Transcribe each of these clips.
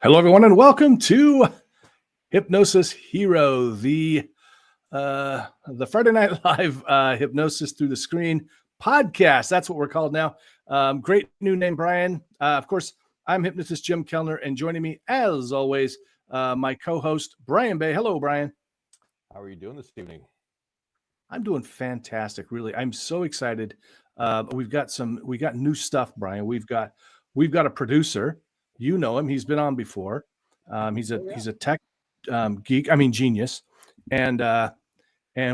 Hello, everyone, and welcome to Hypnosis Hero, the Friday Night Live Hypnosis Through the Screen podcast. That's what we're called now. Great new name, Brian. Of course, I'm hypnotist Jim Kellner, and joining me, as always, my co-host, Brian Bay. Hello, Brian. How are you doing this evening? I'm doing fantastic, really. I'm so excited. We got new stuff, Brian. We've got a producer. You know him. He's been on before. He's a tech geek. I mean, genius. And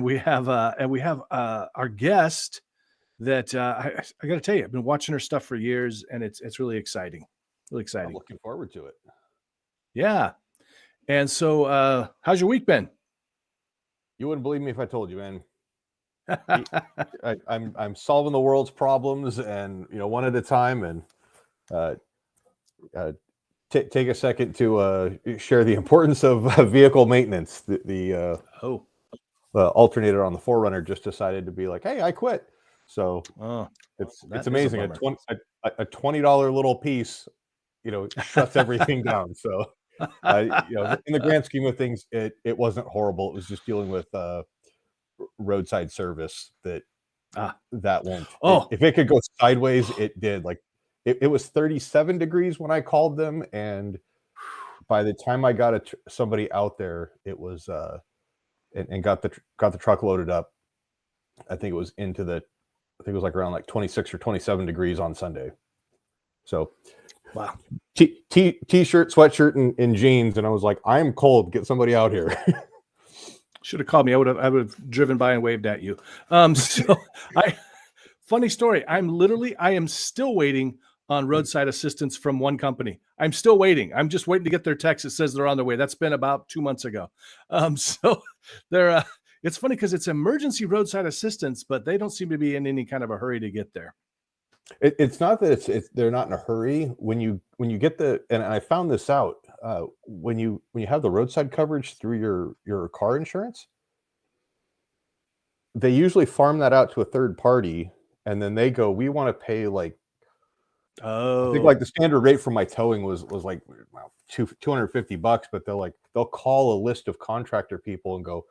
we have our guest that I got to tell you, I've been watching her stuff for years, and it's really exciting. Really exciting. I'm looking forward to it. Yeah. And so, how's your week been? You wouldn't believe me if I told you, man. I'm solving the world's problems, and one at a time, and take a second to share the importance of vehicle maintenance. The alternator on the 4Runner just decided to be like, "Hey, I quit." So it's amazing. A $20 little piece, shuts everything down. So in the grand scheme of things, it wasn't horrible. It was just dealing with roadside service that won't. If it could go sideways, it did. Like it was 37 degrees when I called them, and by the time I got somebody out there, it was and got the truck loaded up. I think it was like around like 26 or 27 degrees on Sunday. So wow. T-shirt, sweatshirt, and jeans, and I was like, I'm cold. Get somebody out here. Should have called me. I would have driven by and waved at you. Funny story. I am still waiting on roadside assistance from one company. I'm still waiting. I'm just waiting to get their text that says they're on their way. That's been about 2 months ago. So they're it's funny because it's emergency roadside assistance, but they don't seem to be in any kind of a hurry to get there. It's not that they're not in a hurry. When you get and I found this out, when you have the roadside coverage through your car insurance, they usually farm that out to a third party, and then they go, we want to pay like, I think like the standard rate for my towing was like $250, but they'll call a list of contractor people and go,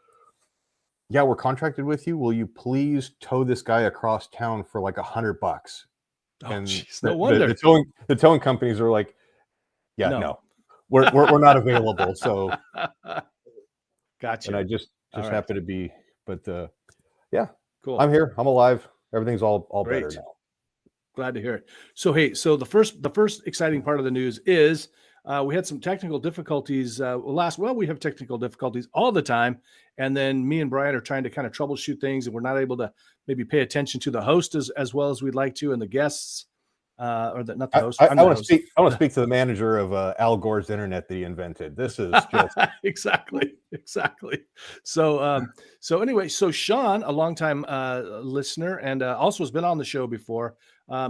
yeah, we're contracted with you. Will you please tow this guy across town for like $100? And geez, no wonder the towing companies are like, yeah, no, we're not available. So gotcha. And I just happen to be, but yeah, cool. I'm here. I'm alive. Everything's all Great. better now. Glad to hear it. So, hey, the first exciting part of the news is we had some technical difficulties we have technical difficulties all the time. And then me and Brian are trying to kind of troubleshoot things, and we're not able to maybe pay attention to the host as well as we'd like to, and the guests, not the host. I want to speak to the manager of Al Gore's internet that he invented. This is just exactly. So anyway, so Sean, a longtime listener, and also has been on the show before.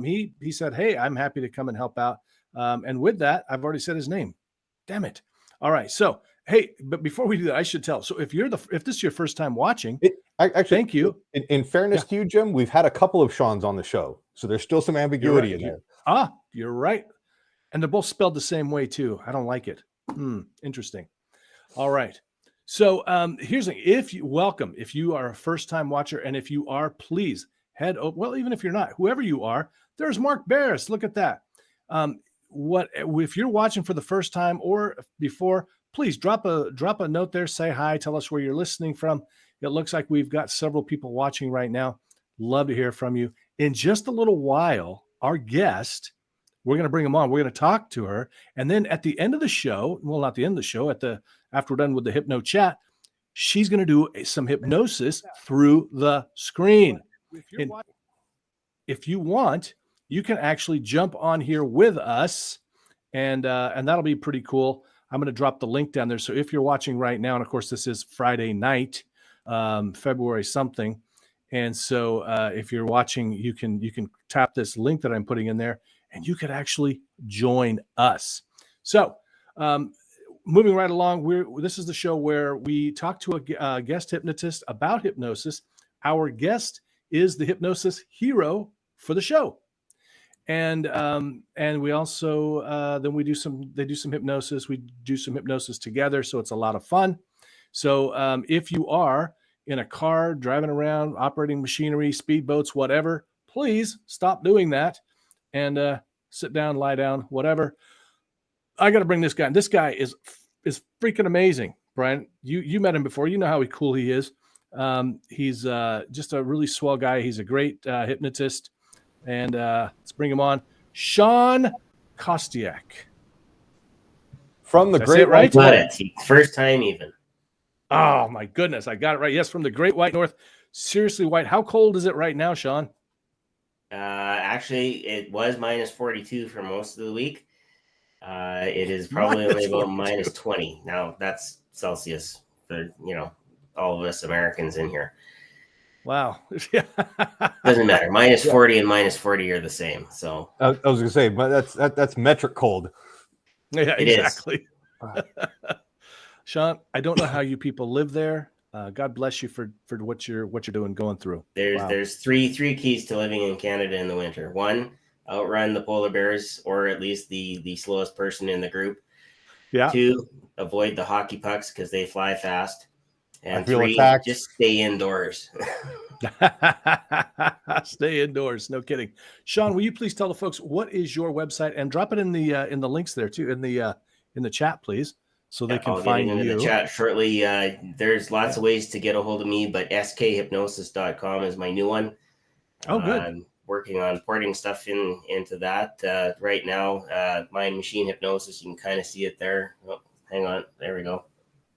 He said, "Hey, I'm happy to come and help out." And with that, I've already said his name. Damn it! All right, so hey, but before we do that, I should tell. So if this is your first time watching, thank you. In fairness to you, Jim, we've had a couple of Seans on the show, so there's still some ambiguity in there. You're right, and they're both spelled the same way too. I don't like it. Interesting. All right. So here's the thing. If you are a first-time watcher, and if you are, please head over. Well, even if you're not, whoever you are, there's Mark Barris. Look at that. If you're watching for the first time or before, please drop a note there. Say hi. Tell us where you're listening from. It looks like we've got several people watching right now. Love to hear from you. In just a little while, our guest, We're going to bring them on. We're going to talk to her. And then at the end of the show, well, not the end of the show, after we're done with the hypno chat, she's going to do some hypnosis through the screen. If you want, you can actually jump on here with us, and that'll be pretty cool. I'm going to drop the link down there. So if you're watching right now, and of course this is Friday night, February something, and so if you're watching, you can tap this link that I'm putting in there, and you could actually join us. So moving right along, this is the show where we talk to a guest hypnotist about hypnosis. Our guest is the Hypnosis Hero for the show. And we also then they do some hypnosis. We do some hypnosis together, so it's a lot of fun. So if you are in a car, driving around, operating machinery, speedboats, whatever, please stop doing that and sit down, lie down, whatever. I got to bring this guy. This guy is freaking amazing, Brian. You met him before. You know how cool he is. He's just a really swell guy. He's a great hypnotist. And let's bring him on. Sean Kostiak. From the Great White North. First time even. Oh, my goodness. I got it right. Yes, from the Great White North. Seriously, White. How cold is it right now, Sean? Actually, it was minus 42 for most of the week. It is probably only about minus 20. Now, that's Celsius for, all of us Americans in here. Wow. Doesn't matter. Minus 40 and minus 40 are the same. So I was going to say, but that's metric cold. Yeah, exactly. Sean, I don't know how you people live there. God bless you for what you're doing, going through. There's three keys to living in Canada in the winter. One, outrun the polar bears, or at least the slowest person in the group. Yeah. Two, avoid the hockey pucks because they fly fast. And three, just stay indoors. Stay indoors. No kidding. Sean, will you please tell the folks what is your website, and drop it in the links there too, in the chat, please, so they can find you. In the chat shortly. There's lots of ways to get a hold of me, but skhypnosis.com is my new one. Oh, good. I'm working on porting stuff into that right now. Mind Machine Hypnosis. You can kind of see it there. Oh, hang on. There we go.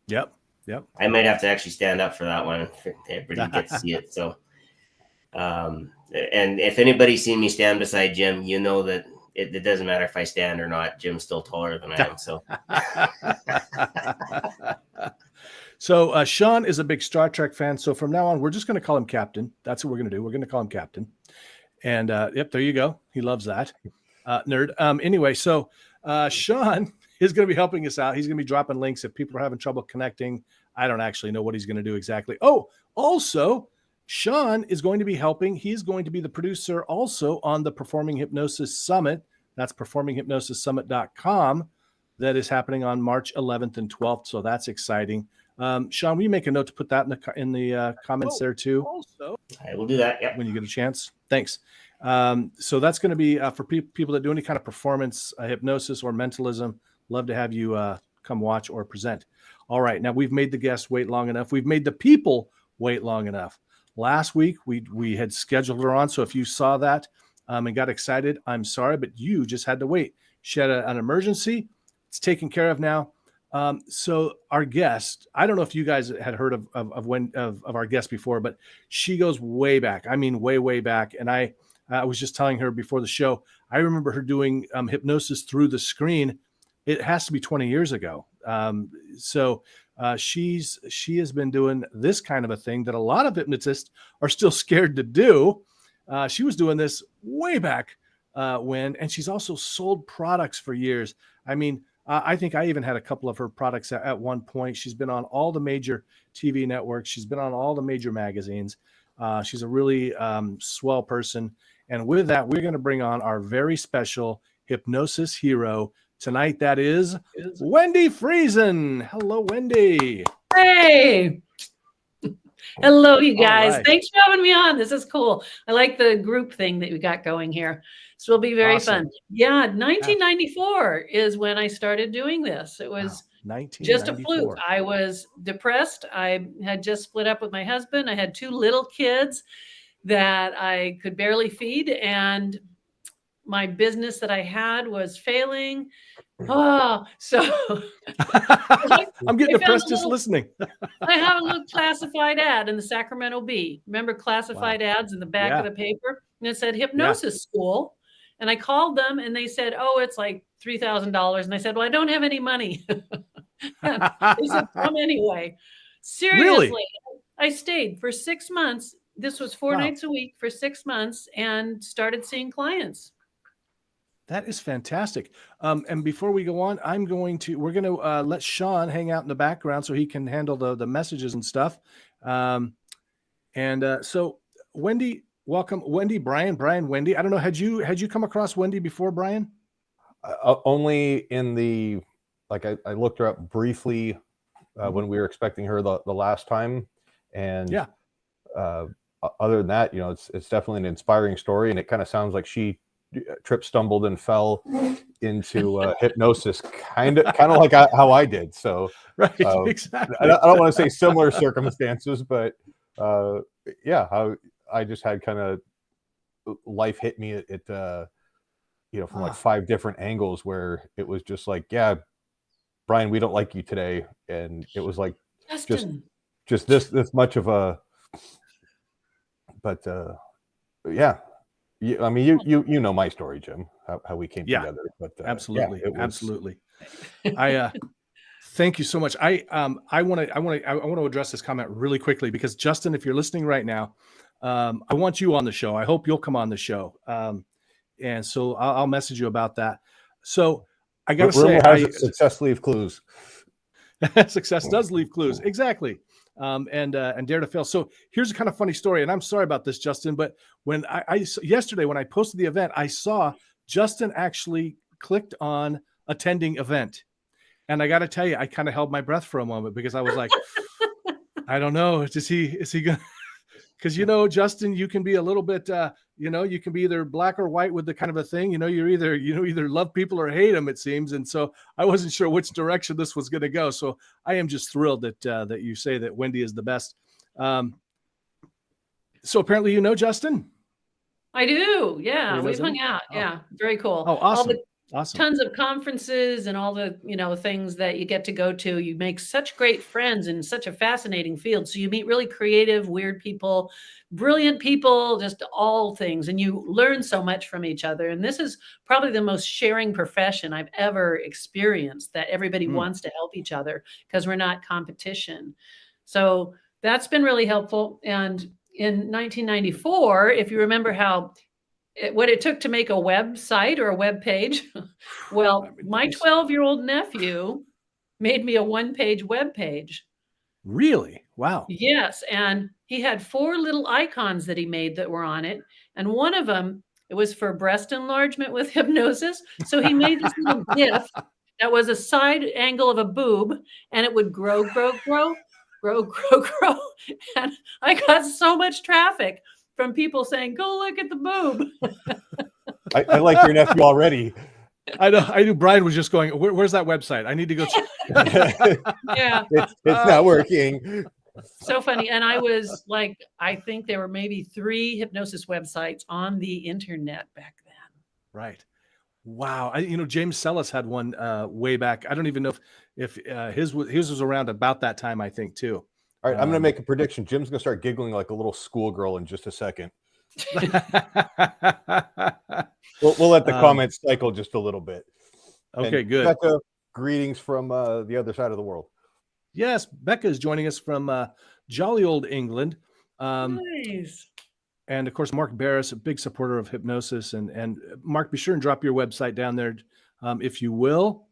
Yep. I might have to actually stand up for that one. Everybody gets to see it. So, and if anybody's seen me stand beside Jim, you know that it doesn't matter if I stand or not. Jim's still taller than I am. So, so Sean is a big Star Trek fan. So from now on, we're just going to call him Captain. That's what we're going to do. We're going to call him Captain. And yep, there you go. He loves that. Nerd. Anyway, so Sean is going to be helping us out. He's going to be dropping links if people are having trouble connecting. I don't actually know what he's going to do exactly. Oh, also, Sean is going to be helping. He's going to be the producer also on the Performing Hypnosis Summit. That's performinghypnosissummit.com. That is happening on March 11th and 12th. So that's exciting. Sean, will you make a note to put that in the comments there too? Also, I will do that. Yep. When you get a chance. Thanks. So that's going to be for people that do any kind of performance hypnosis or mentalism. Love to have you come watch or present. All right. Now we've made the guests wait long enough. We've made the people wait long enough. Last week we had scheduled her on. So if you saw that and got excited, I'm sorry, but you just had to wait. She had an emergency. It's taken care of now. So our guest, I don't know if you guys had heard of our guest before, but she goes way back. I mean, way back. And I was just telling her before the show, I remember her doing hypnosis through the screen. It has to be 20 years ago. So she has been doing this kind of a thing that a lot of hypnotists are still scared to do. She was doing this way back and she's also sold products for years. I mean, I think I even had a couple of her products at one point. She's been on all the major TV networks. She's been on all the major magazines. She's a really swell person. And with that, we're going to bring on our very special Hypnosis Hero tonight. That is Wendi Friesen. Hello, Wendi. Hey. Hello, you guys. Right. Thanks for having me on. This is cool. I like the group thing that we got going here. This will be very fun. Yeah, 1994 is when I started doing this. It was just a fluke. I was depressed. I had just split up with my husband. I had 2 little kids that I could barely feed. And my business that I had was failing. Oh, so I'm getting depressed just listening. I have a little classified ad in the Sacramento Bee. Remember classified ads in the back of the paper? And it said hypnosis school. And I called them and they said, oh, it's like $3,000. And I said, well, I don't have any money. They said, come anyway. Seriously, really? I stayed for 6 months. This was 4 nights a week for 6 months and started seeing clients. That is fantastic. And before we go on, we're going to let Sean hang out in the background so he can handle the messages and stuff. So Wendi, welcome. Wendi, Brian, Wendi. I don't know. Had you come across Wendi before, Brian? Only in the, I looked her up briefly when we were expecting her the last time. And other than that, it's definitely an inspiring story. And it kind of sounds like she tripped, stumbled, and fell into hypnosis, kind of like how I did. So right, exactly. I don't want to say similar circumstances, but how I just had kind of life hit me at from like 5 different angles where it was just like, Brian, we don't like you today, and it was like just this much of a, but I mean, you know my story, Jim, how we came together. But absolutely, absolutely. I thank you so much. I want to address this comment really quickly because Justin, if you're listening right now, I want you on the show. I hope you'll come on the show. And so I'll message you about that. So I got to say, success leave clues. Success does leave clues. Exactly. And dare to fail. So here's a kind of funny story, and I'm sorry about this, Justin, but when yesterday when I posted the event, I saw Justin actually clicked on attending event, and I got to tell you, I kind of held my breath for a moment because I was like, I don't know, is he gonna? Because Justin, you can be a little bit, you can be either black or white with the kind of a thing. You're either love people or hate them, it seems. And so I wasn't sure which direction this was going to go. So I am just thrilled that you say that Wendi is the best. So apparently, Justin. I do. Yeah, we've hung out. Oh. Yeah, very cool. Oh, awesome. Awesome. Tons of conferences and all the, things that you get to go to. You make such great friends in such a fascinating field. So you meet really creative, weird people, brilliant people, just all things. And you learn so much from each other. And this is probably the most sharing profession I've ever experienced, that everybody wants to help each other because we're not competition. So that's been really helpful. And in 1994, if you remember what it took to make a website or a web page. Well, my 12-year-old nephew made me a 1-page web page. Really? Wow. Yes. And he had 4 little icons that he made that were on it. And one of them, it was for breast enlargement with hypnosis. So he made this little GIF that was a side angle of a boob, and it would grow. And I got so much traffic from people saying, go look at the boob. I like your nephew already. I knew Brian was just going, where's that website? I need to go. Yeah. It's not working. So funny. And I was like, I think there were maybe 3 hypnosis websites on the internet back then. Right. Wow. James Sellis had one way back. I don't even know if his was around about that time, I think, too. All right, I'm going to make a prediction. Jim's going to start giggling like a little schoolgirl in just a second. We'll let the comments cycle just a little bit. Okay, and good. Becca, greetings from the other side of the world. Yes, Becca is joining us from jolly old England. Nice. And of course, Mark Barris, a big supporter of hypnosis. And Mark, be sure and drop your website down there if you will.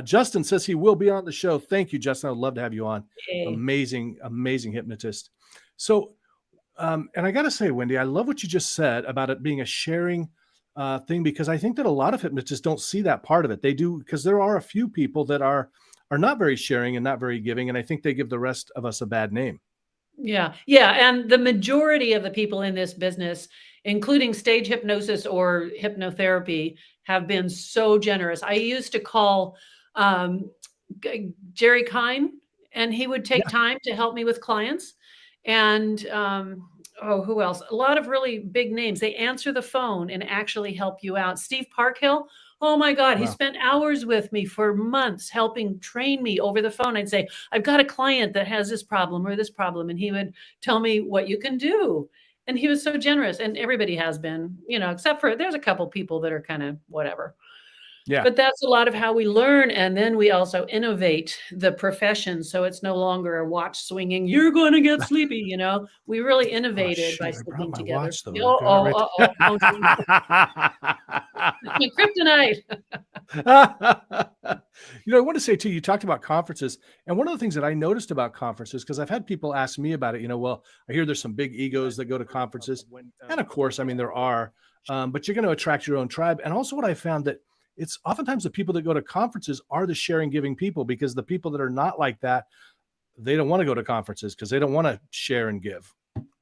Justin says he will be on the show. Thank you, Justin. I'd love to have you on. Okay. Amazing hypnotist. So, and I got to say, Wendi, I love what you just said about it being a sharing thing, because I think that a lot of hypnotists don't see that part of it. They do, because there are a few people that are not very sharing and not very giving. And I think they give the rest of us a bad name. Yeah. Yeah. And the majority of the people in this business, including stage hypnosis or hypnotherapy, have been so generous. I used to call Jerry Kine, and he would take time to help me with clients. And who else? A lot of really big names. They answer the phone and actually help you out. Steve Parkhill. Oh my God, he spent hours with me for months helping train me over the phone. I'd say, I've got a client that has this problem or this problem. And he would tell me what you can do. And he was so generous. And everybody has been, except for there's a couple people that are kind of whatever. Yeah. But that's a lot of how we learn. And then we also innovate the profession. So it's no longer a watch swinging, you're going to get sleepy, We really innovated by sleeping together. Watch, though. Kryptonite. I want to say too, you talked about conferences. And one of the things that I noticed about conferences, because I've had people ask me about it, well, I hear there's some big egos that go to conferences. And of course, I mean, there are, but you're going to attract your own tribe. And also what I found that it's oftentimes the people that go to conferences are the sharing, giving people, because the people that are not like that, they don't want to go to conferences because they don't want to share and give.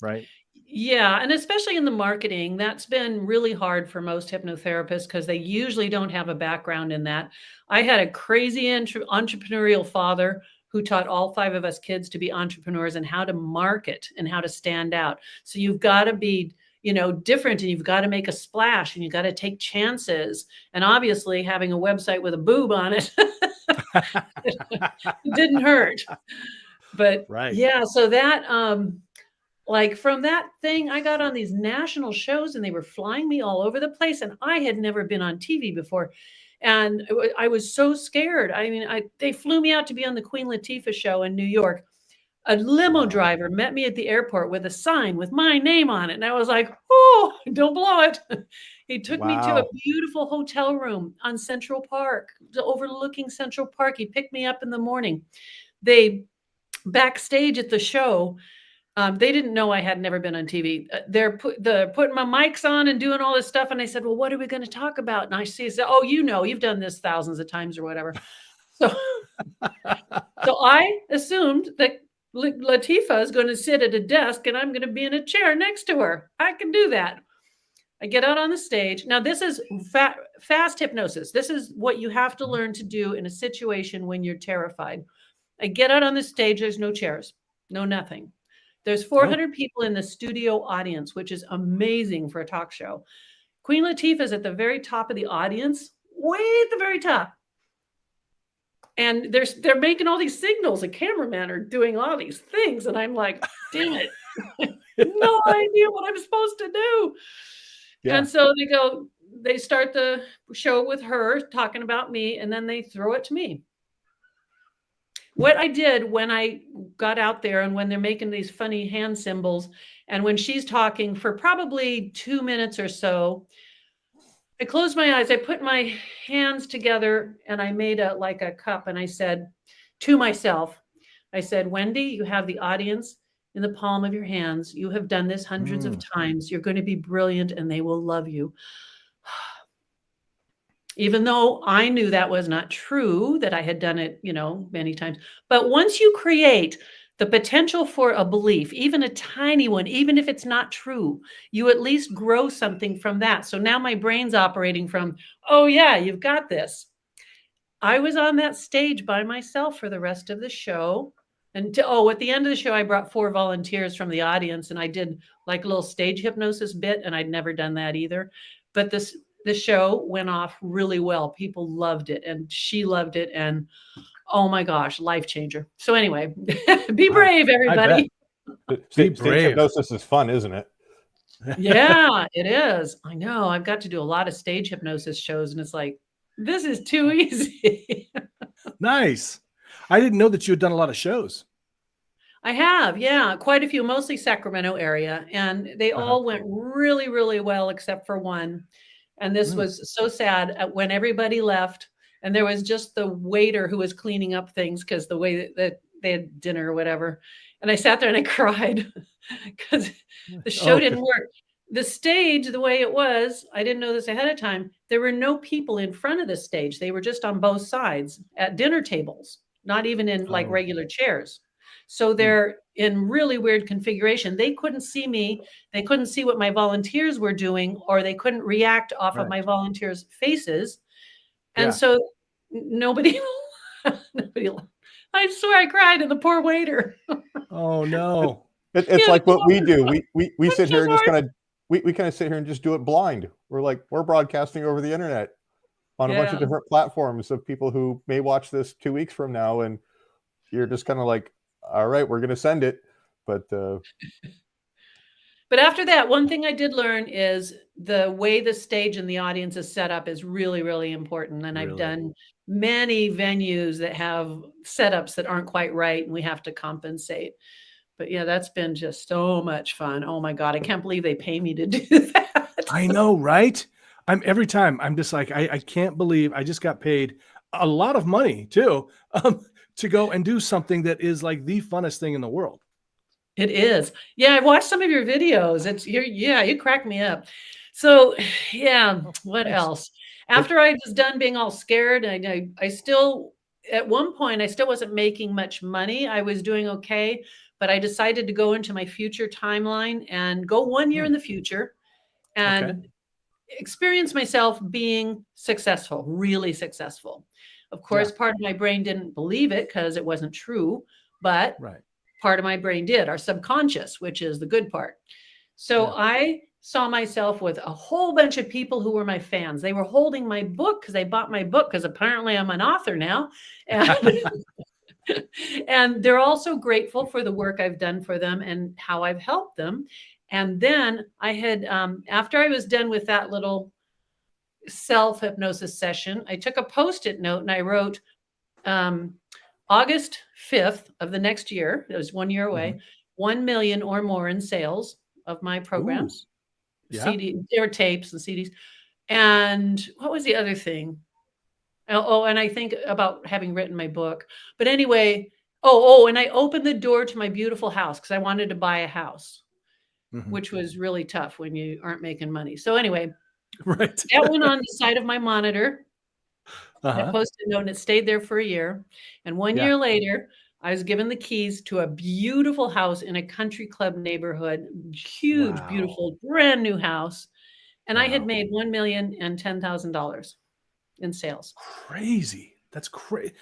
Right. Yeah. And especially in the marketing, that's been really hard for most hypnotherapists because they usually don't have a background in that. I had a crazy entrepreneurial father who taught all 5 of us kids to be entrepreneurs and how to market and how to stand out. So you've got to be different, and you've got to make a splash, and you've got to take chances. And obviously having a website with a boob on it, it didn't hurt. But yeah, so that, from that thing, I got on these national shows and they were flying me all over the place. And I had never been on TV before. And I was so scared. I mean, they flew me out to be on the Queen Latifah show in New York. A limo driver met me at the airport with a sign with my name on it. And I was like, oh, don't blow it. He took me to a beautiful hotel room on Central Park, overlooking Central Park. He picked me up in the morning. They backstage at the show, they didn't know I had never been on TV. They're putting my mics on and doing all this stuff. And I said, well, what are we going to talk about? And I said, oh, you've done this thousands of times or whatever. So I assumed that Latifah is going to sit at a desk and I'm going to be in a chair next to her. I can do that. I get out on the stage. Now, this is fast hypnosis. This is what you have to learn to do in a situation when you're terrified. I get out on the stage. There's no chairs, no nothing. There's 400 people in the studio audience, which is amazing for a talk show. Queen Latifah is at the very top of the audience, way at the very top. And they're making all these signals. The cameramen are doing all these things. And I'm like, damn it. No idea what I'm supposed to do. Yeah. And so they start the show with her talking about me, and then they throw it to me. What I did when I got out there and when they're making these funny hand symbols, and when she's talking for probably 2 minutes or so, I closed my eyes, I put my hands together, and I made a cup, and I said to myself, Wendi, you have the audience in the palm of your hands. You have done this hundreds of times. You're going to be brilliant, and they will love you. Even though I knew that was not true, that I had done it, many times. But once you create the potential for a belief, even a tiny one, even if it's not true, you at least grow something from that. So now my brain's operating from, oh yeah, you've got this. I was on that stage by myself for the rest of the show. And at the end of the show, I brought 4 volunteers from the audience, and I did like a little stage hypnosis bit, and I'd never done that either. But the show went off really well. People loved it, and she loved it. And oh my gosh, life changer. So anyway, be brave, everybody. Stage hypnosis is fun, isn't it? Yeah, it is. I know. I've got to do a lot of stage hypnosis shows, and it's like, this is too easy. Nice. I didn't know that you had done a lot of shows. I have, yeah, quite a few, mostly Sacramento area. And they all went really, really well, except for one. And this was so sad when everybody left. And there was just the waiter who was cleaning up things because the way that they had dinner or whatever. And I sat there and I cried because the show didn't work. The stage, the way it was, I didn't know this ahead of time. There were no people in front of the stage. They were just on both sides at dinner tables, not even in like regular chairs. So they're in really weird configuration. They couldn't see me. They couldn't see what my volunteers were doing, or they couldn't react off of my volunteers' faces. And so nobody, I swear I cried, and the poor waiter. Oh no. It's like what we do. We sit here and just kind of we kind of sit here and just do it blind. We're broadcasting over the internet on a bunch of different platforms of people who may watch this 2 weeks from now, and you're just kind of like, all right, we're going to send it. But after that, one thing I did learn is the way the stage and the audience is set up is really, really important. And I've done many venues that have setups that aren't quite right, and we have to compensate. But yeah, that's been just so much fun. Oh my God, I can't believe they pay me to do that. I know, right? Every time I'm just like, I can't believe I just got paid a lot of money too, to go and do something that is like the funnest thing in the world. It is. Yeah, I've watched some of your videos. You crack me up. So yeah, what else? After I was done being all scared, I still, at one point, I still wasn't making much money. I was doing okay, but I decided to go into my future timeline and go 1 year in the future and experience myself being successful, really successful. Of course, part of my brain didn't believe it because it wasn't true, but part of my brain did, our subconscious, which is the good part. So I saw myself with a whole bunch of people who were my fans. They were holding my book because they bought my book because apparently I'm an author now. And, and they're also grateful for the work I've done for them and how I've helped them. And then I had, after I was done with that little self-hypnosis session, I took a Post-it note and I wrote, August 5th of the next year, it was 1 year away, 1 million or more in sales of my programs, CD, or tapes and CDs. And what was the other thing? Oh, and I think about having written my book. But anyway, and I opened the door to my beautiful house because I wanted to buy a house, which was really tough when you aren't making money. So anyway, that went on the side of my monitor. I posted a note and it stayed there for a year. And 1 year later, I was given the keys to a beautiful house in a country club neighborhood, huge, beautiful, brand new house. And I had made $1,010,000 in sales. Crazy. That's crazy.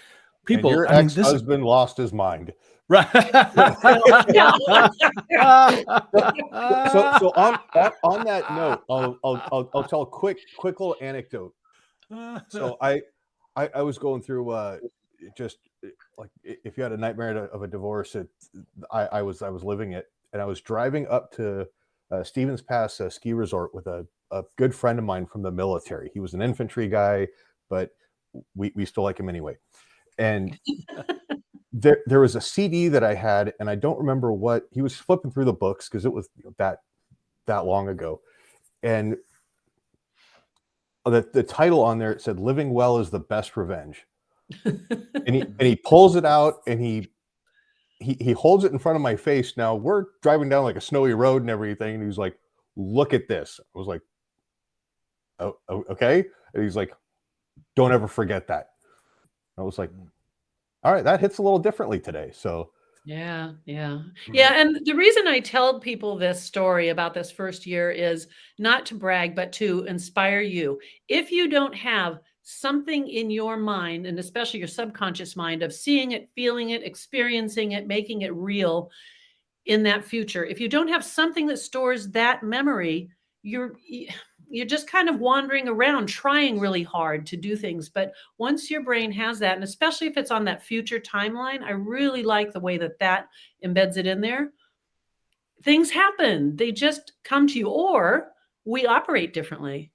People, and your ex-husband lost his mind. Right. so on that note, I'll tell a quick little anecdote. So I was going through just like, if you had a nightmare of a divorce, I was living it, and I was driving up to Stevens Pass ski resort with a good friend of mine from the military. He was an infantry guy, but we still like him anyway. And there was a CD that I had, and I don't remember what he was flipping through the books because it was that long ago, and the title on there, it said "Living Well is the Best Revenge." and he pulls it out and he holds it in front of my face. Now we're driving down like a snowy road and everything, and he's like, "Look at this." I was like, "Oh, okay." And he's like, "Don't ever forget that." I was like, all right, that hits a little differently today. So yeah. And the reason I tell people this story about this first year is not to brag, but to inspire you. If you don't have something in your mind, and especially your subconscious mind, of seeing it, feeling it, experiencing it, making it real in that future, if you don't have something that stores that memory, you're just kind of wandering around trying really hard to do things. But once your brain has that, and especially if it's on that future timeline, I really like the way that embeds it in there. Things happen. They just come to you, or we operate differently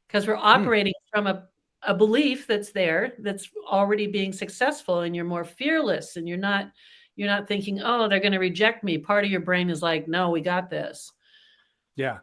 because we're operating from a belief that's there, that's already being successful, and you're more fearless, and you're not thinking, oh, they're going to reject me. Part of your brain is like, no, we got this. Yeah.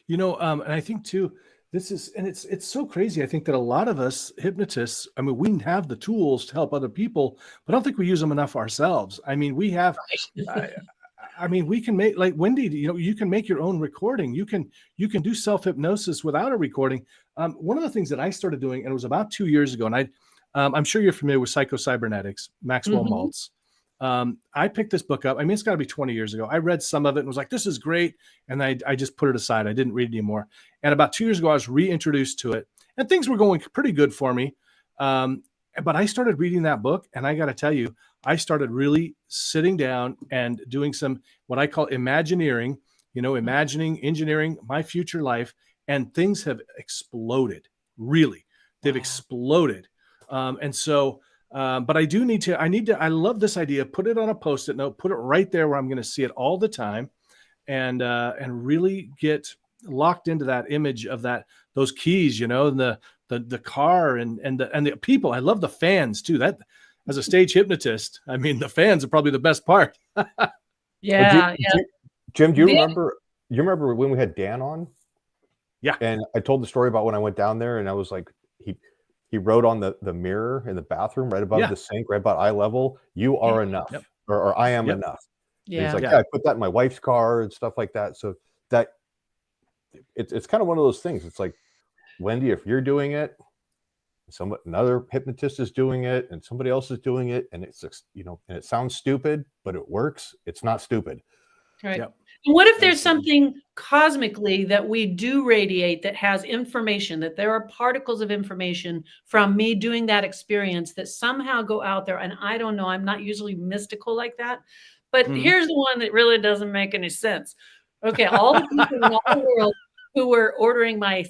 And I think too, it's so crazy. I think that a lot of us hypnotists, I mean, we have the tools to help other people, but I don't think we use them enough ourselves. I mean, we have, we can make, like Wendi, you can make your own recording. You can do self-hypnosis without a recording. One of the things that I started doing, and it was about 2 years ago, and I'm sure you're familiar with Psycho-Cybernetics, Maxwell Maltz. I picked this book up. I mean, it's got to be 20 years ago. I read some of it and was like, this is great. And I just put it aside. I didn't read it anymore. And about 2 years ago, I was reintroduced to it, and things were going pretty good for me. But I started reading that book, and I got to tell you, I started really sitting down and doing some what I call imagineering, imagining, engineering my future life, and things have exploded. Really, they've exploded. And so, but I love this idea. Put it on a Post-it note, put it right there where I'm going to see it all the time, and really get locked into that image of those keys, and the car and the people. I love the fans too. That, as a stage hypnotist, I mean, the fans are probably the best part. Yeah. Jim, do you remember? You remember when we had Dan on? Yeah. And I told the story about when I went down there, and I was like, he wrote on the mirror in the bathroom right above the sink, right about eye level, "You are enough," or "I am enough." Yeah. He's like, I put that in my wife's car and stuff like that. So that it's kind of one of those things. It's like, Wendi, if you're doing it, another hypnotist is doing it, and somebody else is doing it, and it's just, and it sounds stupid, but it works. It's not stupid. Right. Yep. And what if there's something cosmically that we do radiate that has information, that there are particles of information from me doing that experience that somehow go out there? And I don't know, I'm not usually mystical like that, but here's the one that really doesn't make any sense. Okay. All the people in all the world who were ordering my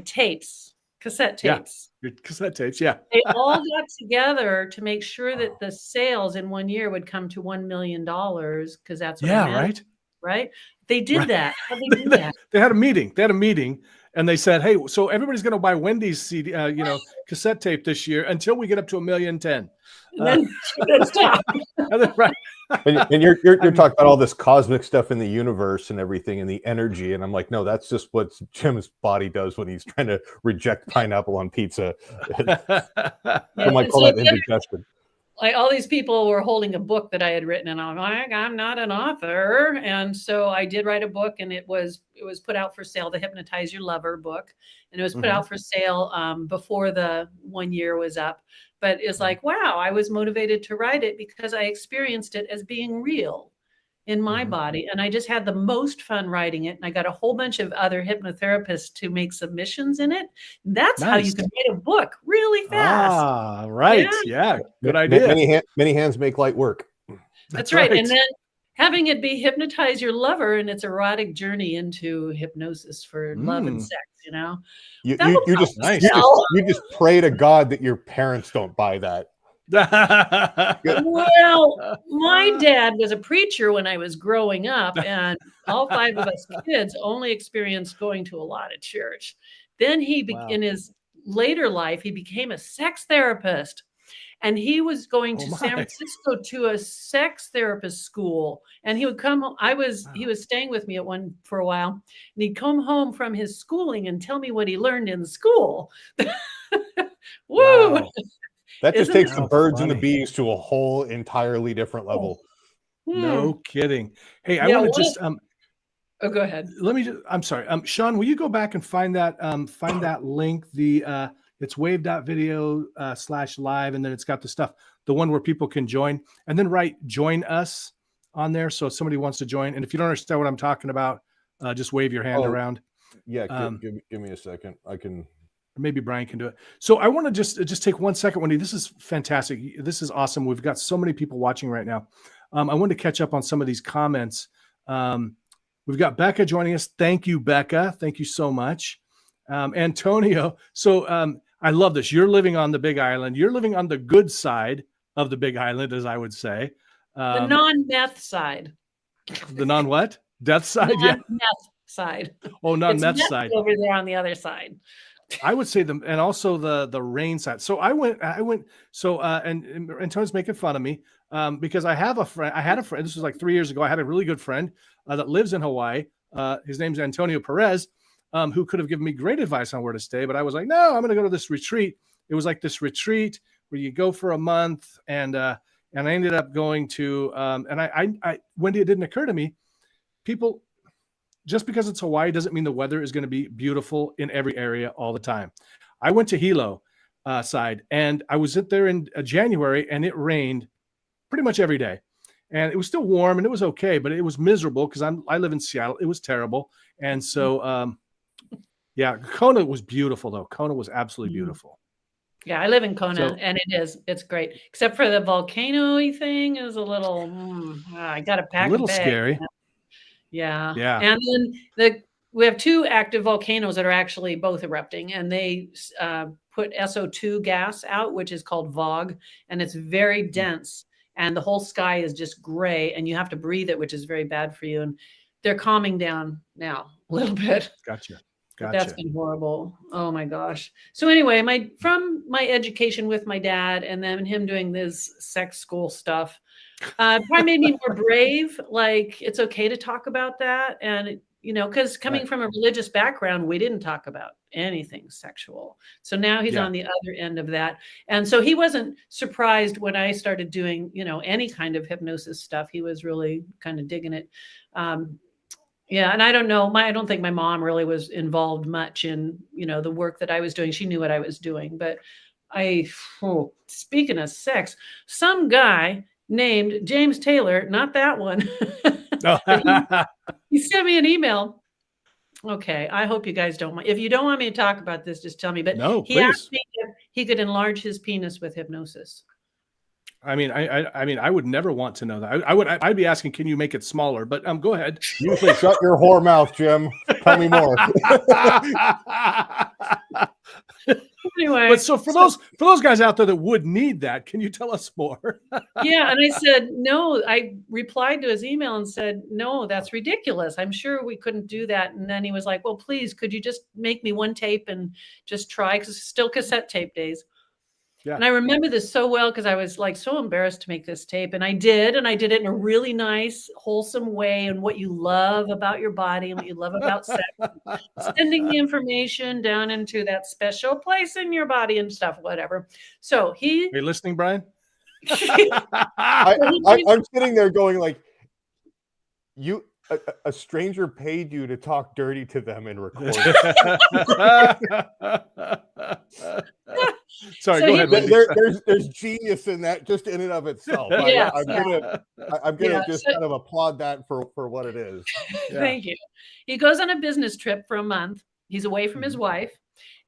tapes, cassette tapes. Yeah, your cassette tapes, yeah. They all got together to make sure that the sales in 1 year would come to $1 million, because that's what right? They did that. How did they do that? They had a meeting, and they said, "Hey, so everybody's going to buy Wendi's CD, cassette tape this year until we get up to 1.010 million." Then stop. Right. And you're talking about all this cosmic stuff in the universe and everything, and the energy, and I'm like, no, that's just what Jim's body does when he's trying to reject pineapple on pizza. I might call that indigestion. Like, all these people were holding a book that I had written, and I'm like, I'm not an author. And so I did write a book, and it was put out for sale, the Hypnotize Your Lover book. And it was put out for sale before the 1 year was up. But it's like, wow, I was motivated to write it because I experienced it as being real in my body. And I just had the most fun writing it. And I got a whole bunch of other hypnotherapists to make submissions in it. That's how you can write a book really fast. Ah, right. Yeah. Good idea. Many hands make light work. That's right. And then having it be Hypnotize Your Lover and its erotic journey into hypnosis for love and sex, You just pray to God that your parents don't buy that. Well, my dad was a preacher when I was growing up, and all 5 of us kids only experienced going to a lot of church. Then in his later life, he became a sex therapist, and he was going to San Francisco to a sex therapist school. And he would come. He was staying with me for a while, and he'd come home from his schooling and tell me what he learned in school. Woo! Wow. That just takes the birds and the bees to a whole entirely different level. No kidding. Hey, I want to just go ahead. I'm sorry. Sean, will you go back and find that link? It's wave.video/live, and then it's got the stuff, the one where people can join, and then write "join us" on there. So if somebody wants to join, and if you don't understand what I'm talking about, just wave your hand around. Yeah. Give me a second. I can. Maybe Brian can do it. So I want to just take 1 second, Wendi. This is fantastic. This is awesome. We've got so many people watching right now. I wanted to catch up on some of these comments. We've got Becca joining us. Thank you, Becca. Thank you so much. Antonio. So I love this. You're living on the Big Island. You're living on the good side of the Big Island, as I would say. The non-meth side. The non-what? Death side? Non-meth side. Oh, non-meth side. Over there on the other side. I would say and also the rain side. So I went. So and Antonio's making fun of me because I had a friend. This was like 3 years ago. I had a really good friend that lives in Hawaii. His name's Antonio Perez, who could have given me great advice on where to stay. But I was like, no, I'm going to go to this retreat. It was like this retreat where you go for a month, and I ended up going to. And Wendi, it didn't occur to me, people. Just because it's Hawaii doesn't mean the weather is going to be beautiful in every area all the time. I went to Hilo side, and I was there in January, and it rained pretty much every day. And it was still warm, and it was okay, but it was miserable because I live in Seattle. It was terrible. And so, Kona was beautiful, though. Kona was absolutely beautiful. Yeah, I live in Kona, and it's great. Except for the volcano-y thing is a little, I got to pack a little bag. scary. Yeah. Yeah. And then we have 2 active volcanoes that are actually both erupting, and they put SO2 gas out, which is called VOG, and it's very dense, and the whole sky is just gray, and you have to breathe it, which is very bad for you. And they're calming down now a little bit. Gotcha. But that's been horrible. Oh my gosh. So anyway, from my education with my dad and then him doing this sex school stuff, probably made me more brave. Like, it's okay to talk about that. And, because coming from a religious background, we didn't talk about anything sexual. So now he's on the other end of that. And so he wasn't surprised when I started doing, any kind of hypnosis stuff. He was really kind of digging it. Yeah. And I don't know, I don't think my mom really was involved much in, the work that I was doing. She knew what I was doing, but speaking of sex, some guy named James Taylor, not that one. He sent me an email. Okay. I hope you guys don't mind. If you don't want me to talk about this, just tell me. But he asked me if he could enlarge his penis with hypnosis. I mean, I would never want to know that. I'd be asking, can you make it smaller? But go ahead. You say, shut your whore mouth, Jim. Tell me more. Anyway, but so for those guys out there that would need that, can you tell us more? Yeah, and I said no. I replied to his email and said, no, that's ridiculous. I'm sure we couldn't do that. And then he was like, well, please, could you just make me one tape and just try? Because it's still cassette tape days. Yeah. And I remember this so well because I was like so embarrassed to make this tape. And I did it in a really nice, wholesome way, and what you love about your body and what you love about sex. Sending the information down into that special place in your body and stuff, whatever. So Are you listening, Brian? I'm sitting there going like, a stranger paid you to talk dirty to them and record. Sorry, go ahead. There's genius in that, just in and of itself. I'm gonna just kind of applaud that for what it is. Yeah. Thank you. He goes on a business trip for a month. He's away from his wife,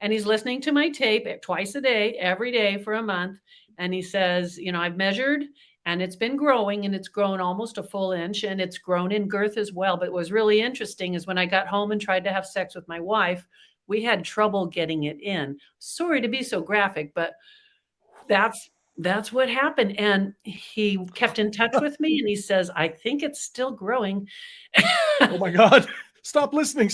and he's listening to my tape twice a day, every day for a month. And he says, I've measured, and it's been growing, and it's grown almost a full inch, and it's grown in girth as well. But what was really interesting is when I got home and tried to have sex with my wife, we had trouble getting it in. Sorry to be so graphic, but that's what happened. And he kept in touch with me, and he says, I think it's still growing. Oh my God. Stop listening.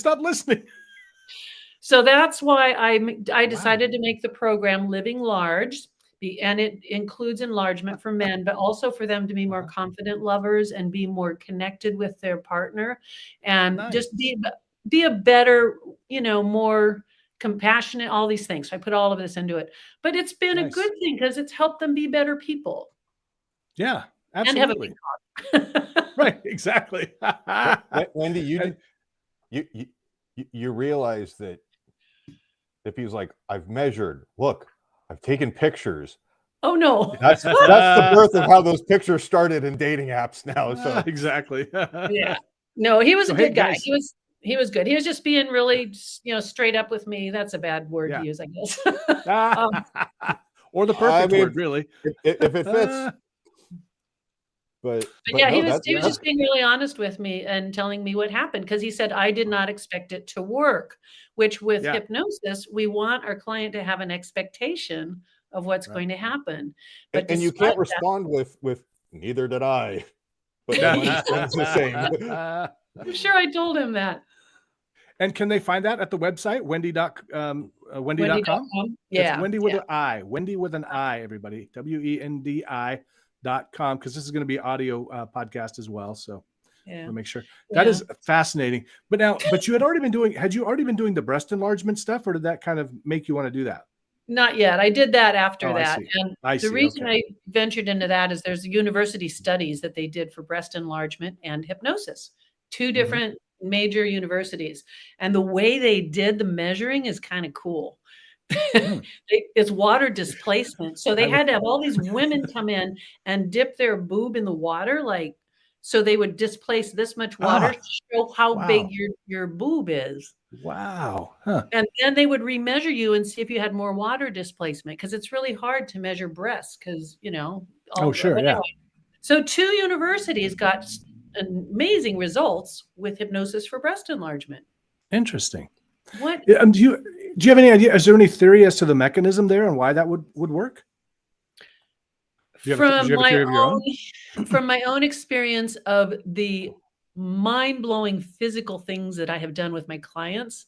So that's why I decided to make the program Living Large. And it includes enlargement for men, but also for them to be more confident lovers and be more connected with their partner, and just be a better, more compassionate, all these things. So I put all of this into it, but it's been a good thing because it's helped them be better people. Yeah, absolutely. And have a big talk. Right, exactly. Wendi, you realize that if he's like, I've measured, look, I've taken pictures. Oh no. That's the birth of how those pictures started in dating apps now. So exactly. Yeah. No, he was a good guy. He was good. He was just being really, straight up with me. That's a bad word to use, I guess. Or the perfect word, really. If it fits. But yeah, he was just being really honest with me and telling me what happened, because he said, I did not expect it to work, which with hypnosis, we want our client to have an expectation of what's going to happen. But and you can't respond with neither did I. But it's the same. I'm sure I told him that. And can they find that at the website, Wendi.com? Yeah. It's Wendi with an I. Wendi with an I, everybody. WENDI.com, because this is going to be audio podcast as well. So we'll make sure. That is fascinating. But you had already been doing the breast enlargement stuff, or did that kind of make you want to do that? Not yet. I did that after that. And the reason I ventured into that is there's university studies that they did for breast enlargement and hypnosis, 2 different major universities. And the way they did the measuring is kind of cool. It's water displacement. So they had to have all these women come in and dip their boob in the water, so they would displace this much water to show how big your boob is. Wow. Huh. And then they would remeasure you and see if you had more water displacement, because it's really hard to measure breasts because, Oh, sure. Yeah. Anyway. So 2 universities got amazing results with hypnosis for breast enlargement. Interesting. What? Do you have any idea? Is there any theory as to the mechanism there and why that would work? From my own experience of the mind-blowing physical things that I have done with my clients,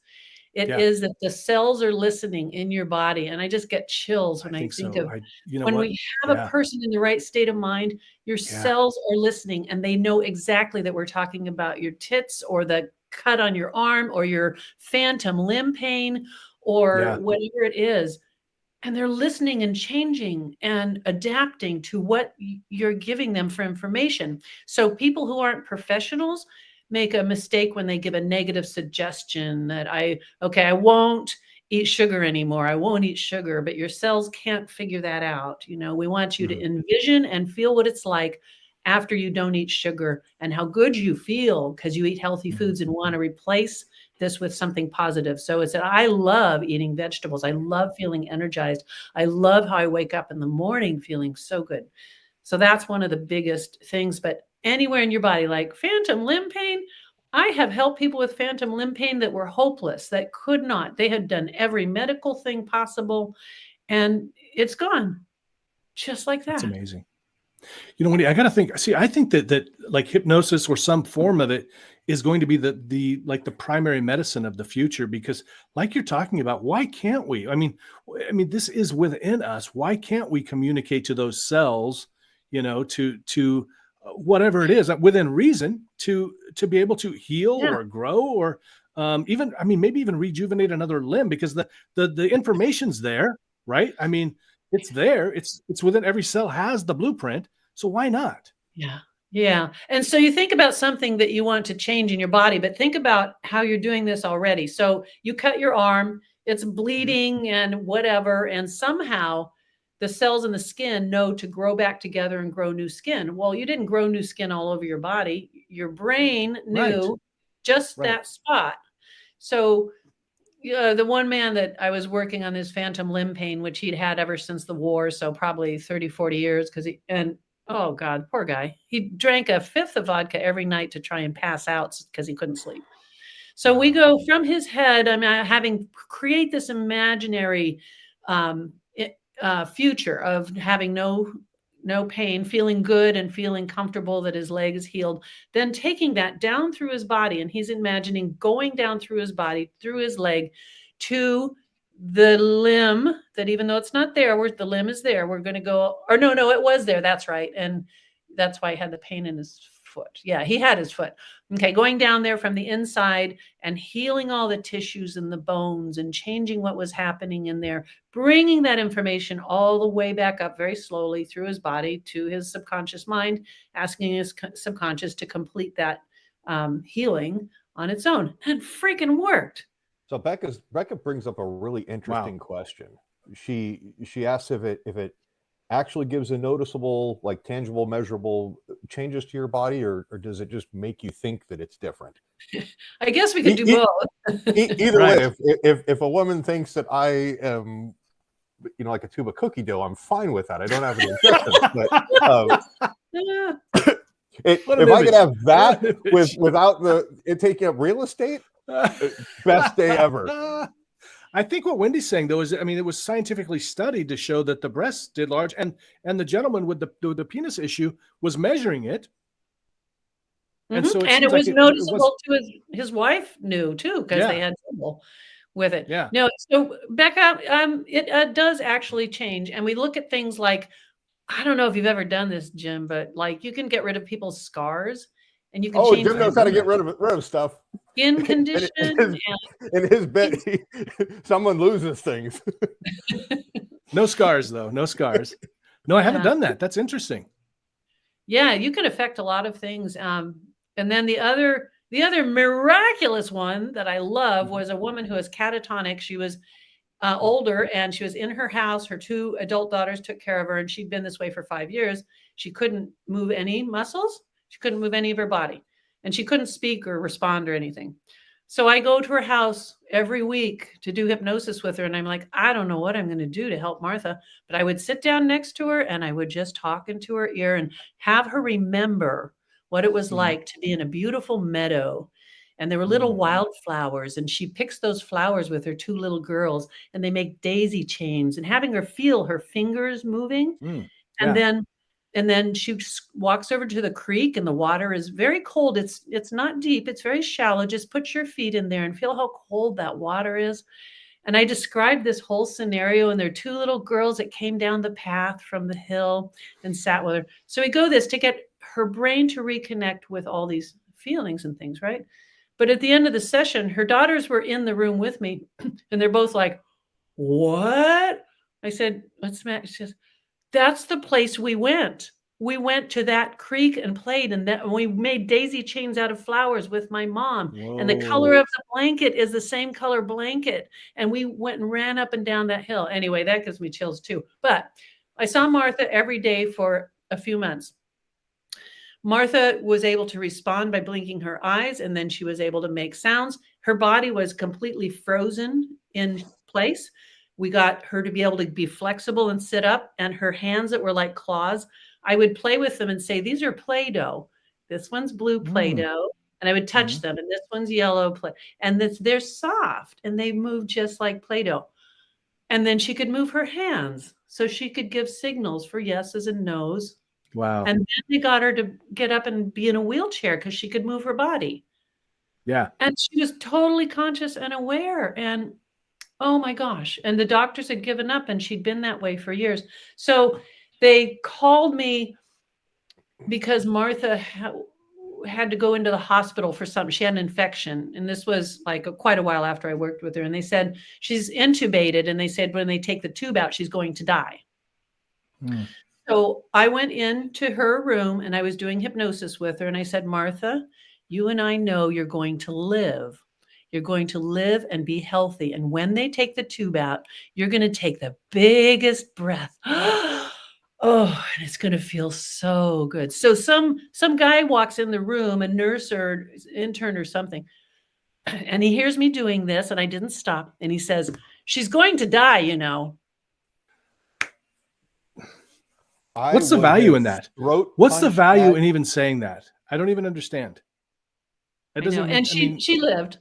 it is that the cells are listening in your body. And I just get chills when I think of when we have a person in the right state of mind, your cells are listening and they know exactly that we're talking about your tits or the cut on your arm or your phantom limb pain or whatever it is. And they're listening and changing and adapting to what you're giving them for information. So people who aren't professionals make a mistake when they give a negative suggestion that I won't eat sugar anymore. I won't eat sugar, but your cells can't figure that out. We want you to envision and feel what it's like after you don't eat sugar and how good you feel because you eat healthy foods and want to replace this with something positive. So it's that I love eating vegetables. I love feeling energized. I love how I wake up in the morning feeling so good. So that's one of the biggest things. But anywhere in your body, like phantom limb pain, I have helped people with phantom limb pain that were hopeless, that could not. They had done every medical thing possible, and it's gone just like that. That's amazing. Wendy, I got to think. See, I think that like hypnosis or some form of it is going to be the primary medicine of the future, because like you're talking about, why can't we? I mean, this is within us. Why can't we communicate to those cells, to whatever it is within reason to be able to heal or grow or even, maybe even rejuvenate another limb, because the information's there, right? It's there. It's within every cell has the blueprint. So why not? Yeah. Yeah. And so you think about something that you want to change in your body, but think about how you're doing this already. So you cut your arm, it's bleeding and whatever. And somehow the cells in the skin know to grow back together and grow new skin. Well, you didn't grow new skin all over your body. Your brain knew just that spot. So the one man that I was working on this phantom limb pain, which he'd had ever since the war, so probably 30, 40 years, oh God, poor guy. He drank a fifth of vodka every night to try and pass out because he couldn't sleep. So we go from his head, having create this imaginary future of having no pain, feeling good and feeling comfortable that his leg is healed, then taking that down through his body. And he's imagining going down through his body, through his leg to the limb that, even though it's not there, where the limb is there, we're going to go, or no, it was there. That's right. And that's why he had the pain in his foot. Yeah, he had his foot. Okay, going down there from the inside and healing all the tissues and the bones and changing what was happening in there, bringing that information all the way back up very slowly through his body to his subconscious mind, asking his subconscious to complete that healing on its own. And freaking worked. So Becca brings up a really interesting question. She asks if it actually gives a noticeable, like tangible, measurable changes to your body, or does it just make you think that it's different? I guess we could do both. Either way, if a woman thinks that I am, like a tube of cookie dough, I'm fine with that. I don't have any objections. But if I could have that without it taking up real estate, best day ever. I think what Wendy's saying, though, is, it was scientifically studied to show that the breasts did large, and the gentleman with the penis issue was measuring it. And so it was noticeable to his wife knew too, because they had trouble with it. Yeah. No, so Becca, it does actually change. And we look at things like, I don't know if you've ever done this, Jim, but like you can get rid of people's scars. And you can change. Jim knows how to get rid of stuff. Skin condition. In his bed, someone loses things. No scars, though. No scars. No, I haven't done that. That's interesting. Yeah, you can affect a lot of things. And then the other miraculous one that I love was a woman who was catatonic. She was older, and she was in her house. Her 2 adult daughters took care of her, and she'd been this way for 5 years. She couldn't move any muscles. She couldn't move any of her body, and she couldn't speak or respond or anything. So I go to her house every week to do hypnosis with her. And I'm like, I don't know what I'm going to do to help Martha. But I would sit down next to her and I would just talk into her ear and have her remember what it was like to be in a beautiful meadow. And there were little wildflowers. And she picks those flowers with her 2 little girls. And they make daisy chains. And having her feel her fingers moving. And then she walks over to the creek and the water is very cold. It's not deep. It's very shallow. Just put your feet in there and feel how cold that water is. And I described this whole scenario, and there are 2 little girls that came down the path from the hill and sat with her. So we go this to get her brain to reconnect with all these feelings and things, right? But at the end of the session, her daughters were in the room with me, and they're both like, what? I said, what's the matter? She says, that's the place we went. We went to that creek and played, and we made daisy chains out of flowers with my mom. Whoa. And the color of the blanket is the same color blanket. And we went and ran up and down that hill. Anyway, that gives me chills too. But I saw Martha every day for a few months. Martha was able to respond by blinking her eyes, and then she was able to make sounds. Her body was completely frozen in place. We got her to be able to be flexible and sit up, and her hands that were like claws, I would play with them and say, these are Play-Doh. This one's blue Play-Doh. And I would touch them, and this one's yellow Play. And they're soft, and they move just like Play-Doh. And then she could move her hands, so she could give signals for yeses and nos. Wow. And then they got her to get up and be in a wheelchair because she could move her body. Yeah. And she was totally conscious and aware. And oh my gosh. And the doctors had given up, and she'd been that way for years. So they called me because Martha had to go into the hospital for something. She had an infection. And this was like quite a while after I worked with her. And they said, she's intubated. And they said, when they take the tube out, she's going to die. So I went into her room and I was doing hypnosis with her. And I said, Martha, you and I know you're going to live. You're going to live and be healthy. And when they take the tube out, you're going to take the biggest breath. Oh, and it's going to feel so good. So some guy walks in the room, a nurse or intern or something, and he hears me doing this, and I didn't stop. And he says, she's going to die, you know. What's the value in that? What's the value in even saying that? I don't even understand. It doesn't. And she lived.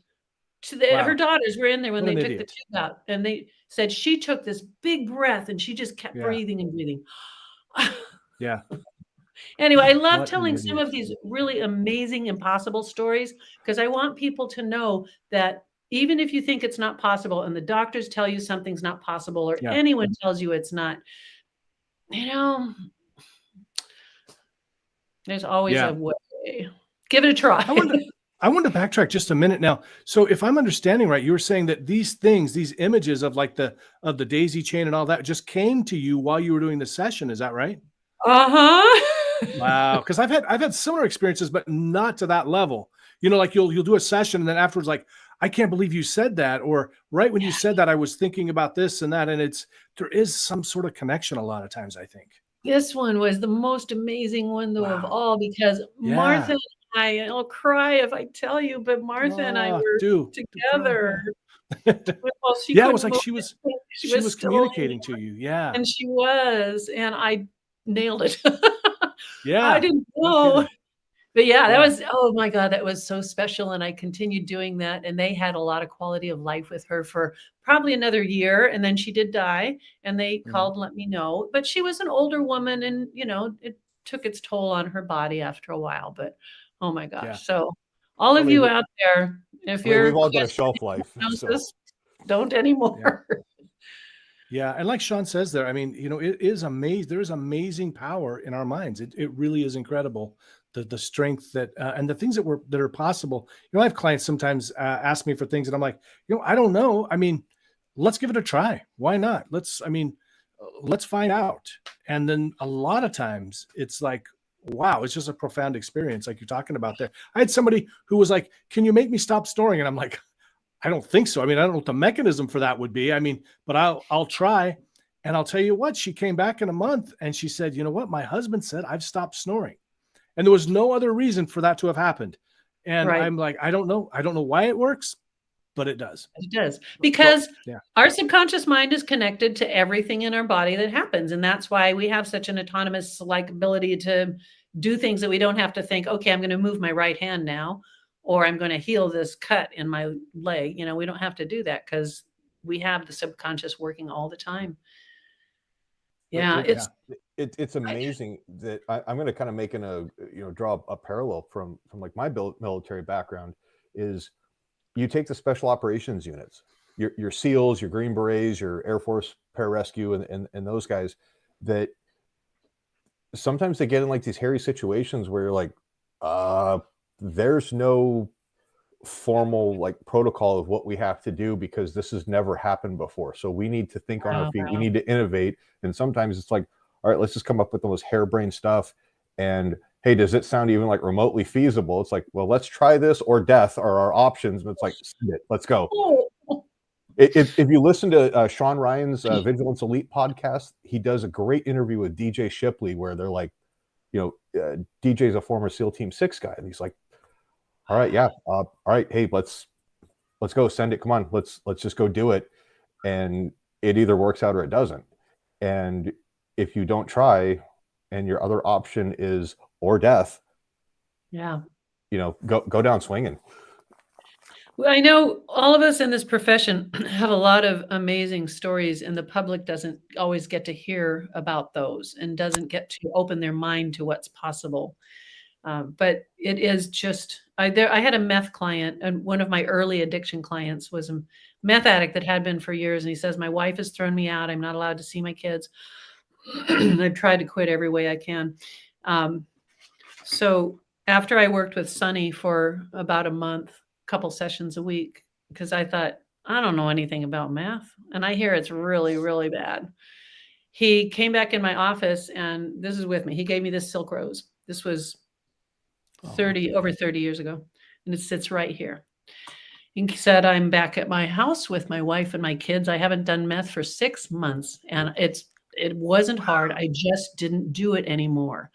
Her daughters were in there when they took the tube out, and they said she took this big breath and she just kept breathing and breathing. Yeah. Anyway, I love telling some of these really amazing, impossible stories, because I want people to know that even if you think it's not possible and the doctors tell you something's not possible, or anyone tells you it's not, you know, there's always a way. Give it a try. I want to backtrack just a minute now. So if I'm understanding right, you were saying that these things, these images of like the daisy chain and all that just came to you while you were doing the session. Is that right? Wow. Because I've had similar experiences, but not to that level. You know, like you'll do a session and then afterwards, like, I can't believe you said that. Or right when you said that, I was thinking about this and that. And there is some sort of connection a lot of times, I think. This one was the most amazing one though of all, because Martha, I'll cry if I tell you, but Martha and I were together. Well, it was like she was communicating to you. Yeah. And she was, and I nailed it. Yeah. I didn't know. But that was, oh my God, that was so special. And I continued doing that. And they had a lot of quality of life with her for probably another year. And then she did die, and they called and let me know. But she was an older woman, and, you know, it took its toll on her body after a while. But oh my gosh. Yeah. So all of you out there, if we've all got a shelf life. Don't anymore. Yeah. And like Sean says there, I mean, you know, it is amazing. There is amazing power in our minds. It really is incredible. The strength that, and the things that are possible. You know, I have clients sometimes ask me for things and I'm like, you know, I don't know. I mean, let's give it a try. Why not? Let's find out. And then a lot of times it's like, wow, it's just a profound experience like you're talking about there. I had somebody who was like, can you make me stop snoring? And I'm like, I don't think so. I mean, I don't know what the mechanism for that would be. I mean, but I'll try. And I'll tell you what, she came back in a month and she said, you know what? My husband said I've stopped snoring. And there was no other reason for that to have happened. And I'm like, I don't know. I don't know why it works, but it does. It does, because our subconscious mind is connected to everything in our body that happens. And that's why we have such an autonomous ability to do things that we don't have to think, okay, I'm going to move my right hand now, or I'm going to heal this cut in my leg. You know, we don't have to do that because we have the subconscious working all the time. Yeah, it's amazing that I'm going to kind of make draw a parallel from like my military background. Is you take the special operations units, your SEALs, your Green Berets, your Air Force pararescue, and those guys, that sometimes they get in like these hairy situations where you're like, there's no formal like protocol of what we have to do because this has never happened before. So we need to think on our feet. We need to innovate. And sometimes it's like, all right, let's just come up with the most harebrained stuff. And hey, does it sound even like remotely feasible? It's like, well, let's try this, or death are our options. But it's like, let's go. If you listen to Sean Ryan's Vigilance Elite podcast, he does a great interview with DJ Shipley where they're like, DJ's a former SEAL Team 6 guy. And he's like, all right, all right, hey, let's go, send it. Come on, let's just go do it. And it either works out or it doesn't. And if you don't try, and your other option is or death, go down swinging. Well, I know all of us in this profession have a lot of amazing stories, and the public doesn't always get to hear about those and doesn't get to open their mind to what's possible. But it is just, I had a meth client, and one of my early addiction clients was a meth addict that had been for years. And he says, my wife has thrown me out. I'm not allowed to see my kids. I've tried to quit every way I can. So after I worked with Sonny for about a month, couple sessions a week, because I thought, I don't know anything about math, and I hear it's really, really bad. He came back in my office, and this is with me. He gave me this Silk Rose. This was over 30 years ago, and it sits right here. He said, I'm back at my house with my wife and my kids. I haven't done meth for 6 months, and it wasn't hard. I just didn't do it anymore.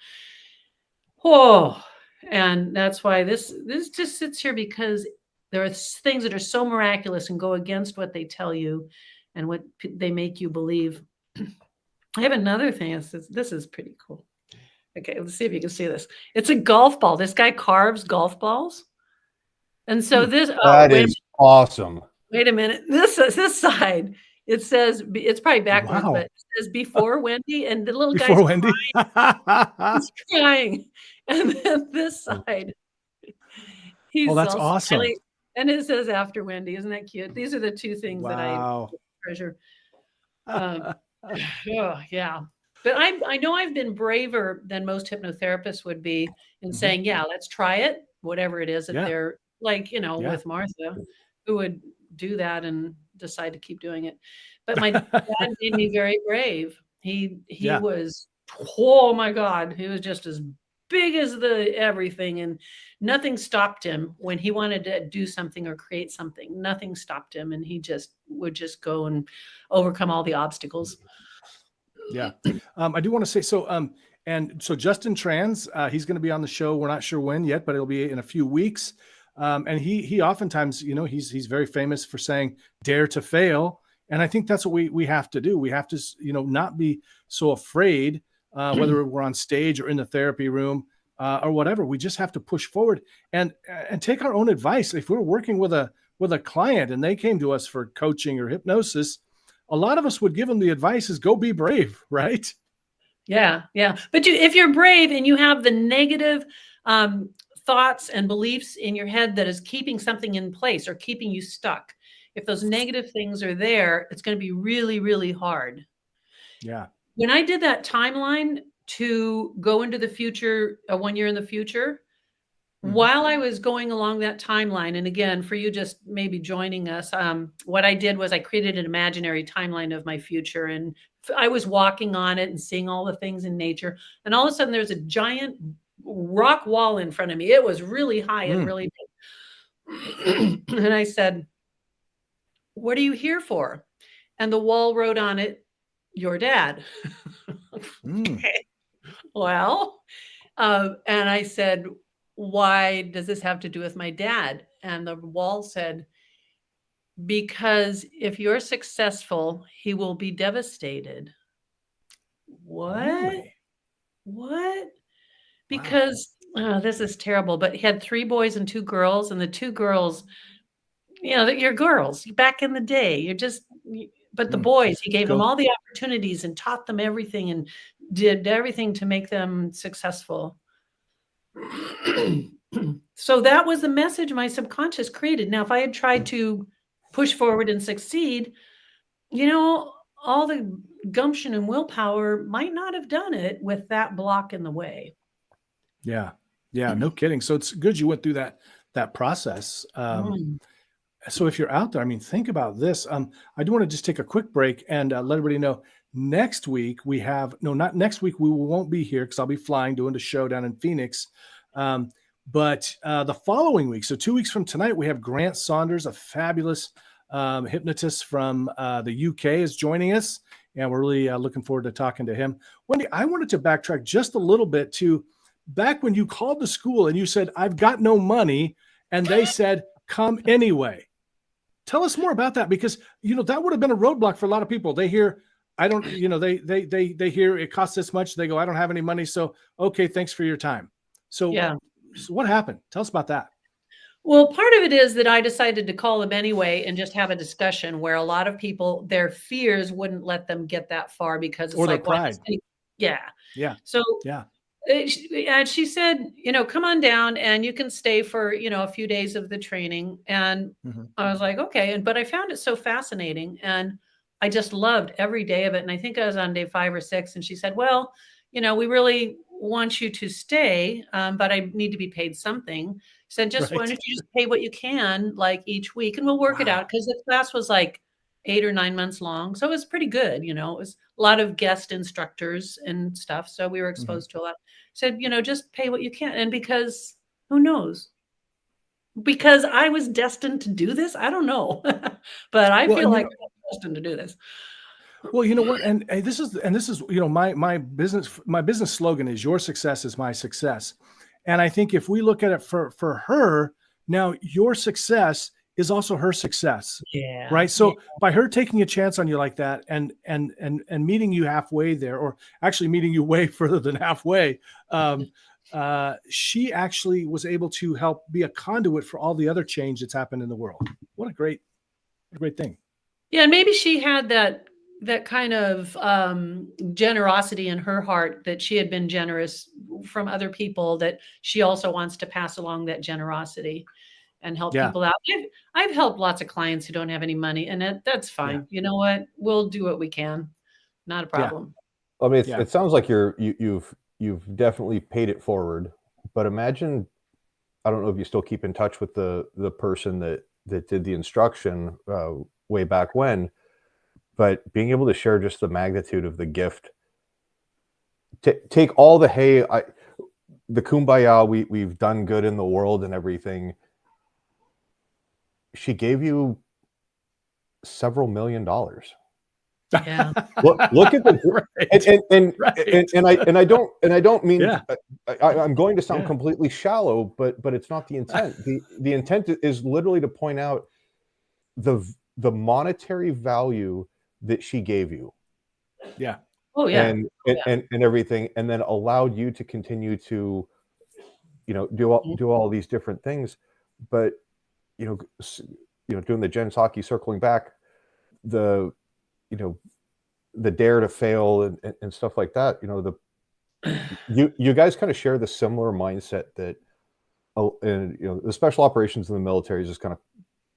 Oh, and that's why this just sits here, because there are things that are so miraculous and go against what they tell you and what they make you believe. I have another thing. This is pretty cool. Okay, let's see if you can see this. It's a golf ball. This guy carves golf balls. And so that is awesome. Wait a minute. This side, it says, it's probably backwards, but it says before Wendi, and the little guy's Wendi. crying. He's crying. And then this side, he's that's awesome. Smiling. And it says after Wendi. Isn't that cute? These are the two things that I treasure. Yeah. But I know I've been braver than most hypnotherapists would be in saying, let's try it, whatever it is that they're like, with Martha, who would do that and decide to keep doing it. But my dad made me very brave. He was, oh my God, he was just as big as everything, and nothing stopped him when he wanted to do something or create something. Nothing stopped him, and he would go and overcome all the obstacles. Yeah. I do want to say, so Justin Trans, he's going to be on the show. We're not sure when yet, but it'll be in a few weeks. And he oftentimes, he's very famous for saying, dare to fail. And I think that's what we have to do. We have to, not be so afraid, whether we're on stage or in the therapy room or whatever. We just have to push forward and take our own advice. If we're working with a client and they came to us for coaching or hypnosis, a lot of us would give them the advice is go be brave, right? Yeah. But if you're brave and you have the negative thoughts and beliefs in your head that is keeping something in place or keeping you stuck, if those negative things are there, it's going to be really, really hard. Yeah. When I did that timeline to go into the future, 1 year in the future, while I was going along that timeline, and again, for you just maybe joining us, what I did was I created an imaginary timeline of my future, and I was walking on it and seeing all the things in nature. And all of a sudden there's a giant rock wall in front of me. It was really high and really big. And I said, what are you here for? And the wall wrote on it, your dad. Okay. Well, and I said, why does this have to do with my dad? And the wall said, because if you're successful, he will be devastated. What? Really? What? Because this is terrible, but he had 3 boys and 2 girls, and the 2 girls, you're girls back in the day. But the boys, he gave them all the opportunities and taught them everything and did everything to make them successful. So that was the message my subconscious created. Now, if I had tried to push forward and succeed, all the gumption and willpower might not have done it with that block in the way. Yeah. Yeah. No kidding. So it's good you went through that process. So if you're out there, I mean, think about this. I do want to just take a quick break and let everybody know next week we have, no, not next week. We won't be here because I'll be flying, doing the show down in Phoenix. But the following week, so 2 weeks from tonight, we have Grant Saunders, a fabulous hypnotist from the UK, is joining us. And we're really looking forward to talking to him. Wendi, I wanted to backtrack just a little bit to back when you called the school and you said, I've got no money. And they said, come anyway. Tell us more about that, because, that would have been a roadblock for a lot of people. They hear, I don't, they hear it costs this much. They go, I don't have any money. So, okay, thanks for your time. So, so what happened? Tell us about that. Well, part of it is that I decided to call them anyway and just have a discussion where a lot of people, their fears wouldn't let them get that far because it's like, pride. Yeah. So, and she said, come on down and you can stay for, a few days of the training. And I was like, okay. But I found it so fascinating and I just loved every day of it. And I think I was on day 5 or 6 and she said, well, we really want you to stay, but I need to be paid something. She said, why don't you just pay what you can, like each week, and we'll work it out. Because the class was like 8 or 9 months long. So it was pretty good. It was a lot of guest instructors and stuff. So we were exposed to a lot. Said, just pay what you can. And because who knows? Because I was destined to do this. I don't know, but I feel like I'm destined to do this. Well, you know what? And this is, my business slogan is your success is my success. And I think if we look at it for her, now your success is also her success. Yeah. Right. So by her taking a chance on you like that and meeting you halfway there, or actually meeting you way further than halfway, she actually was able to help be a conduit for all the other change that's happened in the world. What a great thing. Yeah. And maybe she had that kind of generosity in her heart, that she had been generous from other people, that she also wants to pass along that generosity and help people out. I've helped lots of clients who don't have any money, and that's fine. You know what? We'll do what we can. Not a problem. I mean, it sounds like you've definitely paid it forward, but imagine, I don't know if you still keep in touch with the person that did the instruction way back when, but being able to share just the magnitude of the gift, take all the, hey, the kumbaya, we've done good in the world and everything. She gave you several $1 million. Yeah. Look at the and I don't mean I'm going to sound completely shallow, but it's not the intent. The intent is literally to point out the monetary value that she gave you. Yeah. Oh yeah. And everything, and then allowed you to continue to, do all these different things. But doing the Jen's hockey, circling back, the dare to fail and stuff like that. You guys kind of share the similar mindset that, the special operations in the military is just kind of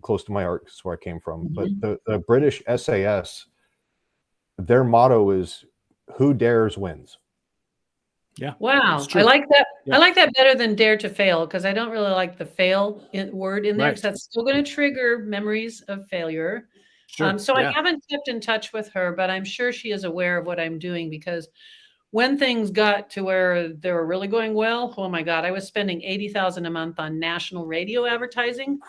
close to my heart. It's where I came from. But the British SAS, their motto is, "Who dares wins." Yeah. Wow. I like that. Yeah. I like that better than dare to fail, because I don't really like the fail word in there, because that's still going to trigger memories of failure. Sure. So I haven't kept in touch with her, but I'm sure she is aware of what I'm doing, because when things got to where they were really going well, oh my God, I was spending $80,000 a month on national radio advertising.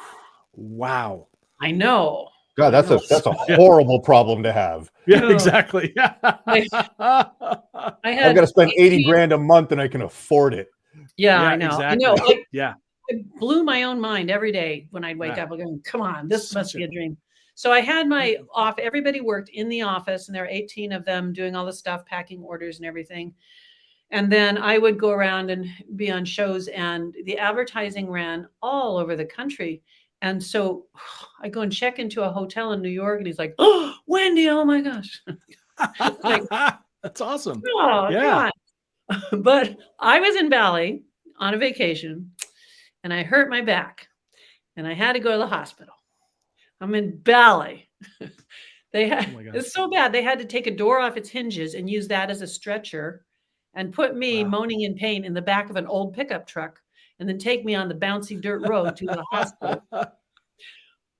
Wow. I know. God, that's a horrible problem to have. Yeah, exactly. I've got to spend 80 grand a month and I can afford it. Yeah, I know. Exactly. I know. Yeah. It blew my own mind every day when I'd wake up going, come on, this must be a dream. So I had my off. Everybody worked in the office, and there were 18 of them doing all the stuff, packing orders and everything. And then I would go around and be on shows, and the advertising ran all over the country. And so I go and check into a hotel in New York, and he's like, "Oh, Wendi, oh my gosh." Like, that's awesome. Oh, yeah. But I was in Bali on a vacation, and I hurt my back, and I had to go to the hospital. I'm in Bali. It's so bad. They had to take a door off its hinges and use that as a stretcher and put me moaning in pain in the back of an old pickup truck and then take me on the bouncy dirt road to the hospital.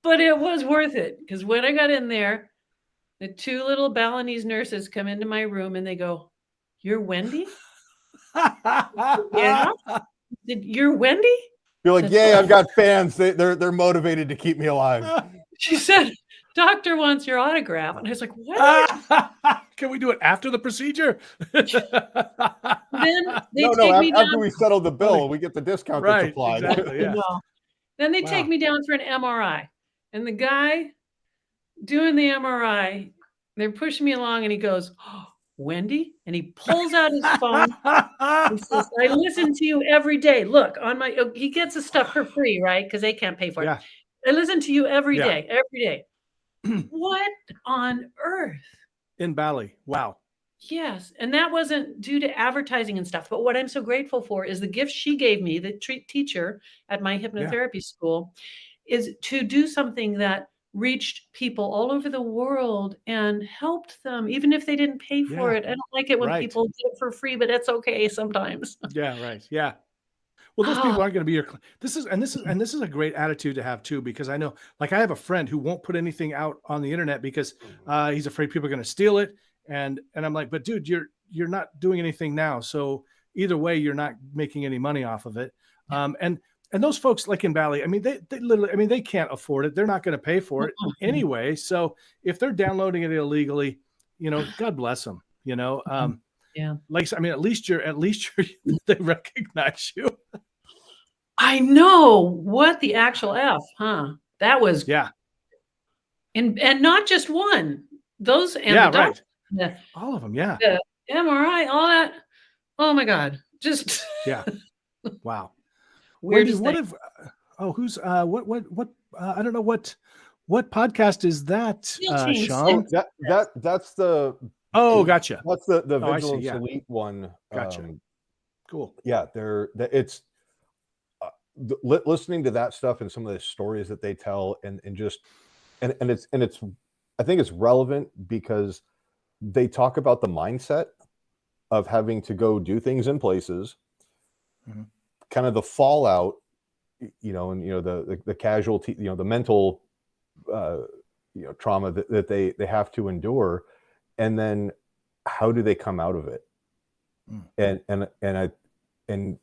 But it was worth it, because when I got in there, the two little Balinese nurses come into my room and they go, "You're Wendi?" Yeah. "You're Wendi?" You're like, "Yay, I've got fans. They're motivated to keep me alive." She said, "Doctor wants your autograph." And I was like, "What?" Can we do it after the procedure? Then they take me down. After we settle the bill, we get the discount that's applied. Exactly, yeah. Then they take me down for an MRI. And the guy doing the MRI, they're pushing me along, and he goes, "Oh, Wendi?" And he pulls out his phone. He says, "I listen to you every day. Look, on my," he gets the stuff for free, right? Because they can't pay for it. "I listen to you every day, every day." What on earth? In Bali. Wow. Yes. And that wasn't due to advertising and stuff. But what I'm so grateful for is the gift she gave me, the teacher at my hypnotherapy school, is to do something that reached people all over the world and helped them, even if they didn't pay for it. I don't like it when people do it for free, but that's okay sometimes. Yeah, right. Yeah. Well, those people aren't going to be your. This is a great attitude to have too, because I know, like, I have a friend who won't put anything out on the internet because he's afraid people are going to steal it, and I'm like, but dude, you're not doing anything now, so either way, you're not making any money off of it. And those folks, like in Bali, I mean, they literally, I mean, they can't afford it. They're not going to pay for it anyway. So if they're downloading it illegally, God bless them. Like, I mean, at least you're they recognize you. I know. What the actual F, huh? That was and not just one. Those and all of them, the MRI, all that. Oh my God, just wow. Weirdest what thing. if? Who's what? I don't know what podcast is that, Sean? That's the. Oh, gotcha. That's the Vigilance Elite one. Gotcha. Cool. Yeah, it's listening to that stuff and some of the stories that they tell, and it's I think it's relevant because they talk about the mindset of having to go do things in places, kind of the fallout, and the casualty, the mental trauma that they have to endure. And then how do they come out of it? And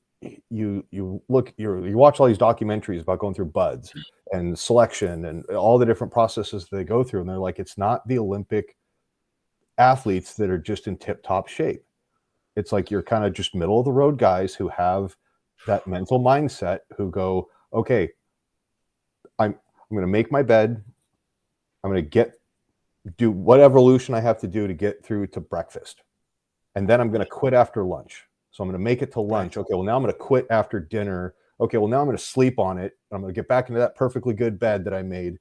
you watch all these documentaries about going through buds and selection and all the different processes they go through. And they're like, it's not the Olympic athletes that are just in tip top shape. It's like, you're kind of just middle of the road guys who have that mental mindset, who go, okay, I'm going to make my bed. I'm going to do what evolution I have to do to get through to breakfast. And then I'm going to quit after lunch. So I'm going to make it to lunch. Okay, well, now I'm going to quit after dinner. Okay, well, now I'm going to sleep on it. I'm going to get back into that perfectly good bed that I made.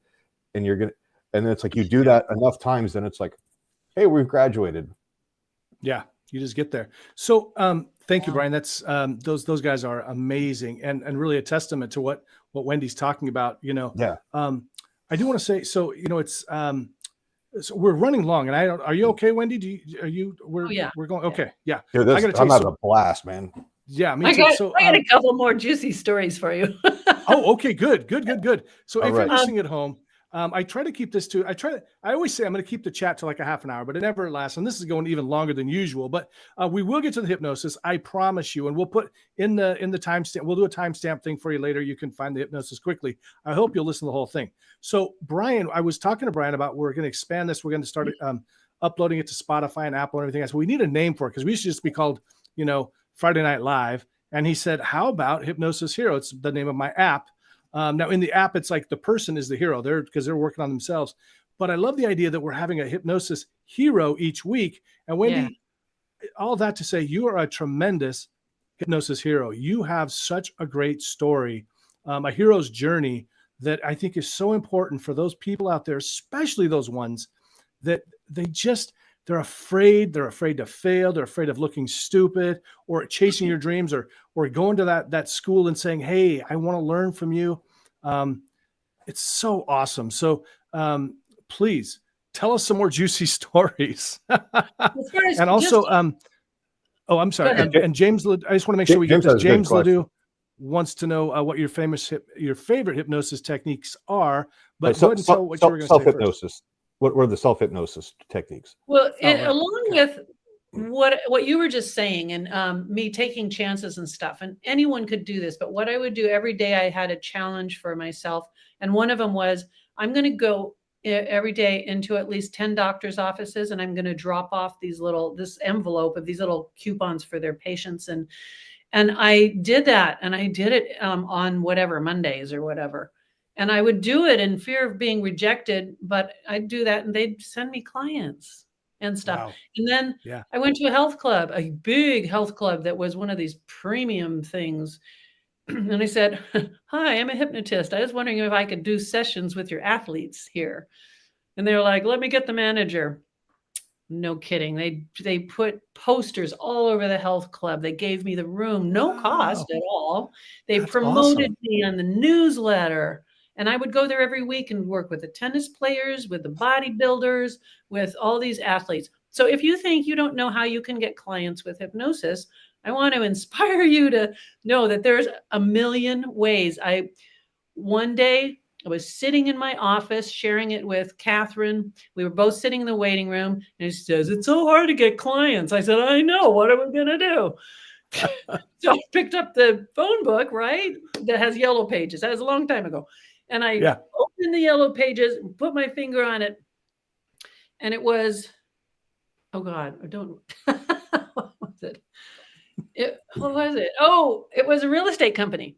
And and then it's like, you do that enough times, then it's like, hey, we've graduated. Yeah, you just get there. So thank you, Brian. That's those guys are amazing and really a testament to what Wendi's talking about. I do want to say, so it's so we're running long, and are you okay, Wendi? We're going okay. Yeah. Dude, I'm having a blast, man. Yeah, me too. I got a couple more juicy stories for you. Oh, okay, good. So if you're listening at home, I try to keep this I always say I'm going to keep the chat to like a half an hour, but it never lasts. And this is going even longer than usual, but we will get to the hypnosis. I promise you. And we'll put in the timestamp. We'll do a timestamp thing for you later. You can find the hypnosis quickly. I hope you'll listen to the whole thing. So Brian, I was talking to Brian about, we're going to expand this. We're going to start uploading it to Spotify and Apple and everything else. We need a name for it, because we should just be called, Friday Night Live. And he said, how about Hypnosis Hero? It's the name of my app. Now in the app, it's like the person is the hero there, because they're working on themselves. but I love the idea that we're having a hypnosis hero each week. And Wendi, all that to say, you are a tremendous hypnosis hero. You have such a great story, a hero's journey that I think is so important for those people out there, especially those ones that they're afraid to fail. They're afraid of looking stupid or chasing your dreams or going to that school and saying, hey, I want to learn from you. It's so awesome. So please tell us some more juicy stories. And also, I'm sorry. And James, I just want to make sure we get this. James Ledoux wants to know what your favorite hypnosis techniques are. But go ahead and tell what you were going to say self-hypnosis. What were the self-hypnosis techniques? Well, along with what you were just saying and me taking chances and stuff, and anyone could do this, but what I would do every day, I had a challenge for myself. And one of them was, I'm going to go every day into at least 10 doctors' offices, and I'm going to drop off this envelope of these little coupons for their patients. And I did that, and I did it on whatever, Mondays or whatever. And I would do it in fear of being rejected, but I'd do that and they'd send me clients and stuff. Wow. And then I went to a health club, a big health club that was one of these premium things. And I said, hi, I'm a hypnotist. I was wondering if I could do sessions with your athletes here. And they were like, let me get the manager. No kidding. They put posters all over the health club. They gave me the room, no cost at all. They promoted me on the newsletter. And I would go there every week and work with the tennis players, with the bodybuilders, with all these athletes. So if you think you don't know how you can get clients with hypnosis, I want to inspire you to know that there's a million ways. One day I was sitting in my office sharing it with Catherine. We were both sitting in the waiting room, and she says, it's so hard to get clients. I said, I know. What are we going to do? So I picked up the phone book, right, that has yellow pages. That was a long time ago. And I opened the yellow pages, put my finger on it, and it was, oh God, I don't, what was it? What was it? Oh, it was a real estate company.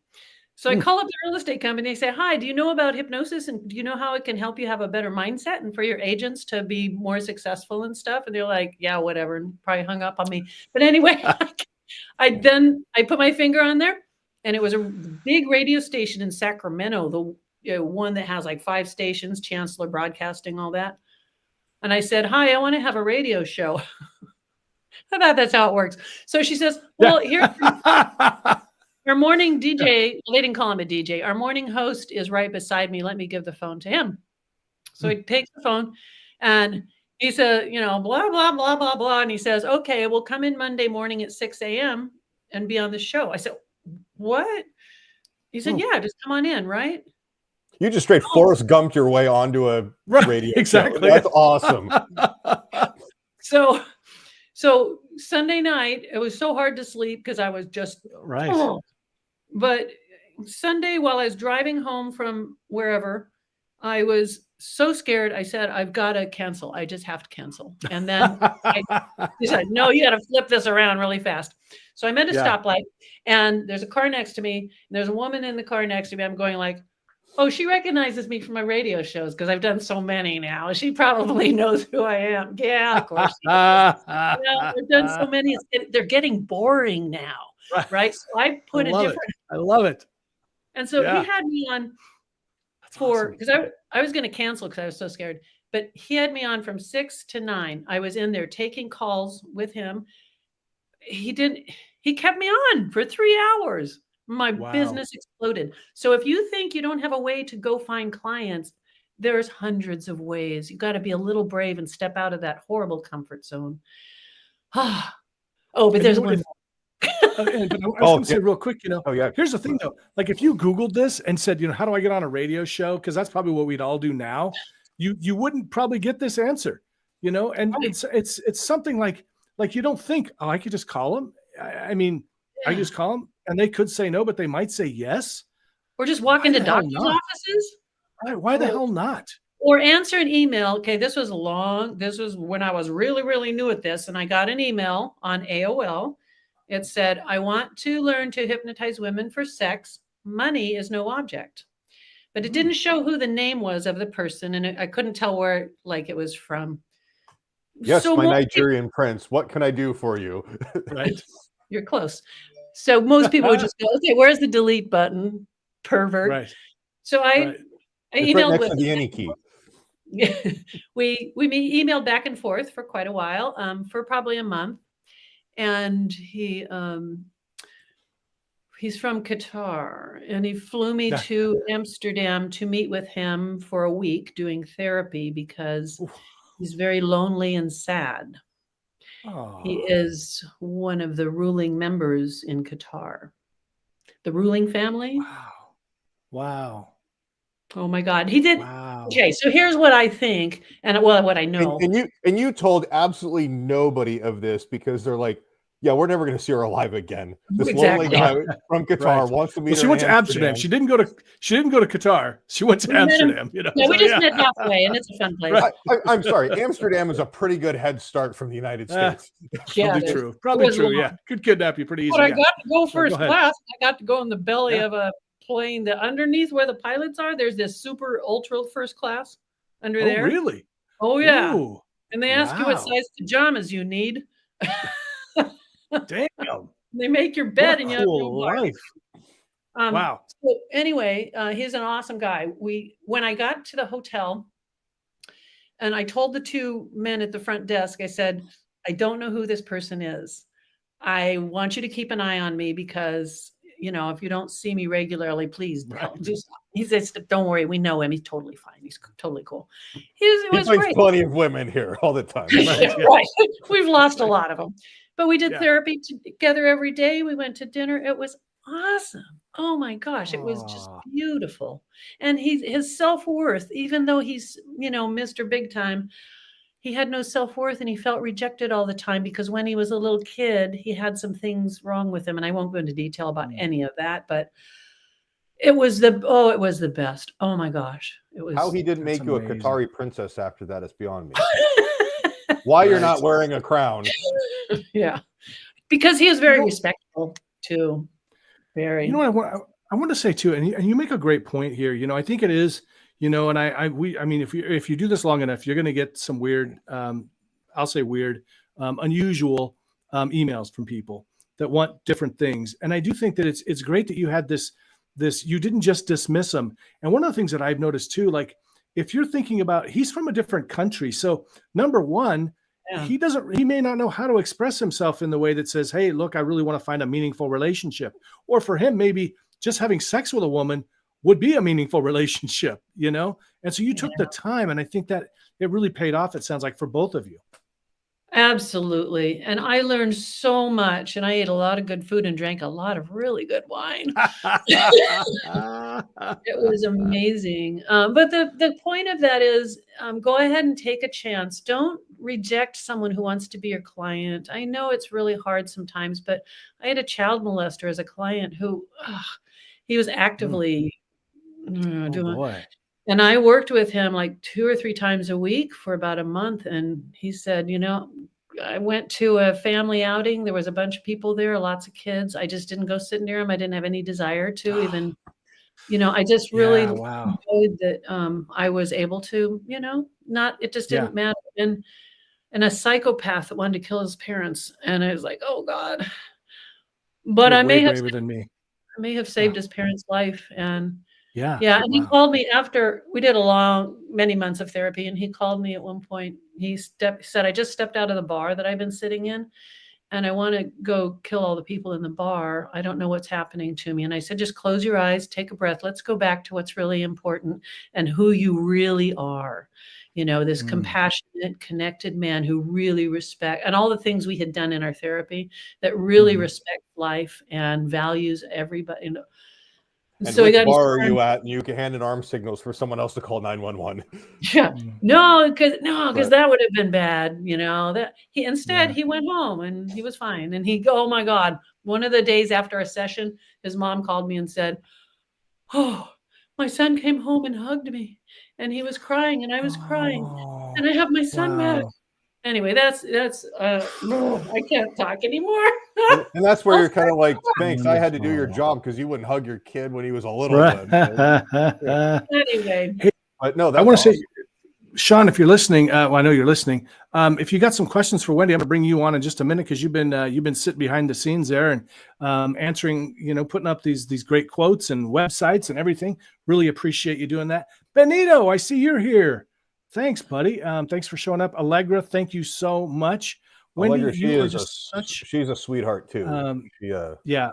So I call up the real estate company. I say, hi, do you know about hypnosis? And do you know how it can help you have a better mindset and for your agents to be more successful and stuff? And they're like, yeah, whatever. And probably hung up on me. But anyway, I put my finger on there, and it was a big radio station in Sacramento, the one that has like 5 stations, Chancellor Broadcasting, all that. And I said, hi, I want to have a radio show. I thought that's how it works. So she says, well, here, our morning DJ, they didn't call him a DJ. Our morning host is right beside me. Let me give the phone to him. So he takes the phone and he said, blah, blah, blah, blah, blah. And he says, okay, we'll come in Monday morning at 6 a.m. and be on the show. I said, what? He said, yeah, just come on in, right? You just straight Forrest Gumped your way onto a radio exactly. show. That's awesome. So Sunday night, it was so hard to sleep because I was just But Sunday, while I was driving home from wherever, I was so scared. I said, I've got to cancel. I just have to cancel. And then he said, no, you got to flip this around really fast. So I'm at a stoplight, and there's a car next to me. And there's a woman in the car next to me. I'm going like, oh, she recognizes me from my radio shows because I've done so many now. She probably knows who I am. Yeah, of course. I've done so many. They're getting boring now, right? So I put a different. I love it. And so he had me on because I was going to cancel because I was so scared. But he had me on from 6 to 9. I was in there taking calls with him. He kept me on for 3 hours. My business exploded. So if you think you don't have a way to go find clients, there's hundreds of ways. You got to be a little brave and step out of that horrible comfort zone. But there's one. But I was going to say real quick, here's the thing though. Like if you Googled this and said, how do I get on a radio show? Because that's probably what we'd all do now. You wouldn't probably get this answer, and it's something like you don't think, oh, I could just call them. I mean, I just call them. And they could say no, but they might say yes. Or just walk into doctor's offices. Why the hell not? Or answer an email. Okay, this was when I was really, really new at this. And I got an email on AOL. It said, I want to learn to hypnotize women for sex. Money is no object. but it didn't show who the name was of the person, and I couldn't tell where it was from. Yes, so my Nigerian prince. What can I do for you? Right. You're close. So most people would just go, okay, where's the delete button? Pervert. Right. So I emailed right next to the any key. we emailed back and forth for quite a while, for probably a month, and he's from Qatar, and he flew me to Amsterdam to meet with him for a week doing therapy because he's very lonely and sad. Oh. He is one of the ruling members in Qatar, the ruling family. Wow. Oh my God, he did. Wow. Okay, so here's what I think, and what I know. And you told absolutely nobody of this because they're like, yeah, we're never going to see her alive again. This lonely guy from Qatar wants to meet her. She went to Amsterdam. She didn't go to Qatar. She went to Amsterdam. Yeah, we just met halfway, and it's a fun place. I'm sorry, Amsterdam is a pretty good head start from the United States. Probably true. Probably true. Yeah, could kidnap you pretty easily. But I got to go first class. I got to go in the belly of a plane. Underneath where the pilots are, there's this super ultra first class under there. Really? Oh yeah. Ooh, and they ask you what size pajamas you need. Damn. They make your bed and you have no life. Wow. So anyway, he's an awesome guy. When I got to the hotel and I told the two men at the front desk, I said, I don't know who this person is. I want you to keep an eye on me because, if you don't see me regularly, please he says, don't worry. We know him. He's totally fine. He's totally cool. He was great. Plenty of women here all the time. Right. We've lost a lot of them. But we did therapy together every day. We went to dinner. It was awesome. Oh my gosh. It was just beautiful. And his self-worth, even though he's, Mr. Big Time, he had no self-worth and he felt rejected all the time because when he was a little kid, he had some things wrong with him. And I won't go into detail about any of that, but it was the best. Oh my gosh. It was. How he didn't make you amazing. A Qatari princess after that is beyond me. Why you're not wearing a crown. Yeah. Because he was very respectful too. Very. You know what I want to say too, and you make a great point here. I think it is, and I mean, if you do this long enough, you're going to get some weird, I'll say weird, unusual emails from people that want different things. And I do think that it's great that you had this, you didn't just dismiss them. And one of the things that I've noticed too, like, if you're thinking about, he's from a different country. So number one, he may not know how to express himself in the way that says, hey, look, I really want to find a meaningful relationship. Or for him, maybe just having sex with a woman would be a meaningful relationship, And so you took the time, and I think that it really paid off, it sounds like, for both of you. Absolutely. And I learned so much, and I ate a lot of good food and drank a lot of really good wine. It was amazing. But the point of that is, go ahead and take a chance. Don't reject someone who wants to be your client. I know it's really hard sometimes, but I had a child molester as a client who he was actively doing. And I worked with him like 2 or 3 times a week for about a month. And he said, I went to a family outing. There was a bunch of people there, lots of kids. I just didn't go sit near him. I didn't have any desire to even, I just really enjoyed that I was able to, it just didn't matter. And a psychopath that wanted to kill his parents. And I was like, oh God. But I may have saved his parents' life. And and he called me after we did many months of therapy, and he called me at one point. He said, I just stepped out of the bar that I've been sitting in, and I want to go kill all the people in the bar. I don't know what's happening to me. And I said, just close your eyes, take a breath. Let's go back to what's really important and who you really are. This compassionate, connected man who really respects, and all the things we had done in our therapy that really respect life and values everybody. And so which bar are you at? And you can hand in arm signals for someone else to call 911. Yeah, no, because that would have been bad. That he went home and he was fine. And oh my God, one of the days after a session, his mom called me and said, "Oh, my son came home and hugged me, and he was crying, and I was crying, and I have my son back." Anyway, that's no, I can't talk anymore. And that's where you're kind of like, thanks, I had to do your job because you wouldn't hug your kid when he was a little one. Yeah. Anyway, but no, I want to say, Sean, if you're listening, well, I know you're listening. If you got some questions for Wendi, I'm going to bring you on in just a minute because you've been sitting behind the scenes there and answering, putting up these great quotes and websites and everything. Really appreciate you doing that. Benito, I see you're here. Thanks, buddy. Thanks for showing up. Allegra, thank you so much. Wendi, she's a sweetheart too. Yeah,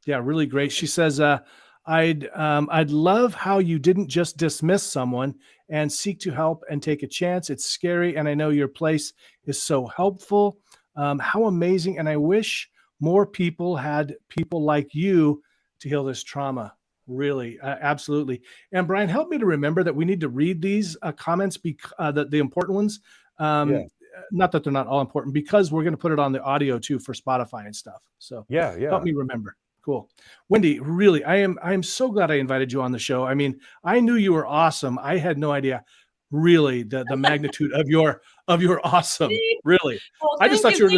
really great. She says, I'd love how you didn't just dismiss someone and seek to help and take a chance. It's scary, and I know your place is so helpful. How amazing, and I wish more people had people like you to heal this trauma. Really, absolutely. And Brian, help me to remember that we need to read these comments, the important ones. Not that they're not all important, because we're going to put it on the audio too for Spotify and stuff. So help me remember. Cool. Wendi, really, I am so glad I invited you on the show. I mean, I knew you were awesome. I had no idea really the magnitude of your awesome. Really. Well, I just thought you were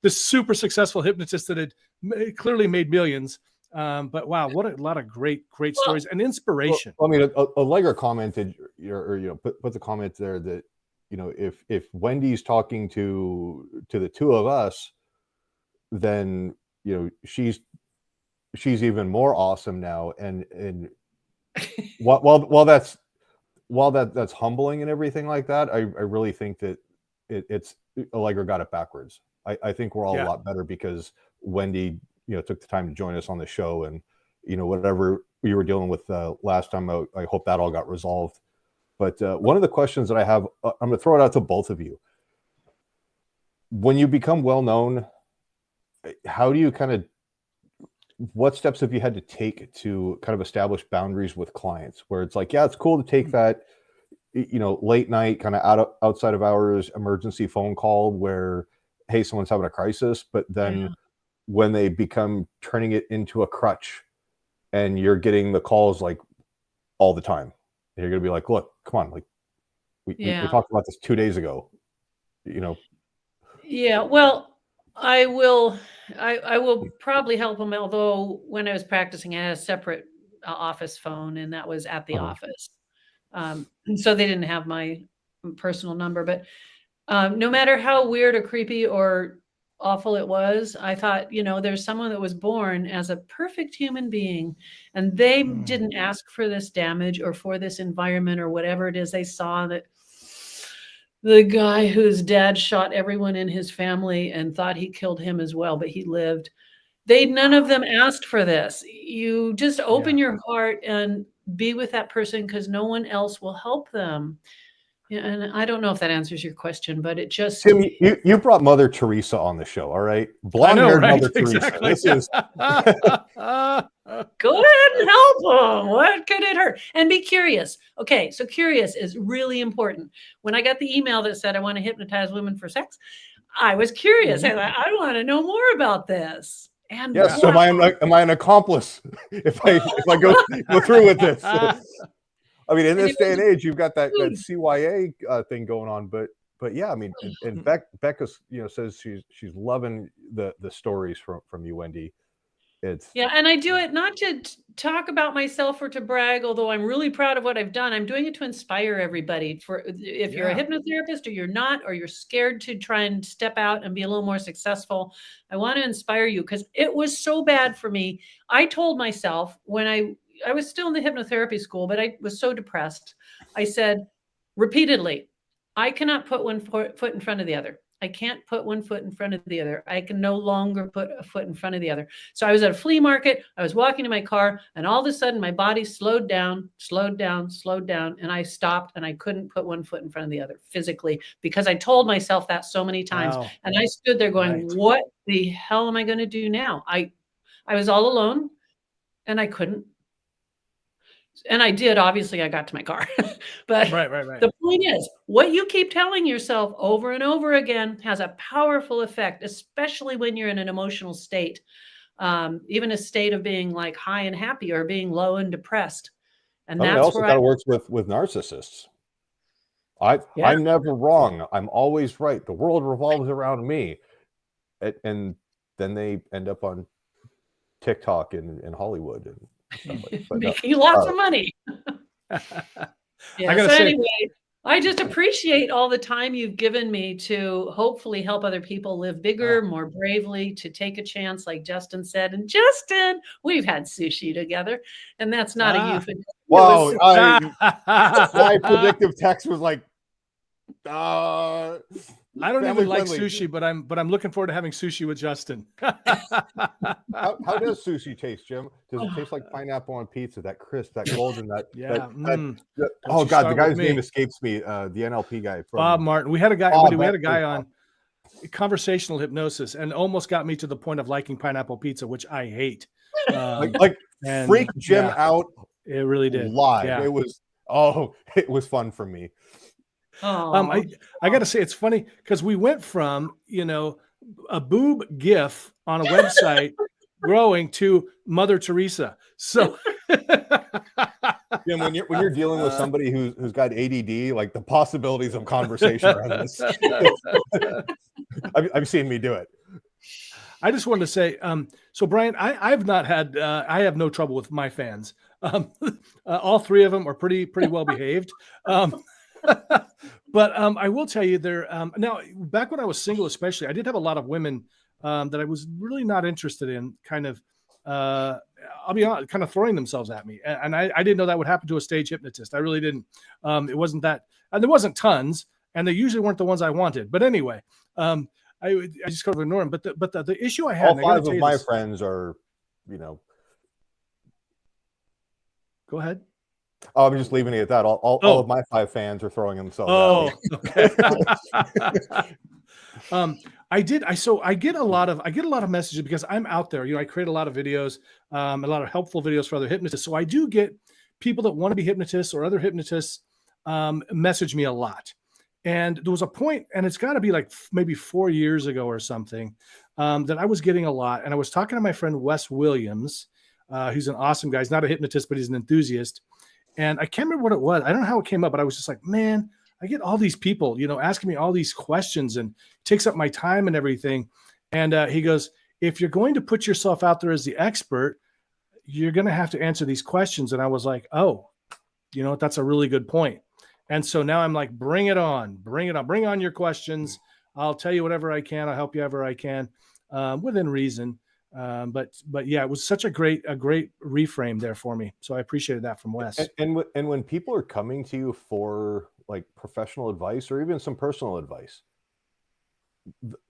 the super successful hypnotist that had clearly made millions. But wow, what a lot of great stories and inspiration. Well, I mean, Allegra commented, or put the comment there that, if Wendy's talking to the two of us, then she's even more awesome now. And while that's humbling and everything like that, I really think that it's Allegra got it backwards. I think we're all a lot better because Wendi took the time to join us on the show, and whatever we were dealing with last time, I hope that all got resolved. But one of the questions that I have, I'm going to throw it out to both of you. When you become well known, how do you what steps have you had to take to kind of establish boundaries with clients where it's like, yeah, it's cool to take that late night kind of outside of hours emergency phone call where, hey, someone's having a crisis, but then when they become turning it into a crutch and you're getting the calls like all the time, you're going to be like, look, come on. Like we talked about this 2 days ago, Yeah. Well, I will probably help them. Although when I was practicing, I had a separate office phone, and that was at the office. So they didn't have my personal number, but no matter how weird or creepy or awful it was, I thought, there's someone that was born as a perfect human being, and they didn't ask for this damage or for this environment or whatever it is. They saw that the guy whose dad shot everyone in his family and thought he killed him as well, but he lived. None of them asked for this. You just open your heart and be with that person because no one else will help them. Yeah, and I don't know if that answers your question, but it just... Tim, you brought Mother Teresa on the show, all right? Blonde-haired Mother Teresa. This is... Go ahead and help them. What could it hurt? And be curious. Okay, so curious is really important. When I got the email that said I want to hypnotize women for sex, I was curious. I thought, I want to know more about this. And so am I an accomplice if I go through with this? I mean, in this day and age, you've got that CYA thing going on, but yeah, I mean, and Becca, says she's loving the stories from you, Wendi. And I do it not to talk about myself or to brag, although I'm really proud of what I've done. I'm doing it to inspire everybody. If you're a hypnotherapist or you're not, or you're scared to try and step out and be a little more successful, I want to inspire you because it was so bad for me. I told myself when I was still in the hypnotherapy school, but I was so depressed. I said repeatedly, I cannot put one foot in front of the other. I can't put one foot in front of the other. I can no longer put a foot in front of the other. So I was at a flea market. I was walking to my car, and all of a sudden my body slowed down, and I stopped, and I couldn't put one foot in front of the other physically because I told myself that so many times. Wow. And I stood there going, what the hell am I going to do now? I was all alone, and I couldn't. And I did. Obviously, I got to my car. But the point is, what you keep telling yourself over and over again has a powerful effect, especially when you're in an emotional state, even a state of being like high and happy or being low and depressed. And that's also kind of works with narcissists. I'm never wrong. I'm always right. The world revolves around me. And then they end up on TikTok in Hollywood and stuff like that. Making lots of money. I gotta say, anyway, I just appreciate all the time you've given me to hopefully help other people live bigger, more bravely, to take a chance, like Justin said. And Justin, we've had sushi together, and that's not a euphemism. Wow, my predictive text was like, I don't even like sushi, but I'm looking forward to having sushi with Justin. How does sushi taste, Jim? Does it taste like pineapple on pizza? That crisp, that golden, oh God, the guy's name escapes me. The NLP guy from Bob Martin. We had a guy on conversational hypnosis, and almost got me to the point of liking pineapple pizza, which I hate. Freaked Jim out. It really did. Live. Yeah. It was fun for me. I got to say, it's funny because we went from, a boob GIF on a website growing to Mother Teresa. So Jim, when you're dealing with somebody who's got ADD, like the possibilities of conversation around this, I've seen me do it. I just wanted to say, so Brian, I have no trouble with my fans. All three of them are pretty well behaved. But I will tell you, now back when I was single, especially, I did have a lot of women that I was really not interested in, kind of, I'll be honest, kind of throwing themselves at me, and I didn't know that would happen to a stage hypnotist. I really didn't. It wasn't that, and there wasn't tons, and they usually weren't the ones I wanted. But anyway, I just kind of ignore them. But the issue I had, all five of my friends are, Go ahead. Oh, I'm just leaving it at that. All of my 5 fans are throwing themselves okay. I get a lot of messages because I'm out there. I create a lot of videos, a lot of helpful videos for other hypnotists. So I do get people that want to be hypnotists or other hypnotists message me a lot. And there was a point, and it's got to be like maybe 4 years ago or something, that I was getting a lot. And I was talking to my friend Wes Williams, who's an awesome guy. He's not a hypnotist, but he's an enthusiast. And I can't remember what it was. I don't know how it came up, but I was just like, man, I get all these people, asking me all these questions, and it takes up my time and everything. And he goes, if you're going to put yourself out there as the expert, you're going to have to answer these questions. And I was like, oh, that's a really good point. And so now I'm like, bring it on, bring on your questions. I'll tell you whatever I can. I'll help you ever I can, within reason. But yeah, it was such a great reframe there for me. So I appreciated that from Wes. And when people are coming to you for like professional advice or even some personal advice,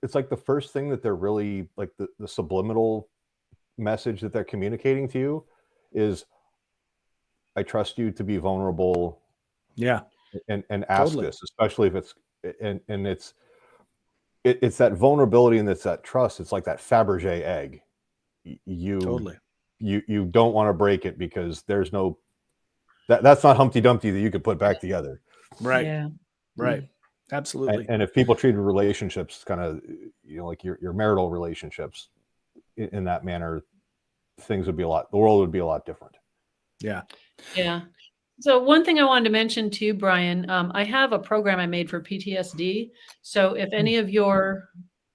it's like the first thing that they're really like the subliminal message that they're communicating to you is, I trust you to be vulnerable. Yeah. And ask this, especially if it's that vulnerability and it's that trust. It's like that Fabergé egg. You don't want to break it because there's no that's not Humpty Dumpty that you could put back together. Right. Yeah. Right. Absolutely. And if people treated relationships kind of like your marital relationships in that manner, the world would be a lot different. Yeah. Yeah. So one thing I wanted to mention too, Brian, I have a program I made for PTSD. So if any of your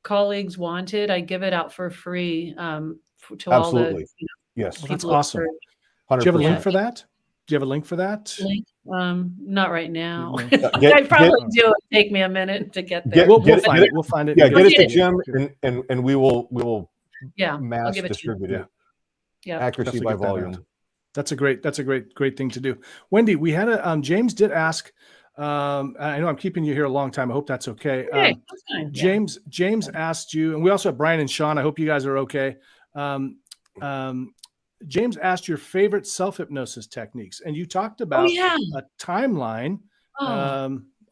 colleagues want it, I give it out for free to Absolutely. all the yes. Well, that's awesome. 100%. Do you have a link for that? Do you have a link for that? Not right now. I probably do. It'll take me a minute to get there. We'll find it. We'll find it. Yeah, get it to Jim, and we will mass give it distribute it. Yeah. Accuracy by volume. That's a great thing to do. Wendi, we had James did ask. I know I'm keeping you here a long time. I hope that's okay. Okay, that's fine. James asked you, and we also have Brian and Sean. I hope you guys are okay. James asked your favorite self-hypnosis techniques, and you talked about a timeline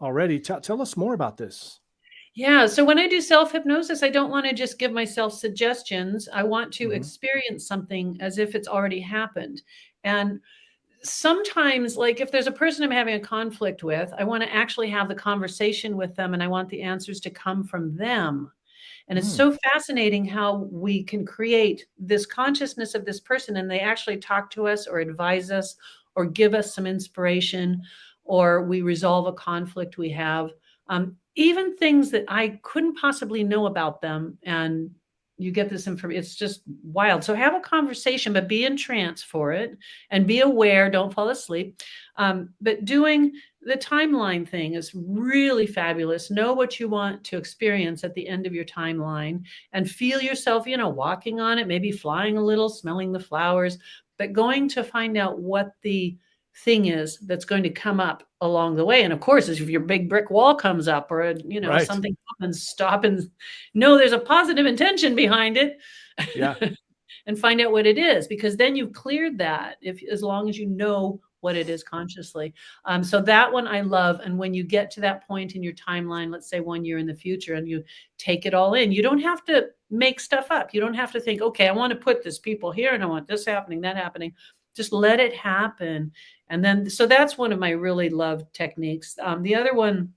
already. Tell us more about this. Yeah. So when I do self-hypnosis, I don't want to just give myself suggestions. I want to experience something as if it's already happened. And sometimes, like if there's a person I'm having a conflict with, I want to actually have the conversation with them, and I want the answers to come from them. And it's so fascinating how we can create this consciousness of this person, and they actually talk to us or advise us or give us some inspiration or we resolve a conflict we have. Even things that I couldn't possibly know about them, and you get this information. It's just wild. So have a conversation, but be in trance for it and be aware. Don't fall asleep. But doing the timeline thing is really fabulous. Know what you want to experience at the end of your timeline and feel yourself, walking on it, maybe flying a little, smelling the flowers, but going to find out what the thing is that's going to come up along the way. And of course, if your big brick wall comes up or, Right. something happens, stop and know there's a positive intention behind it. Yeah. And find out what it is, because then you've cleared that as long as you know what it is consciously. So that one I love. And when you get to that point in your timeline, let's say 1 year in the future, and you take it all in, you don't have to make stuff up. You don't have to think, okay, I want to put this people here and I want this happening, that happening. Just let it happen. And then, so that's one of my really loved techniques. The other one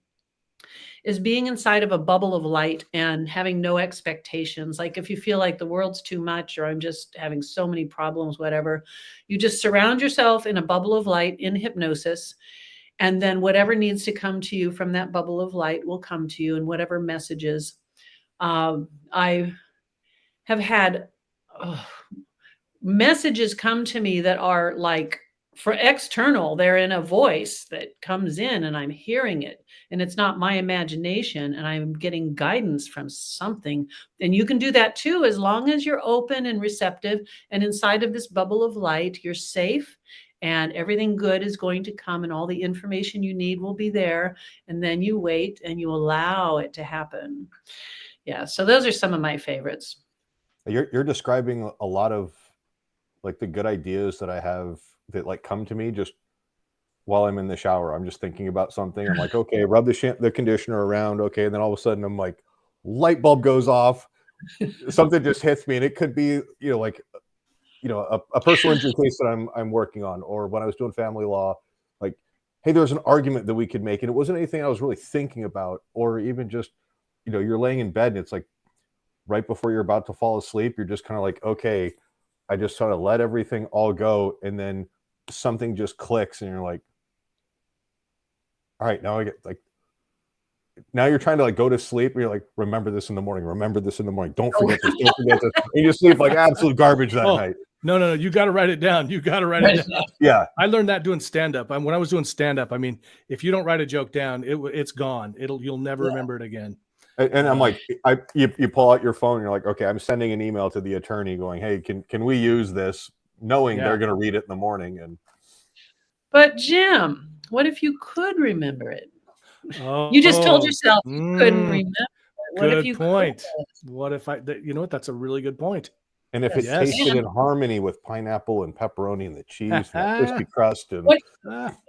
is being inside of a bubble of light and having no expectations. Like if you feel like the world's too much, or I'm just having so many problems, whatever, you just surround yourself in a bubble of light in hypnosis. And then whatever needs to come to you from that bubble of light will come to you, and whatever messages. I have had messages come to me that are like, for external, they're in a voice that comes in and I'm hearing it, and it's not my imagination, and I'm getting guidance from something. And you can do that too, as long as you're open and receptive, and inside of this bubble of light, you're safe, and everything good is going to come, and all the information you need will be there. And then you wait and you allow it to happen. Yeah. So those are some of my favorites. You're describing a lot of like the good ideas that I have that like come to me just while I'm in the shower. I'm just thinking about something. I'm like, okay, rub the conditioner around. Okay. And then all of a sudden I'm like, light bulb goes off. Something just hits me. And it could be, a personal injury case that I'm working on, or when I was doing family law, like, hey, there's an argument that we could make. And it wasn't anything I was really thinking about, or even just, you're laying in bed and it's like right before you're about to fall asleep, you're just kind of like, okay, I just sort of let everything all go. And then something just clicks and you're like, all right, now I get like, now you're trying to like go to sleep. And you're like, remember this in the morning. Remember this in the morning. Don't forget this. Don't forget this. And you sleep like absolute garbage that night. No. You got to write it down. You got to write it down. Yeah. I learned that doing stand-up. When I was doing stand-up, I mean, if you don't write a joke down, it's gone. You'll never remember it again. And I'm like, you pull out your phone and you're like, okay, I'm sending an email to the attorney going, hey, can we use this? Knowing they're going to read it in the morning. But Jim, what if you could remember it? You just told yourself you couldn't remember it. What if you point. Could? What if that's a really good point. And if it tasted in harmony with pineapple and pepperoni and the cheese and the crispy crust. And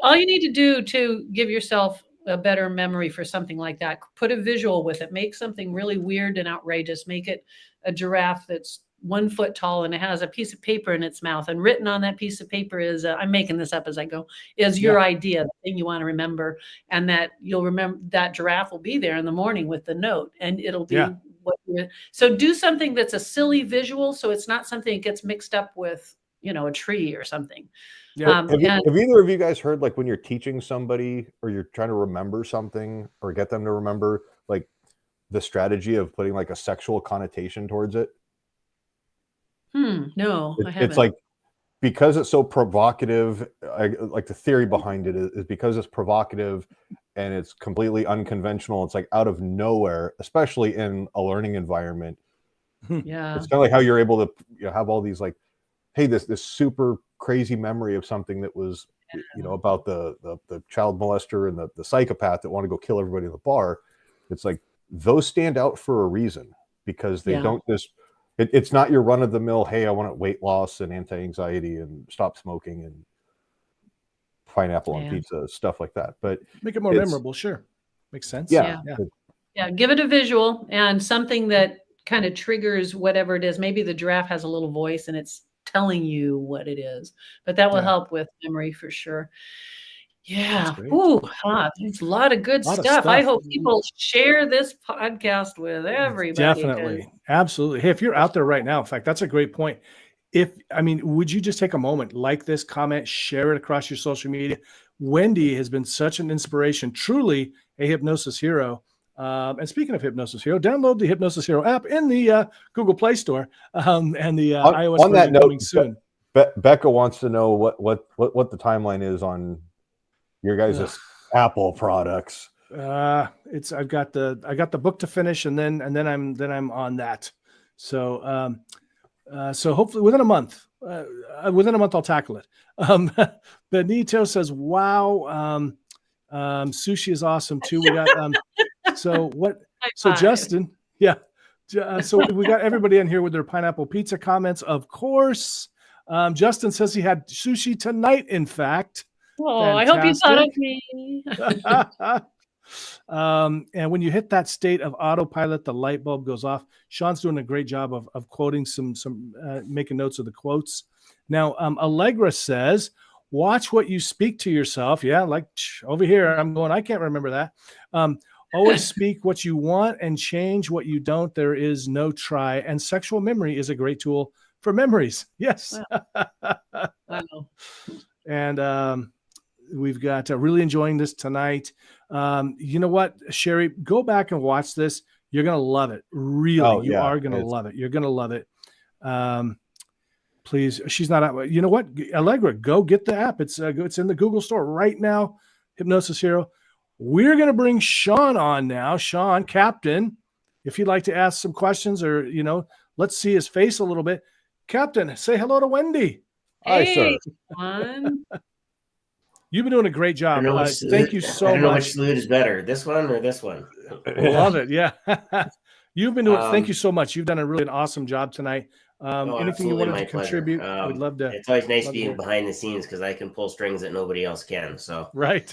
all you need to do to give yourself a better memory for something like that, put a visual with it, make something really weird and outrageous, make it a giraffe that's 1 foot tall and it has a piece of paper in its mouth, and written on that piece of paper is, I'm making this up as I go, is your idea, the thing you want to remember. And that you'll remember that giraffe will be there in the morning with the note, and it'll be so do something that's a silly visual, so it's not something that gets mixed up with, a tree or something. Yeah. Have either of you guys heard, like, when you're teaching somebody or you're trying to remember something or get them to remember, like, the strategy of putting like a sexual connotation towards it? No, I haven't. It's like, because it's so provocative, like the theory behind it is because it's provocative and it's completely unconventional. It's like out of nowhere, especially in a learning environment. Yeah. It's kind of like how you're able to have all these, like, hey, this super crazy memory of something that was, about the child molester and the psychopath that want to go kill everybody in the bar. It's like, those stand out for a reason, because they don't just, it's not your run of the mill, hey, I want weight loss and anti-anxiety and stop smoking and pineapple on pizza, stuff like that. But make it more memorable. Sure. Makes sense. Yeah. Give it a visual and something that kind of triggers whatever it is. Maybe the giraffe has a little voice and it's telling you what it is, but that will help with memory for sure. Yeah. Ooh, there's a lot of good stuff. I hope people share this podcast with everybody. Definitely. Absolutely. Hey, if you're out there right now, in fact, that's a great point. Would you just take a moment, like this comment, share it across your social media? Wendi has been such an inspiration, truly a hypnosis hero. And speaking of Hypnosis Hero, download the Hypnosis Hero app in the Google Play Store and the iOS on that version note, coming soon. Becca wants to know what the timeline is on your guys' Apple products. I got the book to finish, and then I'm on that. So so hopefully within a month I'll tackle it. Benito says, "Wow, sushi is awesome too." We got so what? So Justin, yeah. So we got everybody in here with their pineapple pizza comments, of course. Justin says he had sushi tonight. In fact, oh, I hope you thought of me. And when you hit that state of autopilot, the light bulb goes off. Sean's doing a great job of quoting some making notes of the quotes. Now, Allegra says, "Watch what you speak to yourself." Yeah, like over here, I'm going, I can't remember that. Always speak what you want and change what you don't. There is no try. And sexual memory is a great tool for memories. Yes. Wow. And we've got really enjoying this tonight. You know what, Sherry, go back and watch this. You're going to love it. Really, you are going to love it. You're going to love it. Please, she's not out. You know what, Allegra, go get the app. It's in the Google store right now. Hypnosis Hero. We're going to bring Sean on now. Sean, Captain, if you'd like to ask some questions or, let's see his face a little bit. Captain, say hello to Wendi. Hi, sir. You've been doing a great job. Thank you so much. I don't know which salute is better, this one or this one. Love it. Yeah. You've been doing thank you so much. You've done an awesome job tonight. Anything you wanted to contribute, we'd love to. It's always nice being behind the scenes because I can pull strings that nobody else can. So right.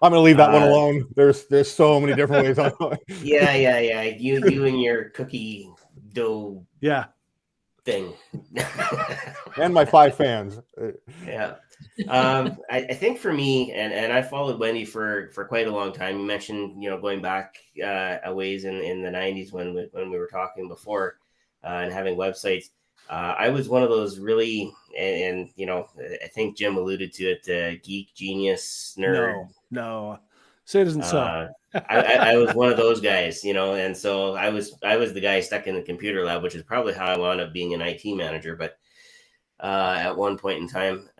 I'm going to leave that one alone. There's so many different ways. Yeah. You and your cookie dough. Yeah. Thing. And my 5 fans. Yeah. I think for me, and I followed Wendi for quite a long time. You mentioned, going back a ways in the 90s when we were talking before and having websites. I was one of those really, and I think Jim alluded to it, geek, genius, nerd. No. Say it isn't so. I was one of those guys, and so I was the guy stuck in the computer lab, which is probably how I wound up being an IT manager. But at one point in time,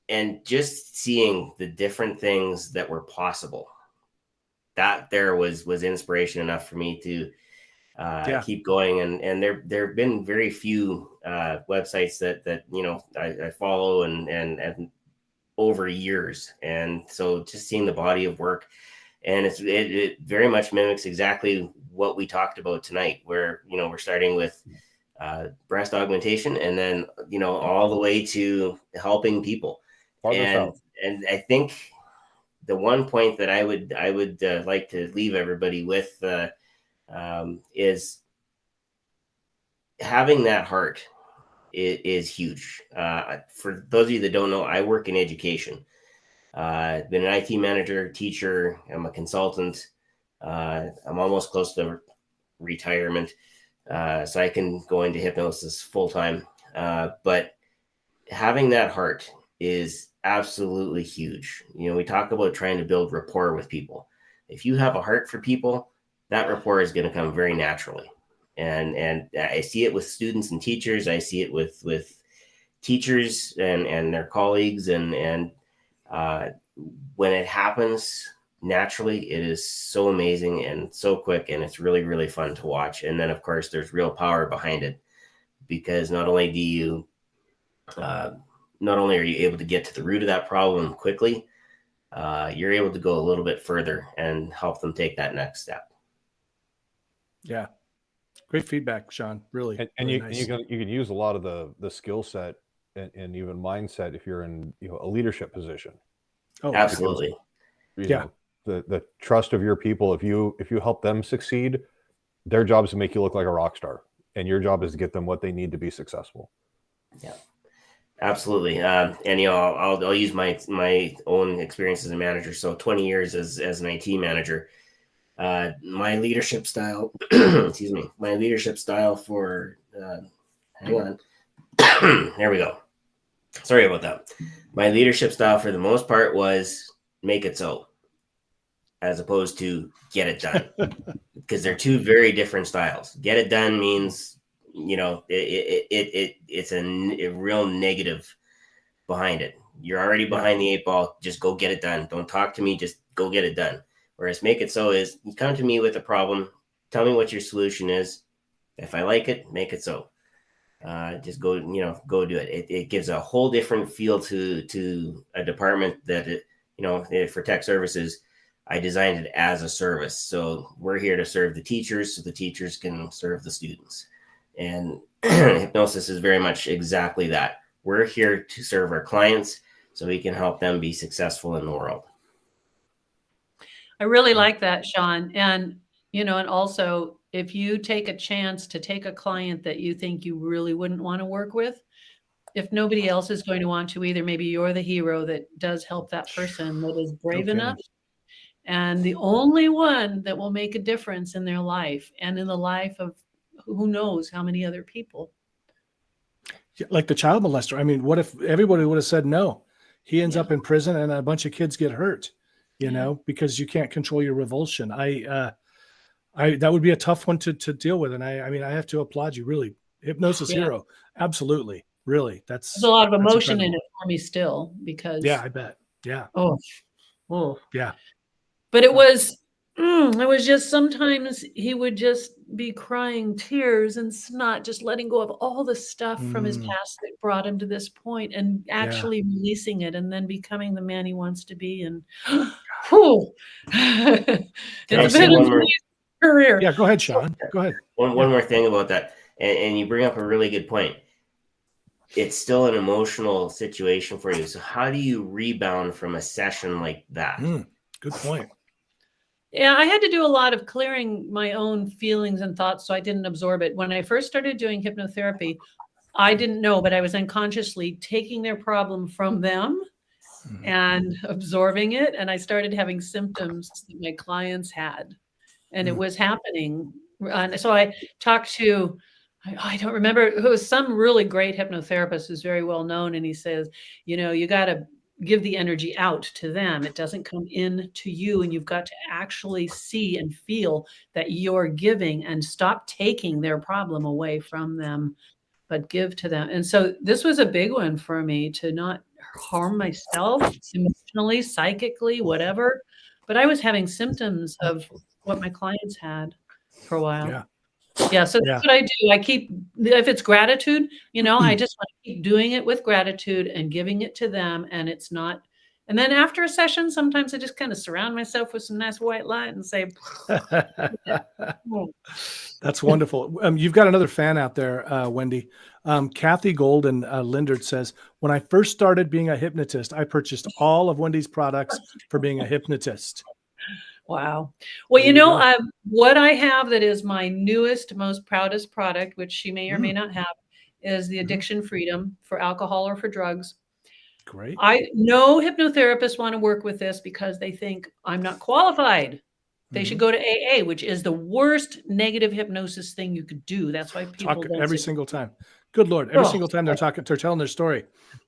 and just seeing the different things that were possible, that there was inspiration enough for me to keep going. And there have been very few websites that I follow and over years, and so just seeing the body of work, and it very much mimics exactly what we talked about tonight, where we're starting with breast augmentation, and then all the way to helping people. And I think the one point that I would like to leave everybody with is having that heart is huge. For those of you that don't know, I work in education. I've been an IT manager, teacher. I'm a consultant. I'm almost close to retirement, so I can go into hypnosis full time. But having that heart is absolutely huge. We talk about trying to build rapport with people. If you have a heart for people, that rapport is going to come very naturally. And I see it with students and teachers. I see it with teachers and their colleagues. And when it happens naturally, it is so amazing and so quick, and it's really, really fun to watch. And then, of course, there's real power behind it, because not only are you able to get to the root of that problem quickly, you're able to go a little bit further and help them take that next step. Yeah. Great feedback, Sean. Really. And really you, nice. you can use a lot of the skill set and even mindset if you're in a leadership position. Oh, absolutely. Because, the trust of your people. If you help them succeed, their job is to make you look like a rock star, and your job is to get them what they need to be successful. Yeah, absolutely. And I'll use my own experience as a manager. So 20 years as an IT manager. My leadership style, excuse me, my leadership style for, hang on, there we go. sorry about that. My leadership style for the most part was make it so, as opposed to get it done, because they're two very different styles. Get it done means, you know, it's a real negative behind it. You're already behind the 8 ball. Just go get it done. Don't talk to me. Just go get it done. Whereas make it so is you come to me with a problem. Tell me what your solution is. If I like it, make it so. Just go, you know, go do it. It gives a whole different feel to a department that, you know, for tech services, I designed it as a service. So we're here to serve the teachers so the teachers can serve the students. And hypnosis is very much exactly that. We're here to serve our clients so we can help them be successful in the world. I really like that, Sean. And, you know, and also if you take a chance to take a client that you think you really wouldn't want to work with, if nobody else is going to want to either, maybe you're the hero that does help that person that is brave enough. And the only one that will make a difference in their life and in the life of who knows how many other people. Like the child molester. I mean, what if everybody would have said no? He ends up in prison and a bunch of kids get hurt, you know, because you can't control your revulsion. That would be a tough one to deal with. And I mean, I have to applaud you, really. Hypnosis Hero. Absolutely. Really. There's a lot of emotion in it for me still because. Yeah, I bet. Yeah. Oh. Yeah. But it was just sometimes he would just be crying tears and snot, just letting go of all the stuff from his past that brought him to this point and actually releasing it and then becoming the man he wants to be. And it's been a career. Yeah, go ahead, Sean. Go ahead. One more thing about that. And you bring up a really good point. It's still an emotional situation for you. So how do you rebound from a session like that? Good point. Yeah, I had to do a lot of clearing my own feelings and thoughts so I didn't absorb it. When I first started doing hypnotherapy, I didn't know, but I was unconsciously taking their problem from them and absorbing it. And I started having symptoms that my clients had, and it was happening. And so I talked to, I don't remember, who was some really great hypnotherapist who's very well known. And he says, you know, you got to give the energy out to them. It doesn't come in to you. And you've got to actually see and feel that you're giving and stop taking their problem away from them, but give to them. And so this was a big one for me, to not harm myself emotionally, psychically, whatever. But I was having symptoms of what my clients had for a while. Yeah. So that's what I do. I keep, if it's gratitude, you know, I just want to keep doing it with gratitude and giving it to them. And it's not, and then after a session, sometimes I just kind of surround myself with some nice white light and say, that's wonderful. You've got another fan out there, Wendi. Kathy Golden Lindert says, when I first started being a hypnotist, I purchased all of Wendi's products for being a hypnotist. Wow. Well, you know, what I have that is my newest, most proudest product, which she may or may not have, is the addiction freedom for alcohol or for drugs. Great. I know hypnotherapists want to work with this because they think I'm not qualified. They should go to AA, which is the worst negative hypnosis thing you could do. That's why people talk every single time. Good Lord. Every single time they're telling their story.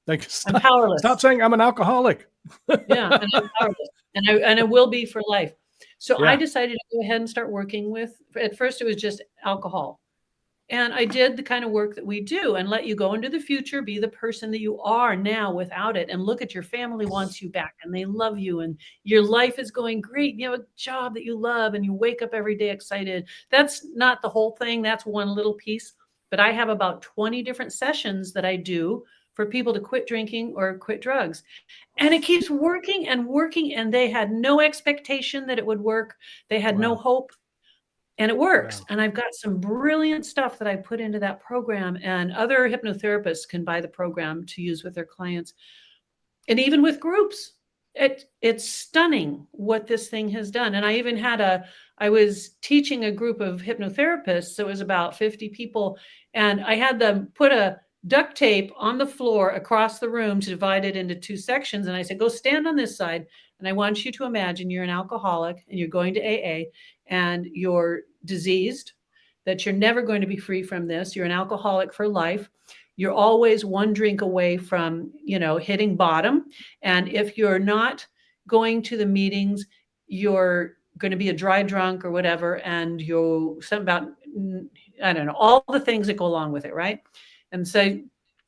Like, I'm powerless. Stop saying I'm an alcoholic. Yeah, and I'm powerless. And I will be for life. So I decided to go ahead and start working with, at first it was just alcohol. And I did the kind of work that we do and let you go into the future, be the person that you are now without it. And look at your family wants you back and they love you and your life is going great. You have a job that you love and you wake up every day excited. That's not the whole thing. That's one little piece. But I have about 20 different sessions that I do for people to quit drinking or quit drugs. And it keeps working and working. And they had no expectation that it would work. They had no hope. And it works. And I've got some brilliant stuff that I put into that program. And other hypnotherapists can buy the program to use with their clients. And even with groups, it's stunning what this thing has done. And I even had I was teaching a group of hypnotherapists. So it was about 50 people. And I had them put a duct tape on the floor across the room to divide it into 2 sections. And I said, go stand on this side. And I want you to imagine you're an alcoholic and you're going to AA and you're diseased, that you're never going to be free from this. You're an alcoholic for life. You're always one drink away from, hitting bottom. And if you're not going to the meetings, you're going to be a dry drunk or whatever. And something about, I don't know, all the things that go along with it. Right. And so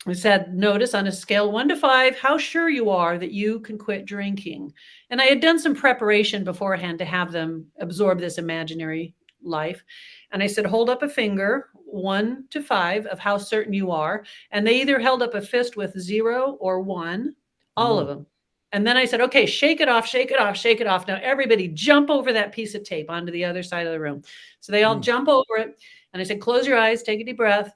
I said, notice on a scale 1 to 5, how sure you are that you can quit drinking. And I had done some preparation beforehand to have them absorb this imaginary life. And I said, hold up a finger, 1 to 5, of how certain you are. And they either held up a fist with 0 or 1, all of them. And then I said, okay, shake it off, shake it off, shake it off. Now everybody jump over that piece of tape onto the other side of the room. So they all jump over it. And I said, close your eyes, take a deep breath.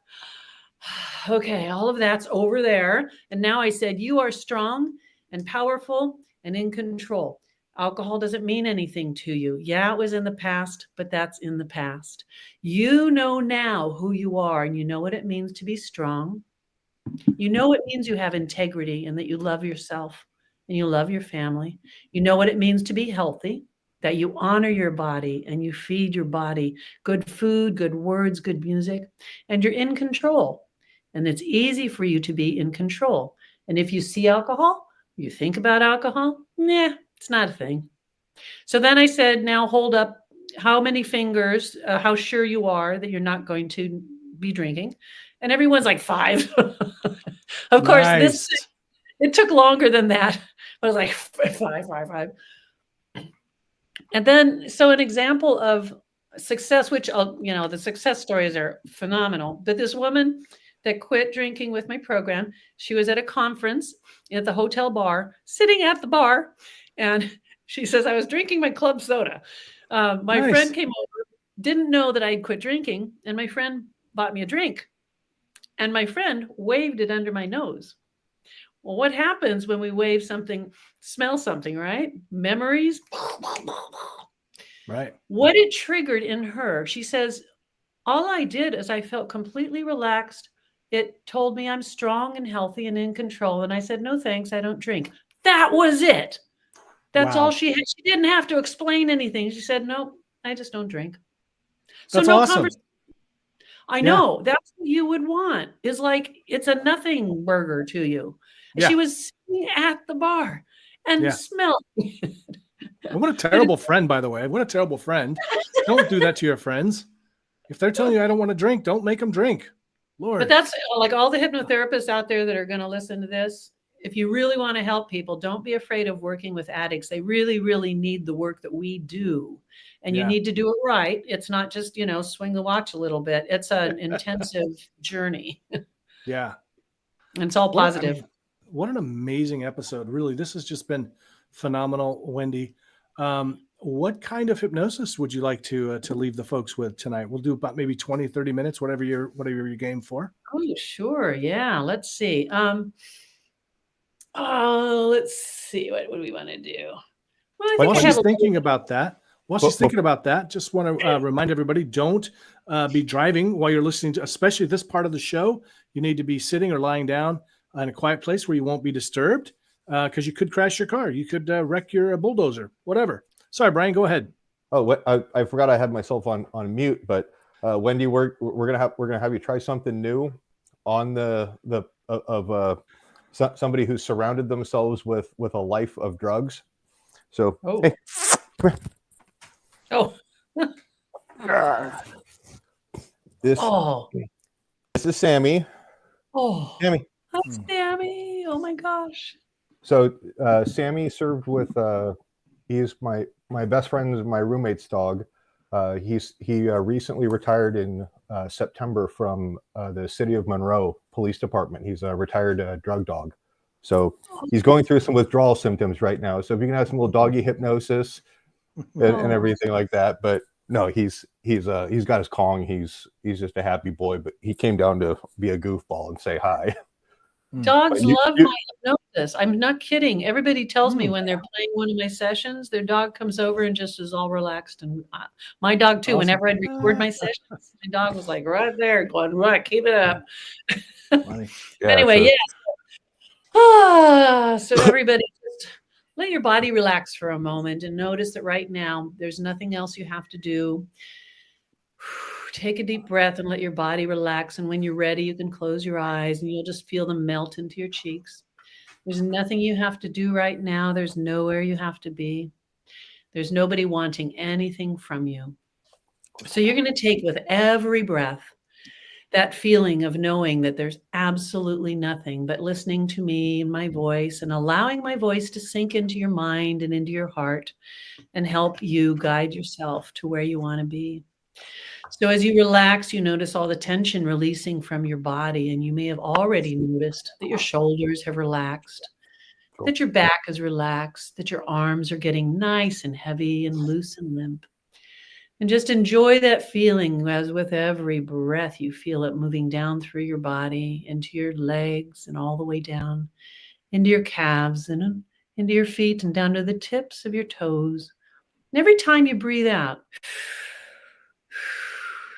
Okay, all of that's over there. And now I said, you are strong and powerful and in control. Alcohol doesn't mean anything to you. Yeah, it was in the past, but that's in the past. You know now who you are, and you know what it means to be strong. You know what it means you have integrity and that you love yourself and you love your family. You know what it means to be healthy, that you honor your body and you feed your body good food, good words, good music, and you're in control. And it's easy for you to be in control. And if you see alcohol, you think about alcohol, it's not a thing. So then I said, now hold up how many fingers, how sure you are that you're not going to be drinking. And everyone's like 5. Of course, it took longer than that. I was like 5. And then, so an example of success, which, the success stories are phenomenal. But this woman that quit drinking with my program, she was at a conference at the hotel bar, sitting at the bar. And she says, I was drinking my club soda. My friend came over, didn't know that I'd quit drinking. And my friend bought me a drink. And my friend waved it under my nose. Well, what happens when we wave something, smell something, right? Memories. Right. What it triggered in her, she says, all I did is I felt completely relaxed. It told me I'm strong and healthy and in control. And I said, no, thanks. I don't drink. That was it. That's all she had. She didn't have to explain anything. She said, no, I just don't drink. So that's no awesome. conversation. I know. That's what you would want, is like, it's a nothing burger to you. Yeah. She was sitting at the bar and smelling. And what a terrible friend, by the way. What a terrible friend. Don't do that to your friends. If they're telling you I don't want to drink, don't make them drink. Lord. But that's like all the hypnotherapists out there that are going to listen to this. If you really want to help people, don't be afraid of working with addicts. They really, really need the work that we do. And you need to do it right. It's not just, swing the watch a little bit. It's an intensive journey. Yeah. And it's all positive. What an amazing episode. Really, this has just been phenomenal, Wendi. What kind of hypnosis would you like to leave the folks with tonight? We'll do about maybe 20, 30 minutes, whatever you're game for. Oh, sure. Yeah. Let's see. Let's see. What do we want to do? Well, while she's thinking about that, just want to remind everybody, don't be driving while you're listening to, especially this part of the show. You need to be sitting or lying down in a quiet place where you won't be disturbed, because you could crash your car. You could wreck your bulldozer, whatever. Sorry, Brian, go ahead. Oh, I forgot I had myself on mute, but Wendi, we're gonna have you try something new on somebody who's surrounded themselves with a life of drugs. So, hey, this is Sammy. Oh, Sammy. That's Sammy. Oh my gosh. So Sammy served with he's my best friend's my roommate's dog. He recently retired in September from the City of Monroe Police Department. He's a retired drug dog. So he's going through some withdrawal symptoms right now. So if you can have some little doggy hypnosis and everything like that. But no, he's got his Kong. He's just a happy boy. But he came down to be a goofball and say hi. Dogs love my hypnosis. I'm not kidding. Everybody tells me when they're playing one of my sessions, their dog comes over and just is all relaxed. And my dog too. Awesome. Whenever I'd record my sessions, my dog was like right there, going, "Right, keep it up." Anyway, so everybody just let your body relax for a moment and notice that right now there's nothing else you have to do. Take a deep breath and let your body relax. And when you're ready, you can close your eyes and you'll just feel them melt into your cheeks. There's nothing you have to do right now. There's nowhere you have to be. There's nobody wanting anything from you. So you're going to take with every breath that feeling of knowing that there's absolutely nothing but listening to me and my voice and allowing my voice to sink into your mind and into your heart and help you guide yourself to where you want to be. So as you relax, you notice all the tension releasing from your body, and you may have already noticed that your shoulders have relaxed, that your back is relaxed, that your arms are getting nice and heavy and loose and limp. And just enjoy that feeling as with every breath you feel it moving down through your body, into your legs and all the way down, into your calves and into your feet and down to the tips of your toes. And every time you breathe out,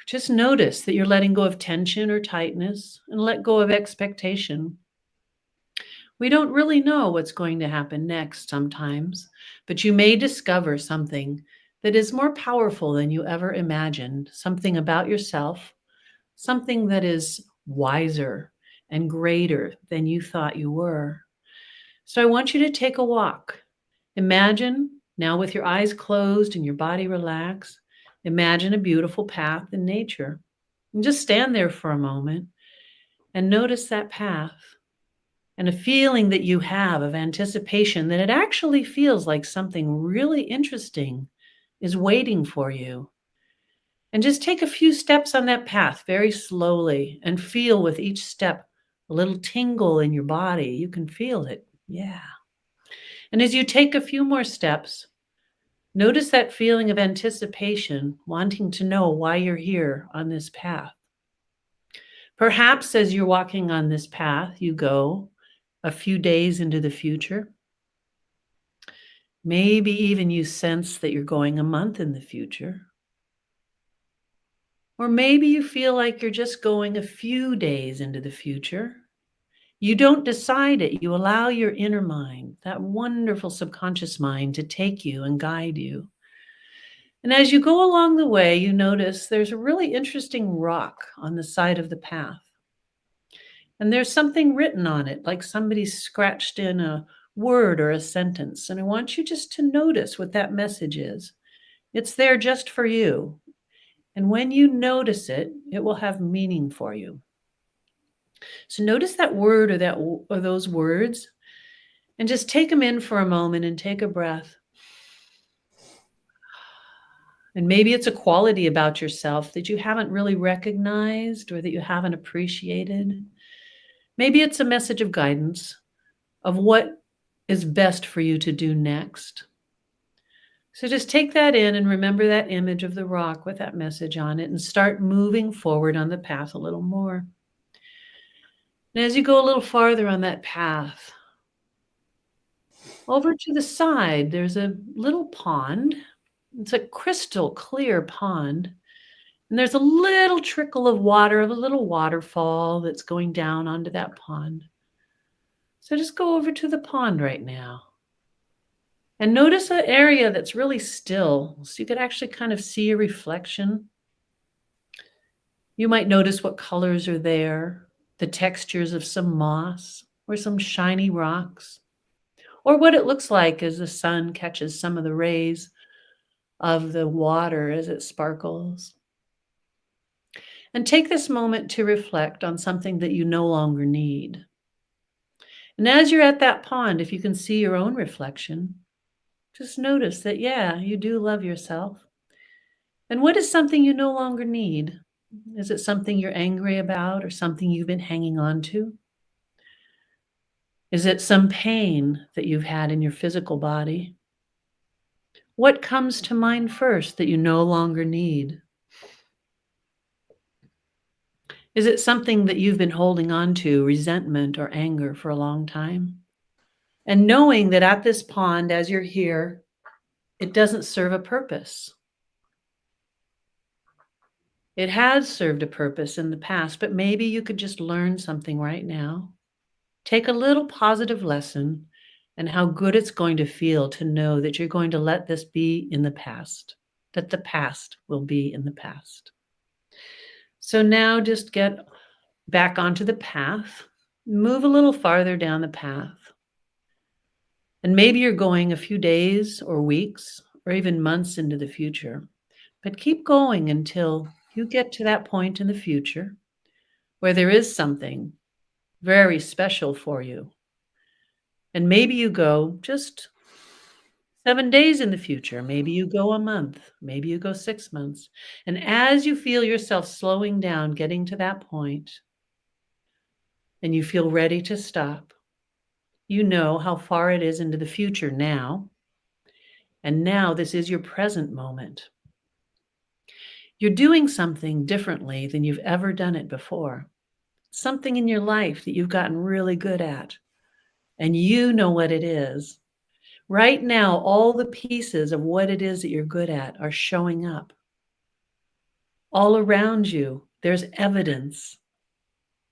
just notice that you're letting go of tension or tightness and let go of expectation. We don't really know what's going to happen next sometimes, but you may discover something that is more powerful than you ever imagined, something about yourself, something that is wiser and greater than you thought you were. So I want you to take a walk. Imagine now with your eyes closed and your body relaxed, imagine a beautiful path in nature. And just stand there for a moment and notice that path and a feeling that you have of anticipation that it actually feels like something really interesting is waiting for you. And just take a few steps on that path very slowly and feel with each step a little tingle in your body. You can feel it. Yeah. And as you take a few more steps, notice that feeling of anticipation, wanting to know why you're here on this path. Perhaps as you're walking on this path, you go a few days into the future. Maybe even you sense that you're going a month in the future. Or maybe you feel like you're just going a few days into the future. You don't decide it. You allow your inner mind, that wonderful subconscious mind, to take you and guide you. And as you go along the way, you notice there's a really interesting rock on the side of the path. And there's something written on it, like somebody scratched in a word or a sentence. And I want you just to notice what that message is. It's there just for you. And when you notice it, it will have meaning for you. So notice that word or those words, and just take them in for a moment and take a breath. And maybe it's a quality about yourself that you haven't really recognized or that you haven't appreciated. Maybe it's a message of guidance of what is best for you to do next. So just take that in and remember that image of the rock with that message on it and start moving forward on the path a little more. And as you go a little farther on that path, over to the side, there's a little pond. It's a crystal clear pond. And there's a little trickle of water, of a little waterfall that's going down onto that pond. So just go over to the pond right now. And notice an area that's really still, so you could actually kind of see a reflection. You might notice what colors are there, the textures of some moss or some shiny rocks, or what it looks like as the sun catches some of the rays of the water as it sparkles. And take this moment to reflect on something that you no longer need. And as you're at that pond, if you can see your own reflection, just notice that, yeah, you do love yourself. And what is something you no longer need? Is it something you're angry about or something you've been hanging on to? Is it some pain that you've had in your physical body? What comes to mind first that you no longer need? Is it something that you've been holding on to, resentment or anger, for a long time? And knowing that at this pond, as you're here, it doesn't serve a purpose. It has served a purpose in the past, but maybe you could just learn something right now. Take a little positive lesson and how good it's going to feel to know that you're going to let this be in the past, that the past will be in the past. So now just get back onto the path, move a little farther down the path. And maybe you're going a few days or weeks or even months into the future, but keep going until you get to that point in the future where there is something very special for you. And maybe you go just 7 days in the future. Maybe you go a month. Maybe you go 6 months. And as you feel yourself slowing down, getting to that point, and you feel ready to stop, you know how far it is into the future now. And now this is your present moment. You're doing something differently than you've ever done it before. Something in your life that you've gotten really good at. And you know what it is. Right now, all the pieces of what it is that you're good at are showing up. All around you, there's evidence.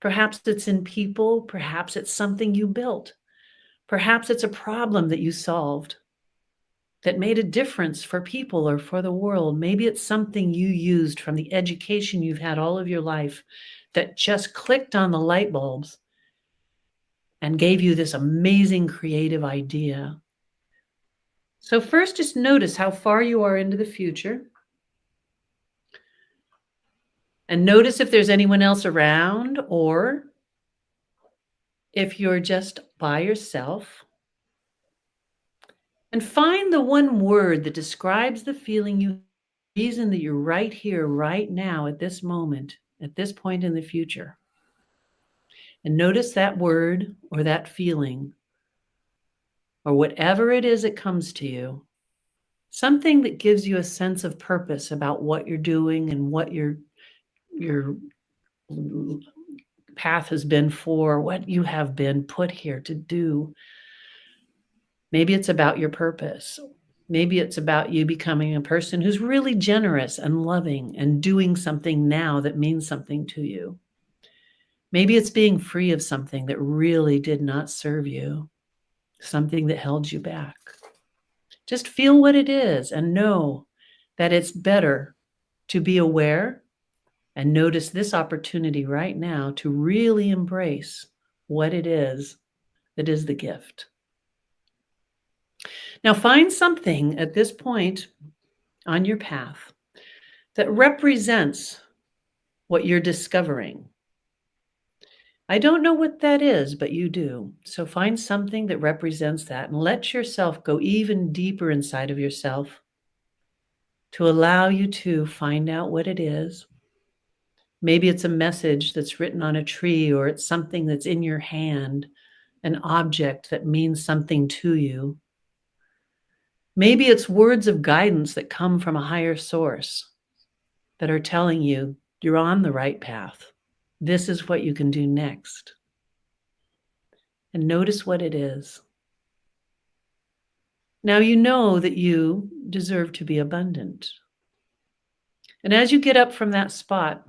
Perhaps it's in people. Perhaps it's something you built. Perhaps it's a problem that you solved that made a difference for people or for the world. Maybe it's something you used from the education you've had all of your life that just clicked on the light bulbs and gave you this amazing creative idea. So first, just notice how far you are into the future. And notice if there's anyone else around or if you're just by yourself. And find the one word that describes the feeling you, reason that you're right here, right now, at this moment, at this point in the future. And notice that word or that feeling or whatever it is that comes to you, something that gives you a sense of purpose about what you're doing and what your path has been for, what you have been put here to do. Maybe it's about your purpose. Maybe it's about you becoming a person who's really generous and loving and doing something now that means something to you. Maybe it's being free of something that really did not serve you, something that held you back. Just feel what it is and know that it's better to be aware and notice this opportunity right now to really embrace what it is that is the gift. Now find something at this point on your path that represents what you're discovering. I don't know what that is, but you do. So find something that represents that and let yourself go even deeper inside of yourself to allow you to find out what it is. Maybe it's a message that's written on a tree, or it's something that's in your hand, an object that means something to you. Maybe it's words of guidance that come from a higher source that are telling you you're on the right path. This is what you can do next. And notice what it is. Now you know that you deserve to be abundant. And as you get up from that spot,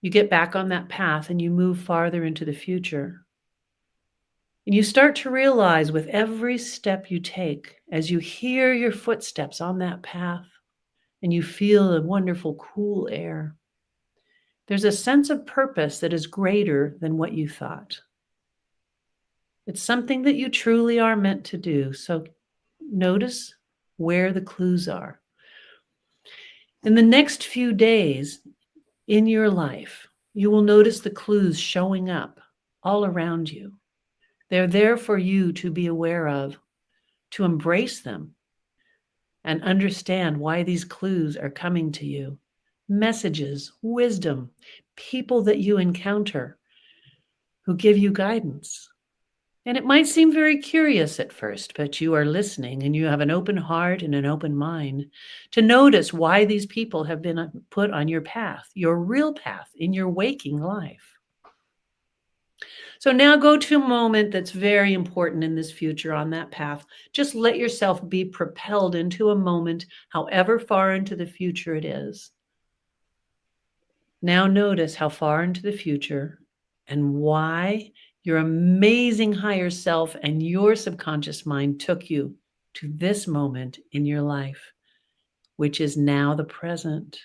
you get back on that path and you move farther into the future. And you start to realize with every step you take, as you hear your footsteps on that path and you feel the wonderful cool air, there's a sense of purpose that is greater than what you thought. It's something that you truly are meant to do. So notice where the clues are. In the next few days in your life, you will notice the clues showing up all around you. They're there for you to be aware of, to embrace them, and understand why these clues are coming to you. Messages, wisdom, people that you encounter who give you guidance. And it might seem very curious at first, but you are listening and you have an open heart and an open mind to notice why these people have been put on your path, your real path in your waking life. So now go to a moment that's very important in this future on that path. Just let yourself be propelled into a moment, however far into the future it is. Now notice how far into the future and why your amazing higher self and your subconscious mind took you to this moment in your life, which is now the present.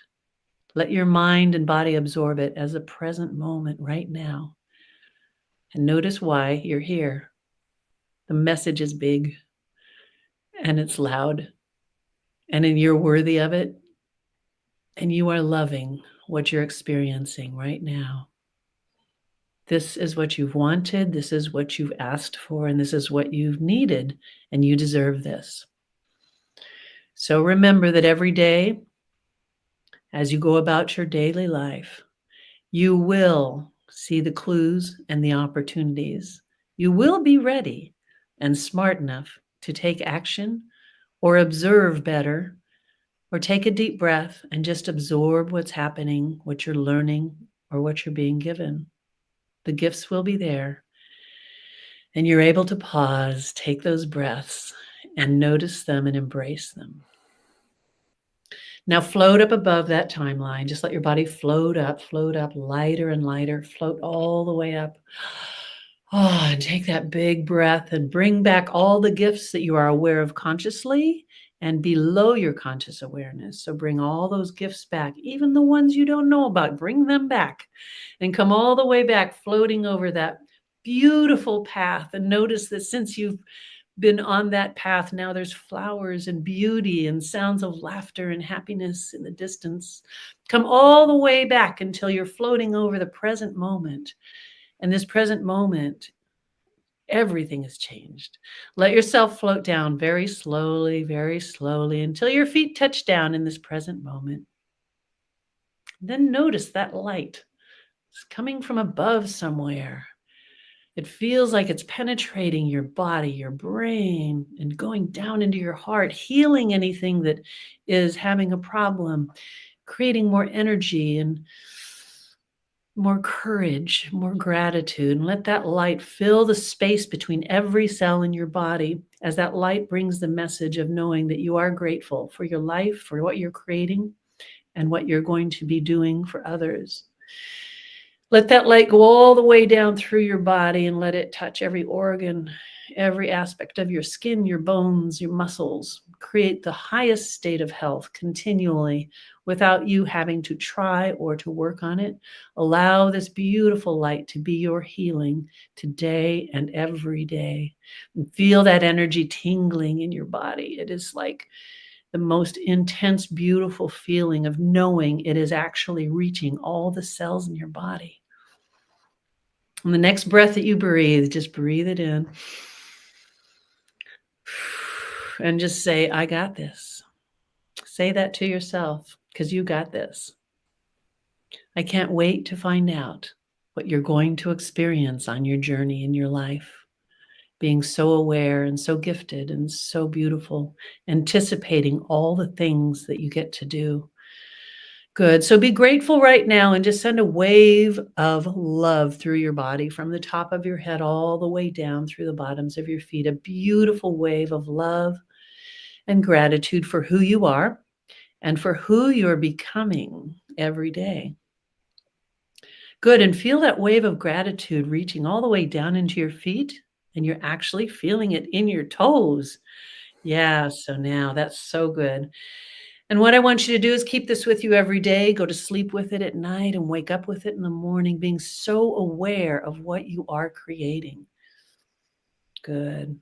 Let your mind and body absorb it as a present moment right now. And notice why you're here. The message is big and it's loud, and you're worthy of it, and you are loving what you're experiencing right now. This is what you've wanted, this is what you've asked for, and this is what you've needed, and you deserve this. So remember that every day, as you go about your daily life, you will see the clues and the opportunities. You will be ready and smart enough to take action or observe better, or take a deep breath and just absorb what's happening, what you're learning, or what you're being given. The gifts will be there. And you're able to pause, take those breaths, and notice them and embrace them. Now float up above that timeline. Just let your body float up, lighter and lighter, float all the way up. Oh, and take that big breath and bring back all the gifts that you are aware of consciously and below your conscious awareness. So bring all those gifts back, even the ones you don't know about, bring them back and come all the way back, floating over that beautiful path. And notice that since you've been on that path, now there's flowers and beauty and sounds of laughter and happiness in the distance. Come all the way back until you're floating over the present moment. And this present moment, everything has changed. Let yourself float down very slowly until your feet touch down in this present moment. Then notice that light. It's coming from above somewhere. It feels like it's penetrating your body, your brain, and going down into your heart, healing anything that is having a problem, creating more energy and more courage, more gratitude. And let that light fill the space between every cell in your body, as that light brings the message of knowing that you are grateful for your life, for what you're creating, and what you're going to be doing for others. Let that light go all the way down through your body and let it touch every organ, every aspect of your skin, your bones, your muscles. Create the highest state of health continually without you having to try or to work on it. Allow this beautiful light to be your healing today and every day. And feel that energy tingling in your body. It is like the most intense, beautiful feeling of knowing it is actually reaching all the cells in your body. And the next breath that you breathe, just breathe it in. And just say, I got this. Say that to yourself, because you got this. I can't wait to find out what you're going to experience on your journey in your life. Being so aware and so gifted and so beautiful, anticipating all the things that you get to do. Good. So be grateful right now and just send a wave of love through your body from the top of your head all the way down through the bottoms of your feet. A beautiful wave of love and gratitude for who you are and for who you're becoming every day. Good. And feel that wave of gratitude reaching all the way down into your feet, and you're actually feeling it in your toes. Yeah. So now that's so good. And what I want you to do is keep this with you every day. Go to sleep with it at night and wake up with it in the morning, being so aware of what you are creating. Good.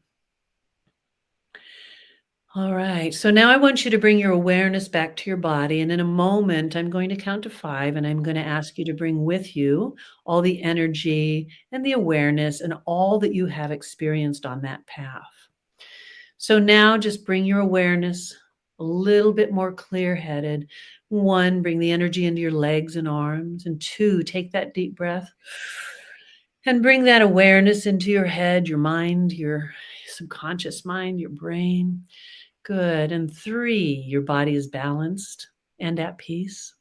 All right. So now I want you to bring your awareness back to your body. And in a moment, I'm going to count to 5, and I'm going to ask you to bring with you all the energy and the awareness and all that you have experienced on that path. So now just bring your awareness a little bit more clear-headed. 1, bring the energy into your legs and arms. And 2, take that deep breath and bring that awareness into your head, your mind, your subconscious mind, your brain. Good. And 3, your body is balanced and at peace.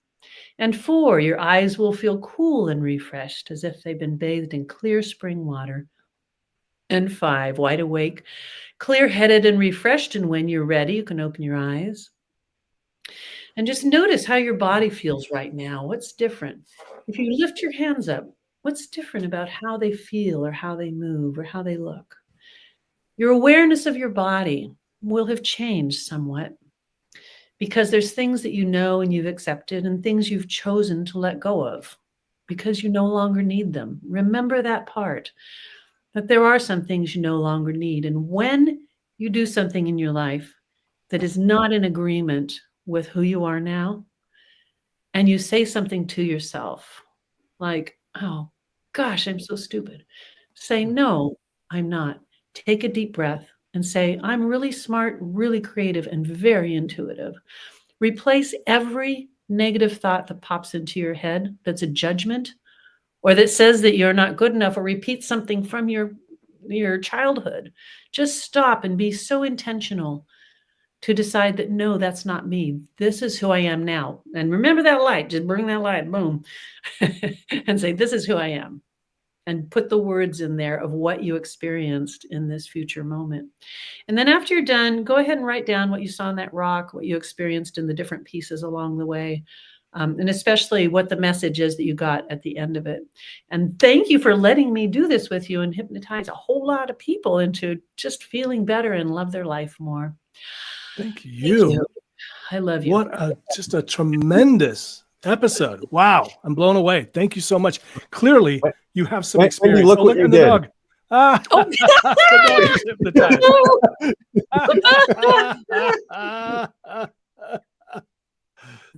And 4, your eyes will feel cool and refreshed as if they've been bathed in clear spring water. And 5, wide awake, clear-headed and refreshed. And when you're ready, you can open your eyes. And just notice how your body feels right now. What's different? If you lift your hands up, what's different about how they feel or how they move or how they look? Your awareness of your body will have changed somewhat. because there's things that you know and you've accepted and things you've chosen to let go of because you no longer need them. Remember that part, that there are some things you no longer need. And when you do something in your life that is not in agreement with who you are now, and you say something to yourself like, oh gosh, I'm so stupid. Say, no, I'm not. Take a deep breath and say, I'm really smart, really creative, and very intuitive. Replace every negative thought that pops into your head that's a judgment or that says that you're not good enough, or repeat something from your childhood. Just stop and be so intentional to decide that, no, that's not me. This is who I am now. And remember that light, just bring that light, boom, and say, this is who I am. And put the words in there of what you experienced in this future moment. And then after you're done, go ahead and write down what you saw on that rock, what you experienced in the different pieces along the way. And especially what the message is that you got at the end of it. And thank you for letting me do this with you and hypnotize a whole lot of people into just feeling better and love their life more. Thank you. Thank you. I love you. What just a tremendous episode. Wow. I'm blown away. Thank you so much. Clearly, you have some experience. Look what you the did. dog. Ah, Oh. the dog is hypnotized.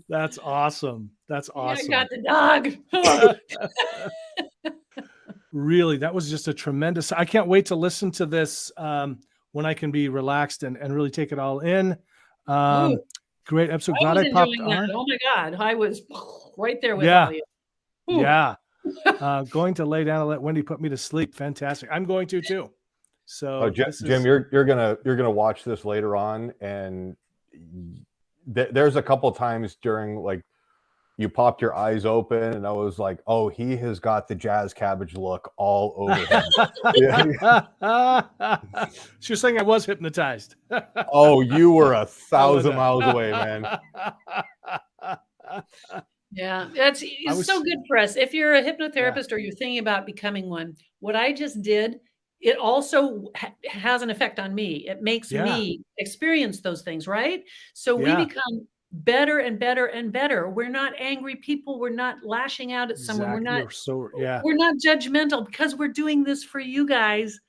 That's awesome. That's awesome. I got the dog. Really, that was just a tremendous. I can't wait to listen to this when I can be relaxed and really take it all in. Great episode. Glad I popped on. Oh my God. I was right there with all you. Ooh. Yeah. Going to lay down and let Wendi put me to sleep. Fantastic. I'm going to too. So Jim, you're gonna watch this later on, and there's a couple times during, like, you popped your eyes open and I was like, oh, he has got the jazz cabbage look all over him. She was saying I was hypnotized. Oh, you were 1,000 miles away, man. Yeah, it's so good for us. If you're a hypnotherapist or you're thinking about becoming one, what I just did, it also has an effect on me. It makes me experience those things, right? So we become better and better and better. We're not angry people. We're not lashing out at someone. We're not we're not judgmental because we're doing this for you guys.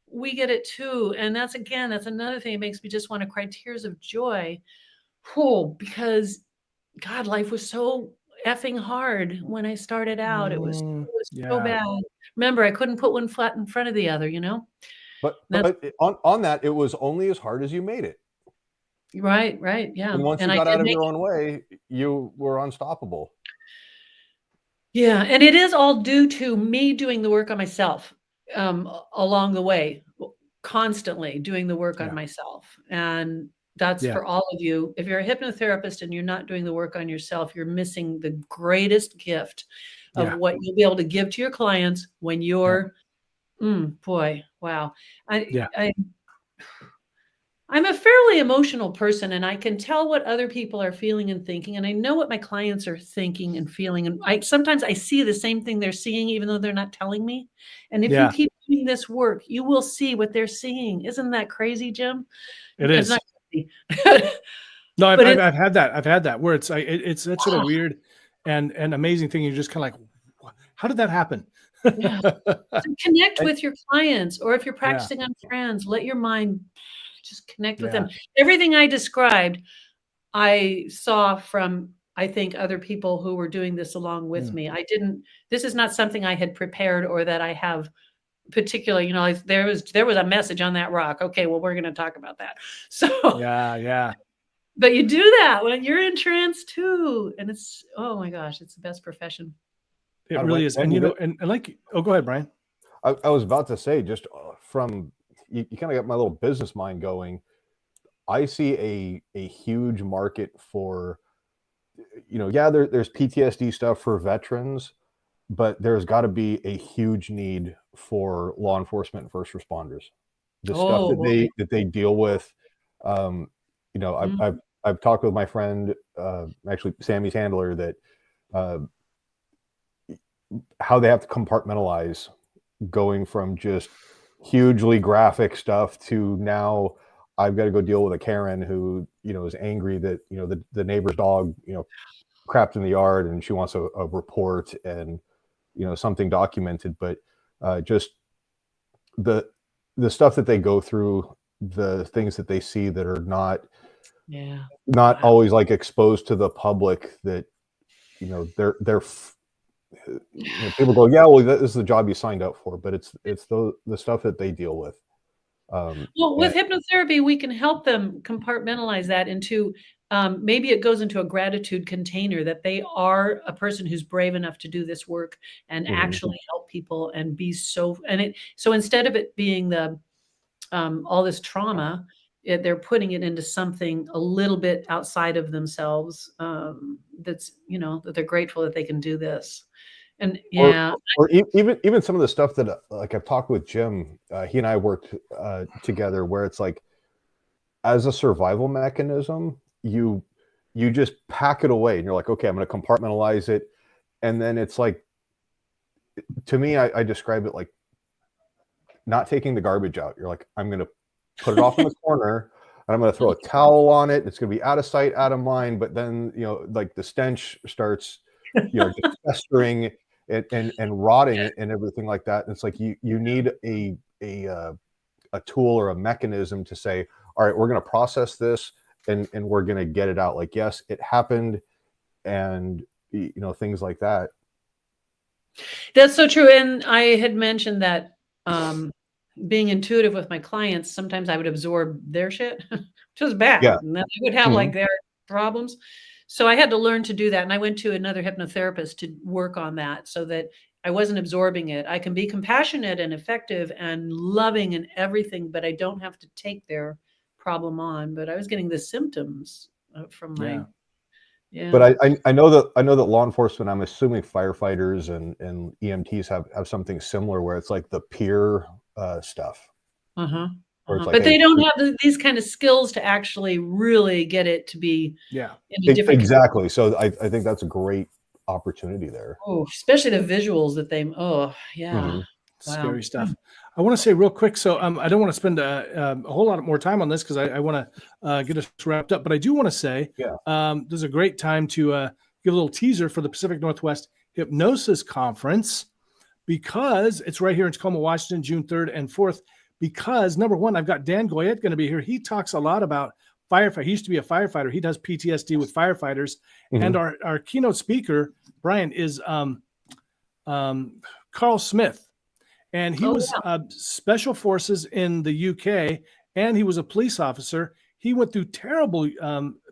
We get it too. And that's another thing that makes me just want to cry tears of joy. Because God, life was so effing hard when I started out. It was so bad. Remember, I couldn't put one foot in front of the other, But on that, it was only as hard as you made it. Right, yeah. And once you got out of your own way, you were unstoppable. Yeah, and it is all due to me doing the work on myself along the way, constantly doing the work on myself. And that's for all of you. If you're a hypnotherapist and you're not doing the work on yourself, you're missing the greatest gift of what you'll be able to give to your clients when you're, boy, wow. I'm a fairly emotional person, and I can tell what other people are feeling and thinking, and I know what my clients are thinking and feeling. And sometimes I see the same thing they're seeing, even though they're not telling me. And if you keep doing this work, you will see what they're seeing. Isn't that crazy, Jim? It is. Not crazy. No, I've had that. I've had that where it's such a weird and amazing thing. You're just kind of like, how did that happen? So connect with your clients, or if you're practicing on friends, let your mind just connect with them. Everything I described, I saw from, I think, other people who were doing this along with me. This is not something I had prepared or that I have particular, there was a message on that rock. Okay, well, we're going to talk about that. So but you do that when you're in trance too. And it's, oh my gosh, it's the best profession. It really is. And and like, go ahead, Brian. I was about to say, just from, you kind of got my little business mind going. I see a huge market for, there's PTSD stuff for veterans, but there's got to be a huge need for law enforcement and first responders. The stuff that they deal with. I've talked with my friend, actually Sammy's handler, that how they have to compartmentalize going from just hugely graphic stuff to now I've got to go deal with a Karen who, is angry that, the neighbor's dog, crapped in the yard and she wants a report and, something documented. But just the stuff that they go through, the things that they see that are not always like exposed to the public, that, they're people go, yeah, well, this is the job you signed up for, but it's the stuff that they deal with. Well, with hypnotherapy, we can help them compartmentalize that into maybe it goes into a gratitude container, that they are a person who's brave enough to do this work and actually help people and be so instead of it being the all this trauma, they're putting it into something a little bit outside of themselves. That's that they're grateful that they can do this. And or even some of the stuff that like I've talked with Jim, he and I worked together, where it's like, as a survival mechanism, you just pack it away and you're like, okay, I'm going to compartmentalize it. And then it's like, to me, I describe it like not taking the garbage out. You're like, I'm going to put it off in the corner and I'm going to throw a towel on it. It's going to be out of sight, out of mind. But then, like the stench starts, just festering and rotting and everything like that. And it's like, you need a tool or a mechanism to say, all right, we're going to process this and we're going to get it out. Like, yes, it happened. And, things like that. That's so true. And I had mentioned that being intuitive with my clients, sometimes I would absorb their shit, which was bad. Yeah. And then I would have like their problems. So I had to learn to do that. And I went to another hypnotherapist to work on that so that I wasn't absorbing it. I can be compassionate and effective and loving and everything, but I don't have to take their problem on. But I was getting the symptoms from my, But I know that law enforcement, I'm assuming firefighters and EMTs have something similar, where it's like the peer stuff. Like, but they don't have these kind of skills to actually really get it to be exactly. So I think that's a great opportunity there. Oh, especially the visuals that they Scary stuff. I want to say real quick, so I don't want to spend a whole lot more time on this because I want to get us wrapped up, but I do want to say there's a great time to give a little teaser for the Pacific Northwest Hypnosis Conference, because it's right here in Tacoma, Washington, June 3rd and 4th. Because number one, I've got Dan Goyette going to be here. He talks a lot about firefighter. He used to be a firefighter. He does PTSD with firefighters. And our keynote speaker, Brian, is Carl Smith. And he was special forces in the UK, and he was a police officer. He went through terrible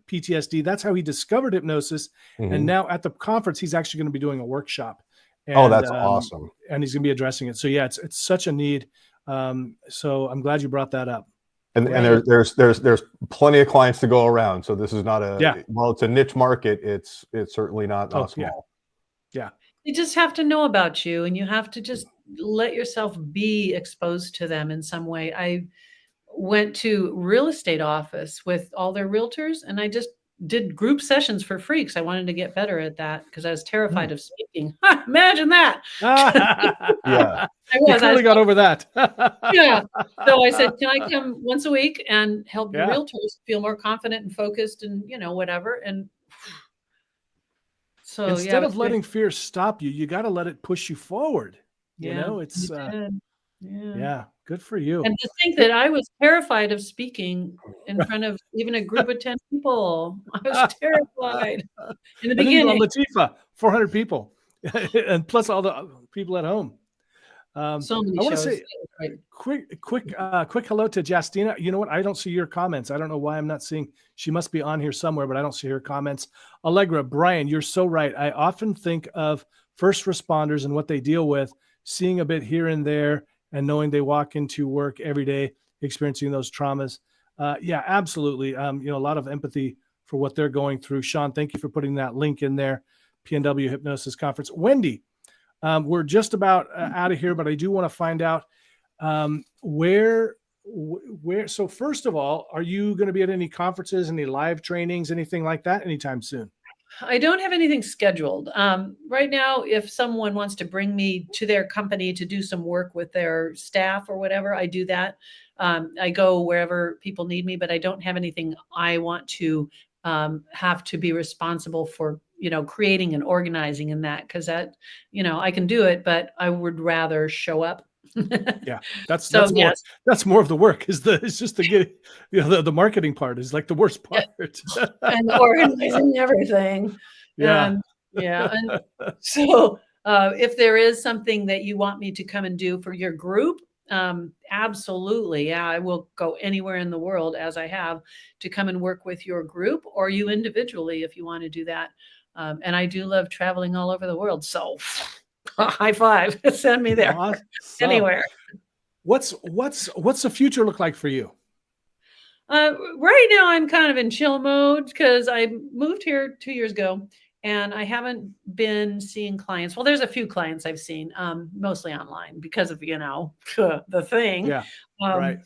PTSD. That's how he discovered hypnosis. And now at the conference, he's actually going to be doing a workshop. And, that's awesome. And he's going to be addressing it. So yeah, it's such a need. So I'm glad you brought that up. And there's plenty of clients to go around. So this is not it's a niche market. It's certainly not small. Yeah. You just have to know about you, and you have to just let yourself be exposed to them in some way. I went to real estate office with all their realtors, and I just did group sessions for free because I wanted to get better at that, because I was terrified of speaking. Imagine that. I really got over that. So I said, can I come once a week and help the realtors feel more confident and focused and, whatever. And so instead of letting fear stop you, you got to let it push you forward. It's good for you. And to think that I was terrified of speaking in front of even a group of 10 people. I was terrified in the beginning. Latifa, 400 people, and plus all the people at home. So many I want to shows. say quick hello to Justina. You know what? I don't see your comments. I don't know why I'm not seeing. She must be on here somewhere, but I don't see her comments. Allegra, Brian, you're so right. I often think of first responders and what they deal with, seeing a bit here and there, and knowing they walk into work every day, experiencing those traumas. Absolutely. A lot of empathy for what they're going through. Sean, thank you for putting that link in there. PNW Hypnosis Conference. Wendi, we're just about out of here, but I do want to find out where. So first of all, are you going to be at any conferences, any live trainings, anything like that anytime soon? I don't have anything scheduled. Right now, if someone wants to bring me to their company to do some work with their staff or whatever, I do that. I go wherever people need me, but I don't have anything I want to have to be responsible for, creating and organizing in that, because that, I can do it, but I would rather show up. Yeah, that's more of the work. It's just to get, the marketing part is like the worst part. And organizing everything. Yeah. And so if there is something that you want me to come and do for your group, absolutely. Yeah, I will go anywhere in the world, as I have, to come and work with your group or you individually if you want to do that. And I do love traveling all over the world. So high five, send me there. Awesome. Anywhere. What's the future look like for you? Right now I'm kind of in chill mode because I moved here 2 years ago and I haven't been seeing clients. Well, there's a few clients I've seen, mostly online because of, the thing. Yeah. Right.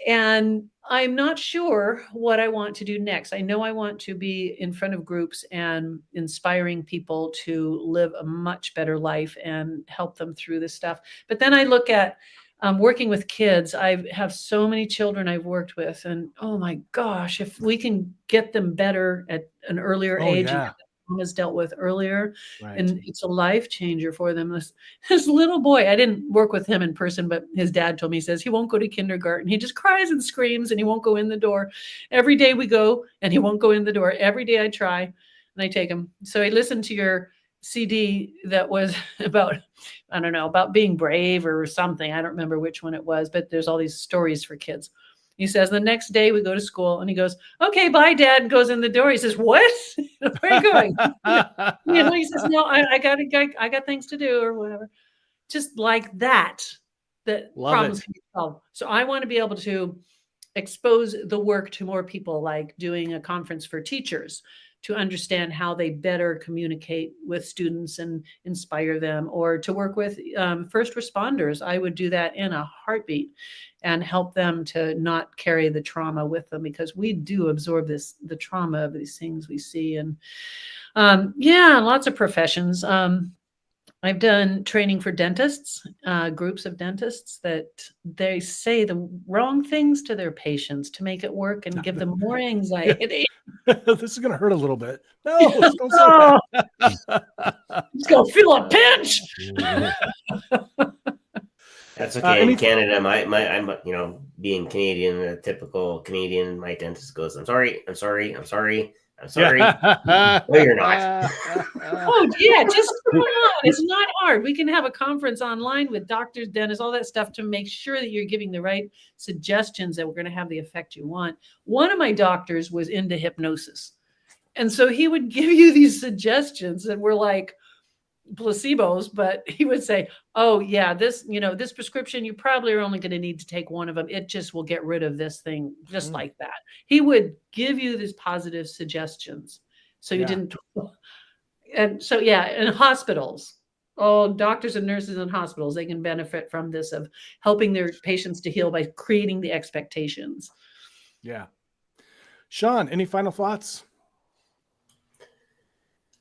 And I'm not sure what I want to do next. I know I want to be in front of groups and inspiring people to live a much better life and help them through this stuff. But then I look at working with kids. I have so many children I've worked with, and oh my gosh, if we can get them better at an earlier age, and get was dealt with earlier, and it's a life changer for them. This little boy, I didn't work with him in person, but his dad told me, he says he won't go to kindergarten. He just cries and screams and he won't go in the door. Every day we go and he won't go in the door. Every day I try and I take him. So he listened to your CD that was about, I don't know, about being brave or something. I don't remember which one it was, but there's all these stories for kids. He says, the next day we go to school and he goes, okay, bye, Dad, and goes in the door. He says, what? Where are you going? He says, no, I got things to do or whatever. Just like that problems can be solved. So I want to be able to expose the work to more people, like doing a conference for teachers to understand how they better communicate with students and inspire them, or to work with first responders. I would do that in a heartbeat and help them to not carry the trauma with them, because we do absorb the trauma of these things we see. And lots of professions. I've done training for dentists, groups of dentists that they say the wrong things to their patients to make it work and give them more anxiety. This is going to hurt a little bit. No, don't say that. It's going to feel a pinch. That's okay. In Canada, I'm being Canadian, a typical Canadian, my dentist goes, I'm sorry. No, you're not. Oh, yeah, just come on. It's not hard. We can have a conference online with doctors, dentists, all that stuff to make sure that you're giving the right suggestions that we're going to have the effect you want. One of my doctors was into hypnosis. And so he would give you these suggestions that were like placebos, but he would say, oh yeah, this prescription, you probably are only going to need to take one of them. It just will get rid of this thing just like that. He would give you these positive suggestions. So you didn't. And so, in hospitals, doctors and nurses in hospitals, they can benefit from this, of helping their patients to heal by creating the expectations. Yeah. Sean, any final thoughts?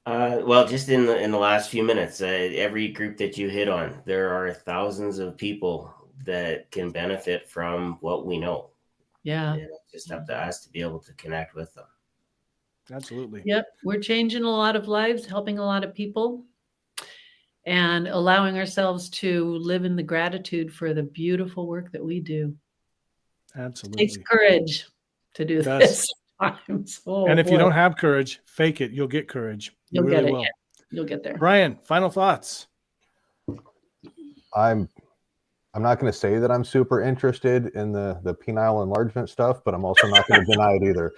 Well, just in the last few minutes, every group that you hit on, there are thousands of people that can benefit from what we know. Yeah. And it's just up to us to be able to connect with them. Absolutely. Yep. We're changing a lot of lives, helping a lot of people, and allowing ourselves to live in the gratitude for the beautiful work that we do. Absolutely. It takes courage to do this. And if you don't have courage, fake it. You'll get courage. You'll really get it. You'll get there. Brian, final thoughts. I'm not going to say that I'm super interested in the penile enlargement stuff, but I'm also not going to deny it either.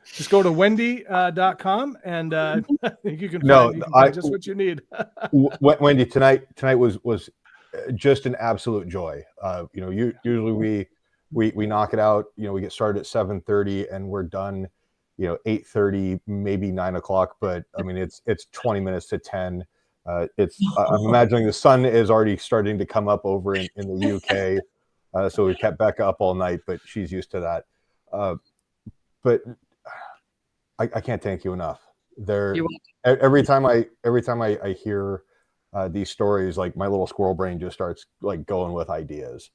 Just go to Wendi.com and you can find just what you need. Wendi, tonight was just an absolute joy. Usually we knock it out. We get started at 7:30 and we're done, 8:30, maybe 9 o'clock. But I mean, it's 20 minutes to 10. I'm imagining the sun is already starting to come up over in the UK. So we kept Becca up all night, but she's used to that. But I can't thank you enough. Every time I hear these stories, like my little squirrel brain just starts like going with ideas.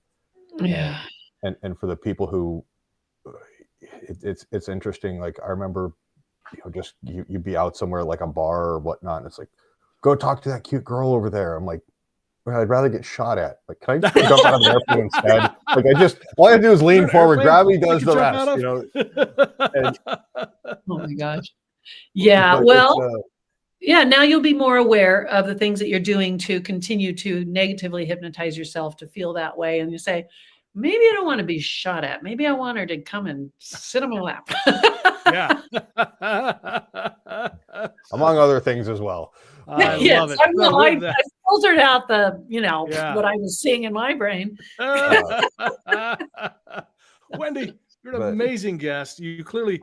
Yeah. And for the people who it's interesting. Like I remember, just you'd be out somewhere like a bar or whatnot, and it's like, go talk to that cute girl over there. I'm like, well, I'd rather get shot at. Like, can I just go jump out of an airplane instead? Like all I have to do is lean forward, gravity does the rest. And, oh my gosh. Yeah. Well, yeah, now you'll be more aware of the things that you're doing to continue to negatively hypnotize yourself to feel that way. And you say, maybe I don't want to be shot at. Maybe I want her to come and sit on my lap. Yeah. Among other things as well. I love it. I filtered out the, what I was seeing in my brain. Wendi, you're an amazing guest. You've clearly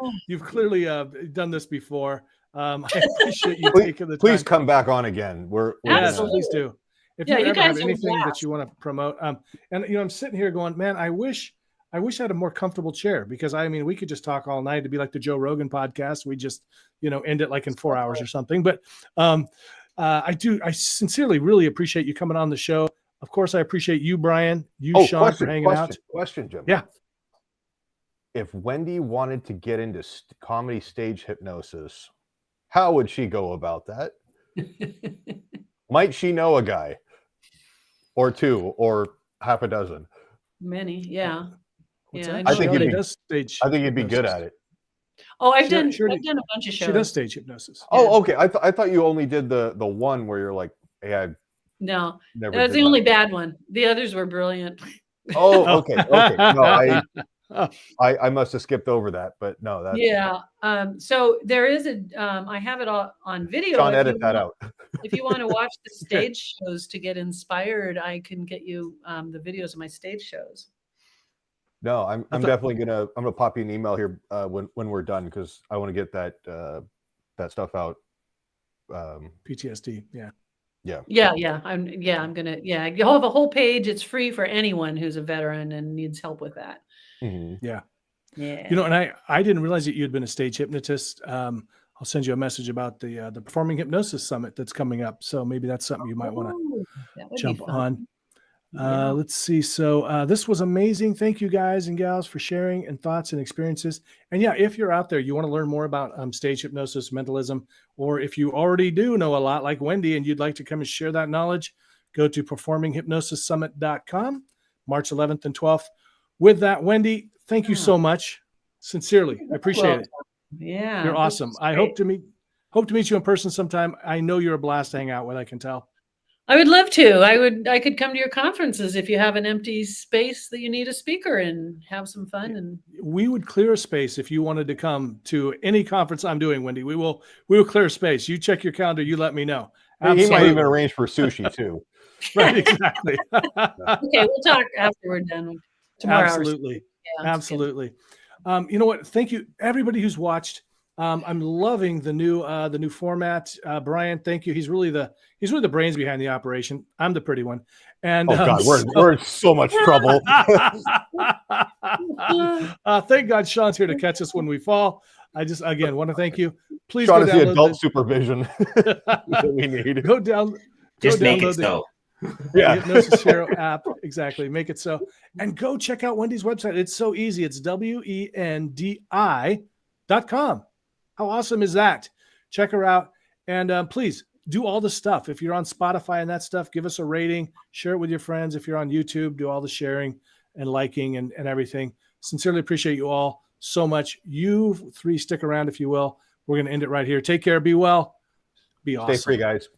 done this before. I appreciate you taking the time. Please come back on again. Yes, please do. If you ever have anything that you want to promote, and I'm sitting here going, man, I wish I had a more comfortable chair, because we could just talk all night. It'd be like the Joe Rogan podcast. We just, end it like in 4 hours or something. But I sincerely really appreciate you coming on the show. Of course, I appreciate you, Brian, Sean, for hanging out. Question, Jim. Yeah. If Wendi wanted to get into comedy stage hypnosis, how would she go about that? Might she know a guy or two or half a dozen? Many, yeah. I think you'd be good at it. Oh, I've done a bunch of shows. She does stage hypnosis. Oh, okay. I thought you only did the one where you're like, hey, no, that's the only bad one. The others were brilliant. Oh, okay. No, I must have skipped over that, but no, that's so there is I have it all on video. Sean, edit that out. If you want to watch the stage shows to get inspired, I can get you the videos of my stage shows. No, I'm definitely gonna pop you an email here when we're done, because I want to get that stuff out. PTSD, yeah. I'm gonna you'll have a whole page. It's free for anyone who's a veteran and needs help with that. Mm-hmm. Yeah. And I didn't realize that you had been a stage hypnotist. I'll send you a message about the Performing Hypnosis Summit that's coming up. So maybe that's something you might want to jump on. Let's see. So this was amazing. Thank you guys and gals for sharing and thoughts and experiences. And if you're out there, you want to learn more about stage hypnosis, mentalism, or if you already do know a lot like Wendi and you'd like to come and share that knowledge, go to performinghypnosissummit.com, March 11th and 12th. With that, Wendi, thank you so much. Sincerely, I appreciate it. Yeah, you're awesome. I hope to meet you in person sometime. I know you're a blast to hang out with. I can tell. I would love to. I could come to your conferences if you have an empty space that you need a speaker and have some fun. And we would clear a space if you wanted to come to any conference I'm doing, Wendi. We will clear a space. You check your calendar. You let me know. He might even arrange for sushi too. Right, exactly. Okay, we'll talk after we're done tomorrow. Absolutely. Yeah, absolutely. You know what? Thank you, everybody who's watched. I'm loving the new format. Brian, thank you. He's really the brains behind the operation. I'm the pretty one. And God, we're in so much trouble. Thank God Sean's here to catch us when we fall. I just again want to thank you. Please Sean is the adult supervision that we need. Go down. Just make it so. The Hypnosis Hero app. Exactly. Make it so. And go check out Wendi's website. It's so easy. It's wendi.com. How awesome is that? Check her out. And please do all the stuff. If you're on Spotify and that stuff, give us a rating. Share it with your friends. If you're on YouTube, do all the sharing and liking and everything. Sincerely appreciate you all so much. You three stick around if you will. We're going to end it right here. Take care. Be well. Be awesome. Stay free, guys.